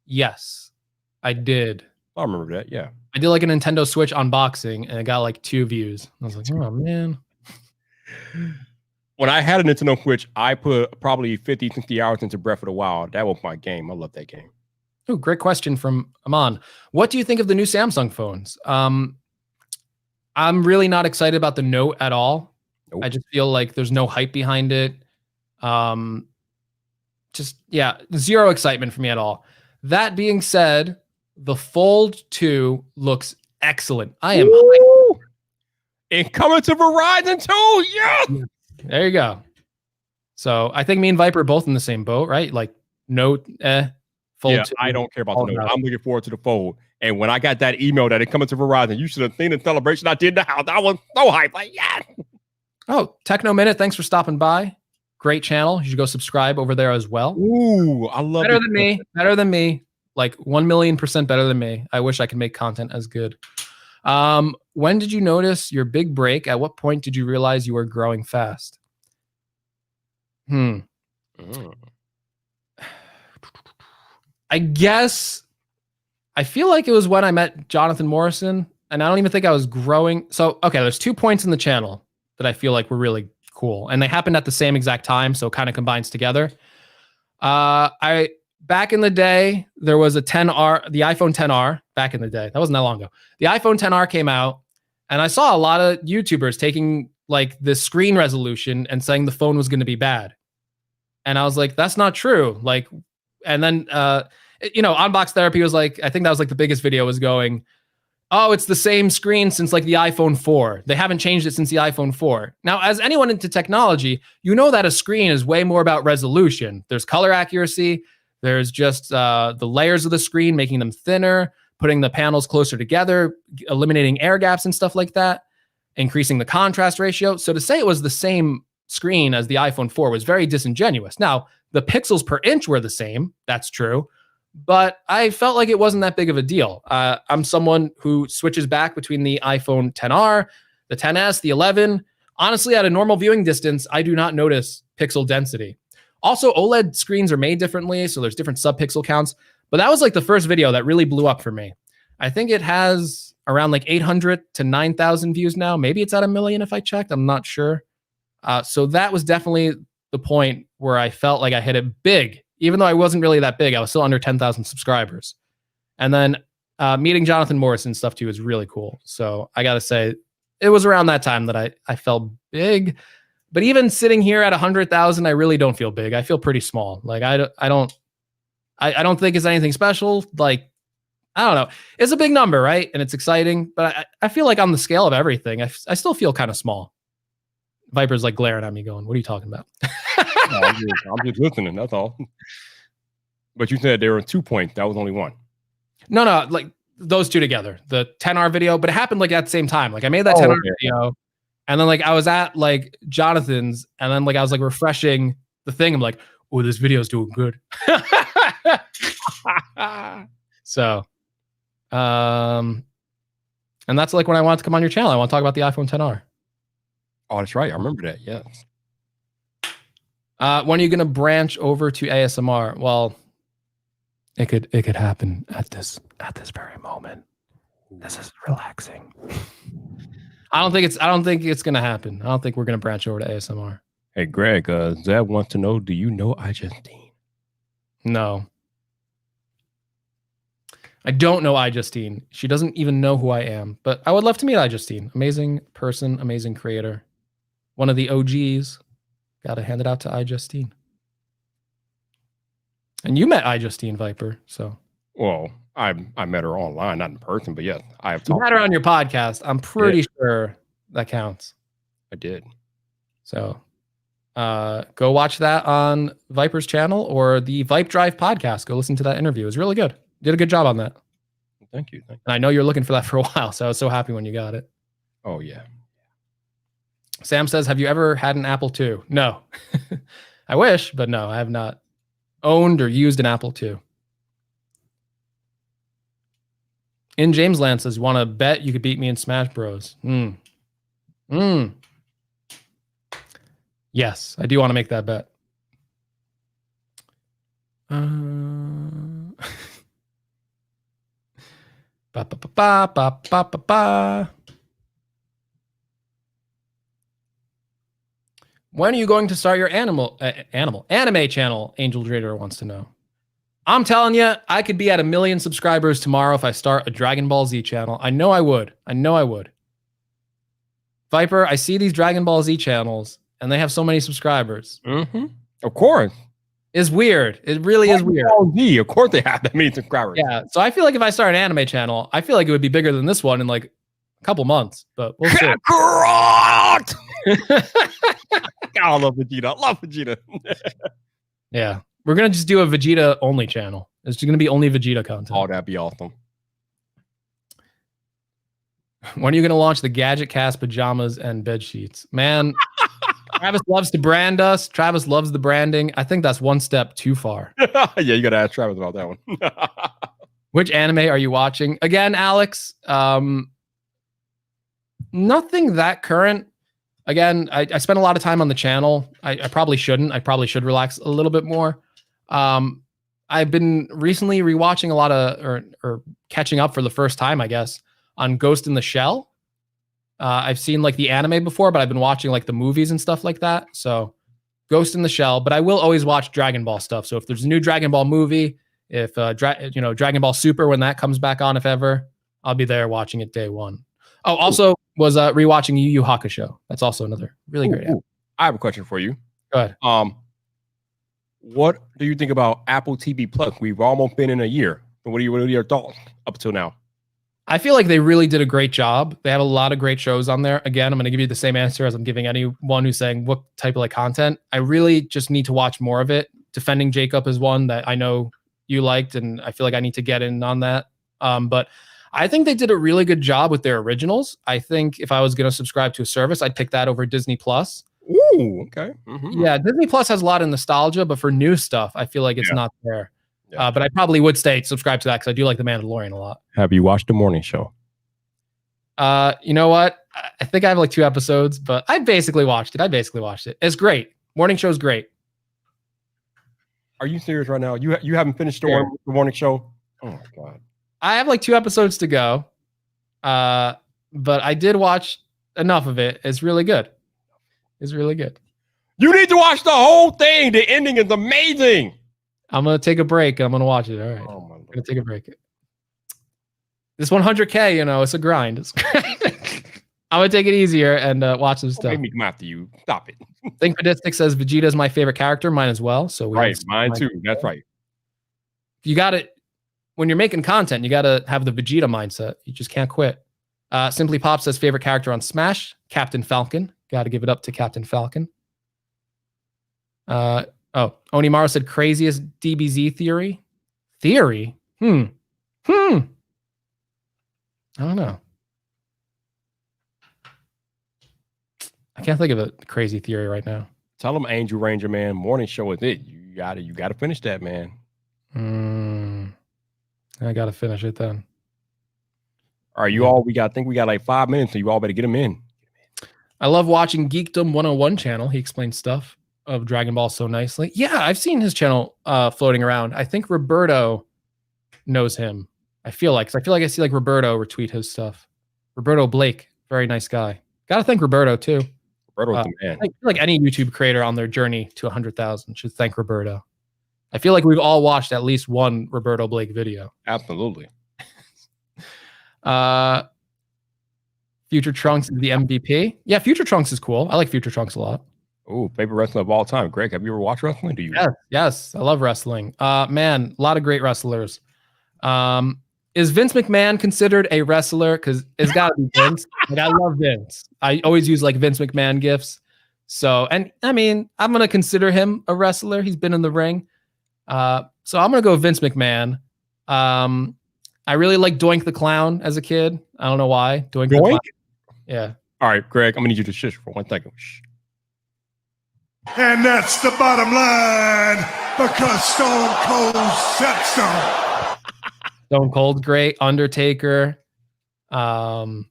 Yes, I did. I remember that. Yeah. I did like a Nintendo Switch unboxing and it got like 2 views. I was like, oh man. When I had a Nintendo Switch, I put probably 50, 60 hours into Breath of the Wild. That was my game. I love that game. Oh, great question from Aman. What do you think of the new Samsung phones? I'm really not excited about the Note at all. Nope. I just feel like there's no hype behind it. Zero excitement for me at all. That being said, the Fold 2 looks excellent. I am hyped. And coming to Verizon too. Yeah. There you go. So I think me and Viper are both in the same boat, right? Like Note, Fold 2. I don't care about the Note. I'm looking forward to the Fold. And when I got that email that it coming to Verizon, you should have seen the celebration I did in the house. I was so hyped. Like, yeah. Oh, Techno Minute, thanks for stopping by. Great channel. You should go subscribe over there as well. Ooh, I love Better than me. Like 1,000,000% better than me. I wish I could make content as good. When did you notice your big break? At what point did you realize you were growing fast? I guess I feel like it was when I met Jonathan Morrison, and I don't even think I was growing. So, okay, there's 2 points in the channel that I feel like were really cool, and they happened at the same exact time, so it kind of combines together. Back in the day, there was a 10R, the iPhone 10R. Back in the day, that wasn't that long ago. The iPhone 10R came out, and I saw a lot of YouTubers taking like this screen resolution and saying the phone was going to be bad, and I was like, that's not true. Like, and then Unbox Therapy was like, I think that was like the biggest video, was going, oh, it's the same screen since like the iPhone 4. They haven't changed it since the iPhone 4. Now, as anyone into technology, you know that a screen is way more about resolution. There's color accuracy. There's just the layers of the screen, making them thinner, putting the panels closer together, eliminating air gaps and stuff like that, increasing the contrast ratio. So to say it was the same screen as the iPhone 4 was very disingenuous. Now, the pixels per inch were the same. That's true. but I felt like it wasn't that big of a deal. I'm someone who switches back between the iPhone XR, the XS, the 11. Honestly, at a normal viewing distance, I do not notice pixel density. Also, OLED screens are made differently, so there's different sub-pixel counts. But that was like the first video that really blew up for me. I think it has around like 800 to 9,000 views now. Maybe it's at 1 million if I checked. I'm not sure. So that was definitely the point where I felt like I hit it big. Even though I wasn't really that big, I was still under 10,000 subscribers. And then meeting Jonathan Morris and stuff too is really cool. So I got to say, it was around that time that I felt big. But even sitting here at 100,000, I really don't feel big. I feel pretty small. Like I don't think it's anything special. Like, I don't know. It's a big number, right? And it's exciting. But I feel like on the scale of everything, I still feel kind of small. Viper's like glaring at me going, what are you talking about? No, I'm just listening. That's all. But you said there were 2 points. That was only one. No, like those two together. The 10R video, but it happened like at the same time. Like I made that 10R video, and then like I was at like Jonathan's, and then like I was like refreshing the thing. I'm like, oh, this video's doing good. So, and that's like when I wanted to come on your channel. I want to talk about the iPhone XR. Oh, that's right. I remember that. Yes. When are you going to branch over to ASMR? Well, it could happen at this very moment. This is relaxing. I don't think it's going to happen. I don't think we're going to branch over to ASMR. Hey, Greg, Zeb wants to know, do you know iJustine? No. I don't know iJustine. She doesn't even know who I am, but I would love to meet iJustine. Amazing person, amazing creator. One of the OGs. Got to hand it out to iJustine. And you met iJustine, Viper, so. Well, I met her online, not in person, but yes, I have You talked. met her on your podcast. I'm pretty sure that counts. I did. So go watch that on Viper's channel or the Vipe Drive podcast. Go listen to that interview. It was really good. Did a good job on that. Thank you. And I know you're looking for that for a while, so I was so happy when you got it. Oh, yeah. Sam says, have you ever had an Apple II? No. I wish, but no, I have not owned or used an Apple II. In James Land says, want to bet you could beat me in Smash Bros? Yes, I do want to make that bet. Ba, ba, ba, ba, ba, ba, ba, ba. When are you going to start your anime channel? Angel Trader wants to know. I'm telling you, I could be at 1 million subscribers tomorrow if I start a Dragon Ball Z channel. I know I would. Viper, I see these Dragon Ball Z channels, and they have so many subscribers. Mm-hmm. Of course. It's weird. It really is weird. Z, of course they have that many subscribers. Yeah, so I feel like if I start an anime channel, I feel like it would be bigger than this one in like a couple months, but we'll see. I love Vegeta. I love Vegeta. Yeah. We're going to just do a Vegeta only channel. It's just going to be only Vegeta content. Oh, that'd be awesome. When are you going to launch the Gadget Cast pajamas and bed sheets? Man, Travis loves to brand us. Travis loves the branding. I think that's one step too far. Yeah, you got to ask Travis about that one. Which anime are you watching? Again, Alex, nothing that current. Again, I spend a lot of time on the channel. I probably shouldn't. I probably should relax a little bit more. I've been recently rewatching a lot of, or catching up for the first time, I guess, on Ghost in the Shell. I've seen like the anime before, but I've been watching like the movies and stuff like that. So Ghost in the Shell, but I will always watch Dragon Ball stuff. So if there's a new Dragon Ball movie, if Dragon Ball Super, when that comes back on, if ever, I'll be there watching it day one. Oh, also was rewatching Yu Yu Hakusho. That's also another really great anime. I have a question for you. Go ahead. What do you think about Apple TV Plus? We've almost been in a year. What are your thoughts up till now? I feel like they really did a great job. They have a lot of great shows on there. Again, I'm going to give you the same answer as I'm giving anyone who's saying what type of like content. I really just need to watch more of it. Defending Jacob is one that I know you liked, and I feel like I need to get in on that. But I think they did a really good job with their originals. I think if I was going to subscribe to a service, I'd pick that over Disney Plus. Ooh, okay. Mm-hmm. Yeah, Disney Plus has a lot of nostalgia, but for new stuff, I feel like it's not there. But I probably would stay subscribed to that because I do like The Mandalorian a lot. Have you watched the morning show? You know what? I think I have like 2 episodes, but I basically watched it. It's great. Morning show's great. Are you serious right now? You haven't finished the morning show? Oh my god! I have like 2 episodes to go, but I did watch enough of it. It's really good. You need to watch the whole thing. The ending is amazing. I'm gonna take a break. I'm gonna watch it. All right. Oh my I'm gonna take a break. This 100K, it's a grind. I'm gonna take it easier and watch some stuff. Make me come after you. Stop it. Think Sadistic says Vegeta is my favorite character. Mine as well. So right, mine too. That's right. You got it. When you're making content, you got to have the Vegeta mindset. You just can't quit. Simply Pop says favorite character on Smash, Captain Falcon. Got to give it up to Captain Falcon. Onimaru said craziest DBZ theory. Theory? I don't know. I can't think of a crazy theory right now. Tell them Angel Ranger, man. Morning show is it. You gotta finish that, man. I gotta finish it then. All right, I think we got like 5 minutes, so you all better get them in. I love watching Geekdom 101 channel. He explains stuff of Dragon Ball so nicely. Yeah, I've seen his channel floating around. I think Roberto knows him. I feel like I see like Roberto retweet his stuff. Roberto Blake, very nice guy. Gotta thank Roberto too. Roberto's the man. I feel like any YouTube creator on their journey to 100,000 should thank Roberto. I feel like we've all watched at least one Roberto Blake video. Absolutely. Future Trunks is the MVP. Yeah, Future Trunks is cool. I like Future Trunks a lot. Oh, favorite wrestler of all time. Greg, have you ever watched wrestling? Do you? Yes. I love wrestling. Man, a lot of great wrestlers. Is Vince McMahon considered a wrestler? Because it's got to be Vince. Like, I love Vince. I always use like Vince McMahon gifs. So, and I mean, I'm going to consider him a wrestler. He's been in the ring. So I'm going to go Vince McMahon. I really like Doink the Clown as a kid. I don't know why. Doink? The Clown. Yeah. All right, Greg, I'm going to need you to shush for 1 second. Shh. And that's the bottom line because Stone Cold said so. Stone Cold, great. Undertaker. So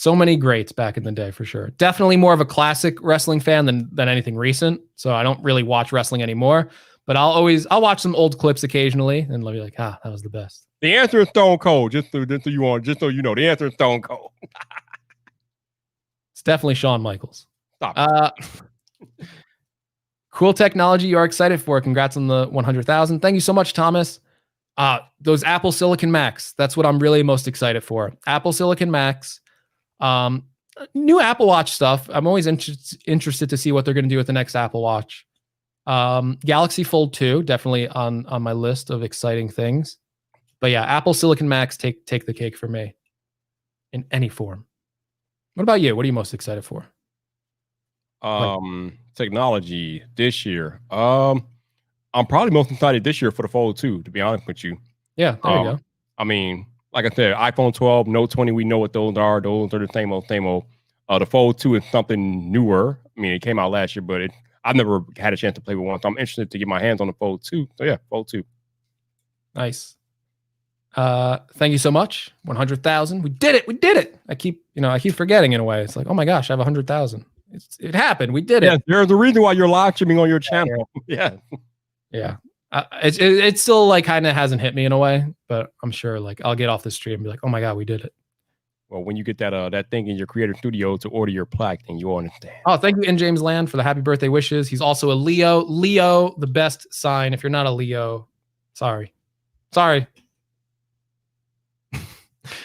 many greats back in the day for sure. Definitely more of a classic wrestling fan than anything recent. So I don't really watch wrestling anymore, but I'll watch some old clips occasionally and I'll be like, that was the best. The answer is Stone Cold. Just so you know, the answer is Stone Cold. It's definitely Shawn Michaels. Stop. Cool technology you are excited for. Congrats on the 100,000. Thank you so much, Thomas. Those Apple Silicon Macs. That's what I'm really most excited for. Apple Silicon Macs. New Apple Watch stuff. I'm always interested to see what they're going to do with the next Apple Watch. Galaxy Fold 2, definitely on my list of exciting things. But yeah, Apple Silicon Macs take the cake for me in any form. What about you? What are you most excited for? Technology this year. I'm probably most excited this year for the Fold 2, to be honest with you. Yeah, there you go. I mean, like I said, iPhone 12, Note 20, we know what those are. Those are the same old. The Fold 2 is something newer. I mean, it came out last year, but I've never had a chance to play with one, so I'm interested to get my hands on the Fold 2. So yeah, Fold 2. Nice. Thank you so much. 100,000. We did it. I keep forgetting in a way. It's like, oh my gosh, I have 100,000. It happened. We did it. There's a reason why you're live streaming on your channel. Yeah. It still like kind of hasn't hit me in a way, but I'm sure like I'll get off the stream and be like, oh my god, we did it. Well, when you get that thing in your creator studio to order your plaque, then you'll understand. Oh, thank you, In James Land, for the happy birthday wishes. He's also a Leo. Leo, the best sign. If you're not a Leo, sorry. I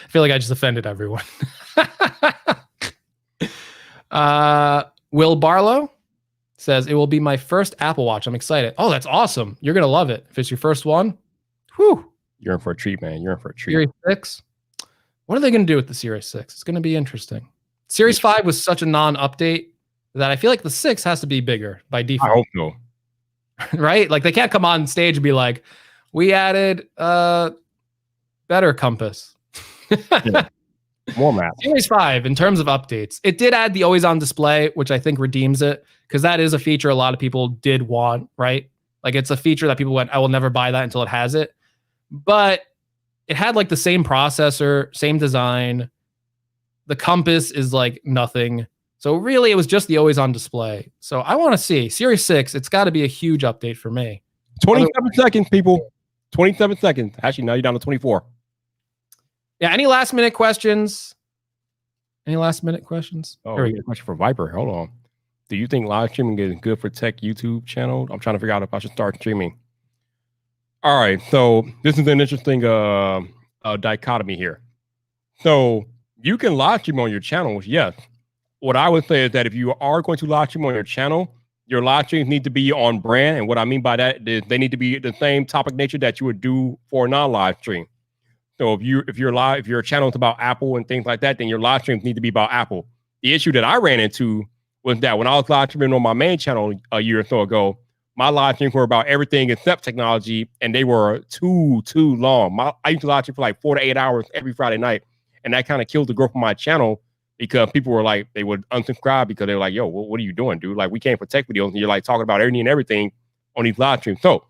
feel like I just offended everyone. Will Barlow says, it will be my first Apple Watch. I'm excited. Oh, that's awesome. You're going to love it. If it's your first one, whew. You're in for a treat, man. You're in for a treat. Series 6. What are they going to do with the Series 6? It's going to be interesting. Series 5 was such a non-update that I feel like the 6 has to be bigger by default. I hope so. Right? Like they can't come on stage and be like, we added better compass. Yeah. More map. Series 5, in terms of updates, it did add the always on display, which I think redeems it because that is a feature a lot of people did want, right? Like it's a feature that people went, I will never buy that until it has it. But it had like the same processor, same design. The compass is like nothing. So really it was just the always on display. So I want to see Series 6. It's got to be a huge update for me. 27 seconds, people. 27 seconds. Actually, now you're down to 24. Yeah. Any last minute questions? Any last minute questions? Oh, There we we got a question for Viper. Hold on. Do you think live streaming is good for tech YouTube channel? I'm trying to figure out if I should start streaming. All right. So this is an interesting dichotomy here. So you can live stream on your channels, yes. What I would say is that if you are going to live stream on your channel, your live streams need to be on brand. And what I mean by that is they need to be the same topic nature that you would do for a non-live stream. So if your channel is about Apple and things like that, then your live streams need to be about Apple. The issue that I ran into was that when I was live streaming on my main channel a year or so ago, my live streams were about everything except technology, and they were too long. I used to live stream for like 4 to 8 hours every Friday night, and that kind of killed the growth of my channel because people were like, they would unsubscribe because they were like, yo, what are you doing, dude? Like, we can't put tech videos, and you're like talking about everything and everything on these live streams. So,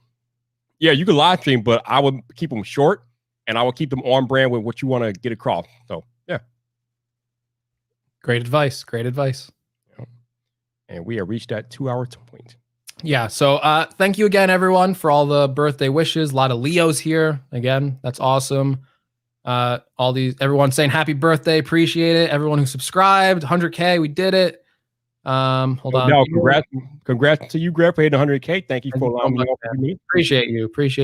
yeah, you can live stream, but I would keep them short, and I would keep them on brand with what you want to get across. So, yeah. Great advice. Great advice. And we have reached that 2-hour point. Yeah. So thank you again, everyone, for all the birthday wishes. A lot of Leos here. Again, that's awesome. Everyone saying happy birthday. Appreciate it. Everyone who subscribed, 100K. We did it. Hold on. No, congrats to you, Greg, for hitting 100K. Thank you for allowing me. Appreciate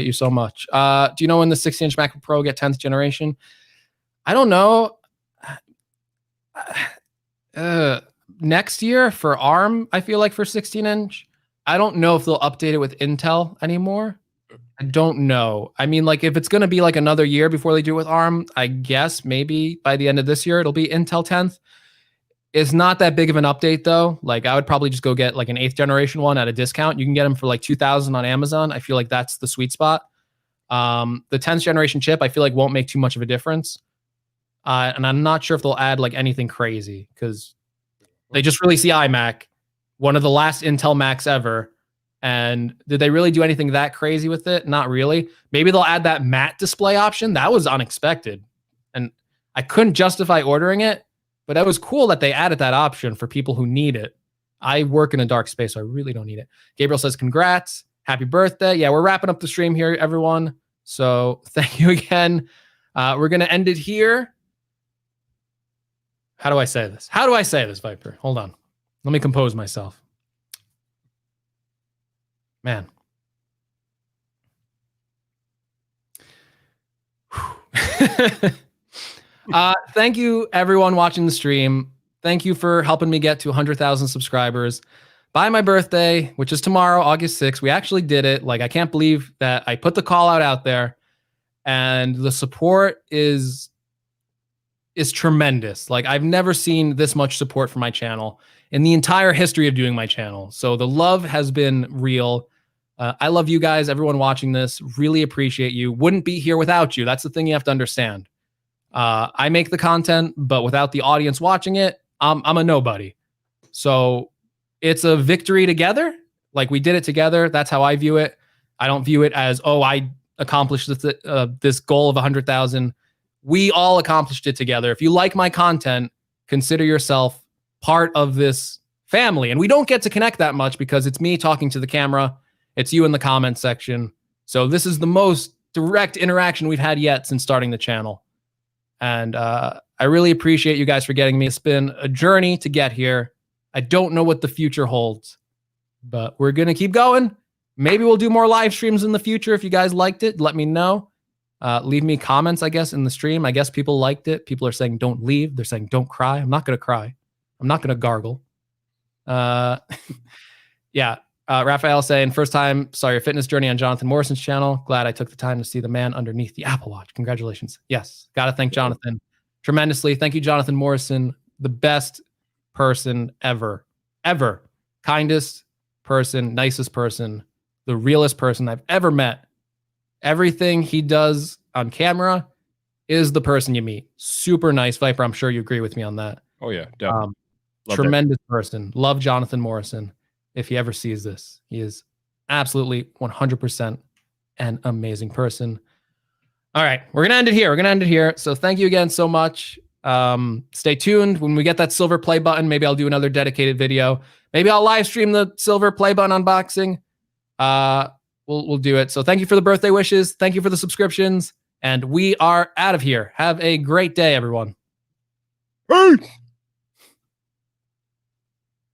you so much. Do you know when the 16-inch MacBook Pro get 10th generation? I don't know. Next year for ARM, I feel like for 16-inch. I don't know if they'll update it with Intel anymore. I don't know. I mean, like if it's going to be like another year before they do it with ARM, I guess maybe by the end of this year, it'll be Intel 10th. It's not that big of an update though. Like I would probably just go get like an 8th generation one at a discount. You can get them for like $2,000 on Amazon. I feel like that's the sweet spot. The 10th generation chip, I feel like won't make too much of a difference. And I'm not sure if they'll add like anything crazy because they just released the iMac, one of the last Intel Macs ever. And did they really do anything that crazy with it? Not really. Maybe they'll add that matte display option. That was unexpected. And I couldn't justify ordering it, but it was cool that they added that option for people who need it. I work in a dark space, so I really don't need it. Gabriel says, congrats. Happy birthday. Yeah, we're wrapping up the stream here, everyone. So thank you again. We're going to end it here. How do I say this? How do I say this, Viper? Hold on. Let me compose myself. Man. Thank you, everyone watching the stream. Thank you for helping me get to 100,000 subscribers. By my birthday, which is tomorrow, August 6th, we actually did it. Like, I can't believe that I put the call out there, and the support is tremendous. Like, I've never seen this much support for my channel in the entire history of doing my channel. So the love has been real. I love you guys, everyone watching this. Really appreciate you. Wouldn't be here without you. That's the thing you have to understand. I make the content, but without the audience watching it, I'm a nobody. So it's a victory together. Like, we did it together. That's how I view it. I don't view it as, oh, I accomplished this goal of 100,000. We all accomplished it together. If you like my content, consider yourself part of this family. And we don't get to connect that much because it's me talking to the camera. It's you in the comment section. So this is the most direct interaction we've had yet since starting the channel. And I really appreciate you guys for getting me. It's been a journey to get here. I don't know what the future holds, but we're going to keep going. Maybe we'll do more live streams in the future. If you guys liked it, let me know. Leave me comments, I guess, in the stream. I guess people liked it. People are saying, don't leave. They're saying, don't cry. I'm not going to cry. I'm not going to gargle. Yeah. Raphael saying, first time, saw your fitness journey on Jonathan Morrison's channel. Glad I took the time to see the man underneath the Apple Watch. Congratulations. Yes. Got to thank Jonathan tremendously. Thank you, Jonathan Morrison. The best person ever. Kindest person, nicest person, the realest person I've ever met. Everything he does on camera is the person you meet. Super nice. Viper, I'm sure you agree with me on that. Oh, yeah, definitely. Tremendous person. Love Jonathan Morrison. If he ever sees this, he is absolutely 100% an amazing person. All right, we're gonna end it here. So thank you again so much. Stay tuned. When we get that silver play button, maybe I'll do another dedicated video. Maybe I'll live stream the silver play button unboxing. We'll do it. So thank you for the birthday wishes. Thank you for the subscriptions. And we are out of here. Have a great day, everyone. Peace.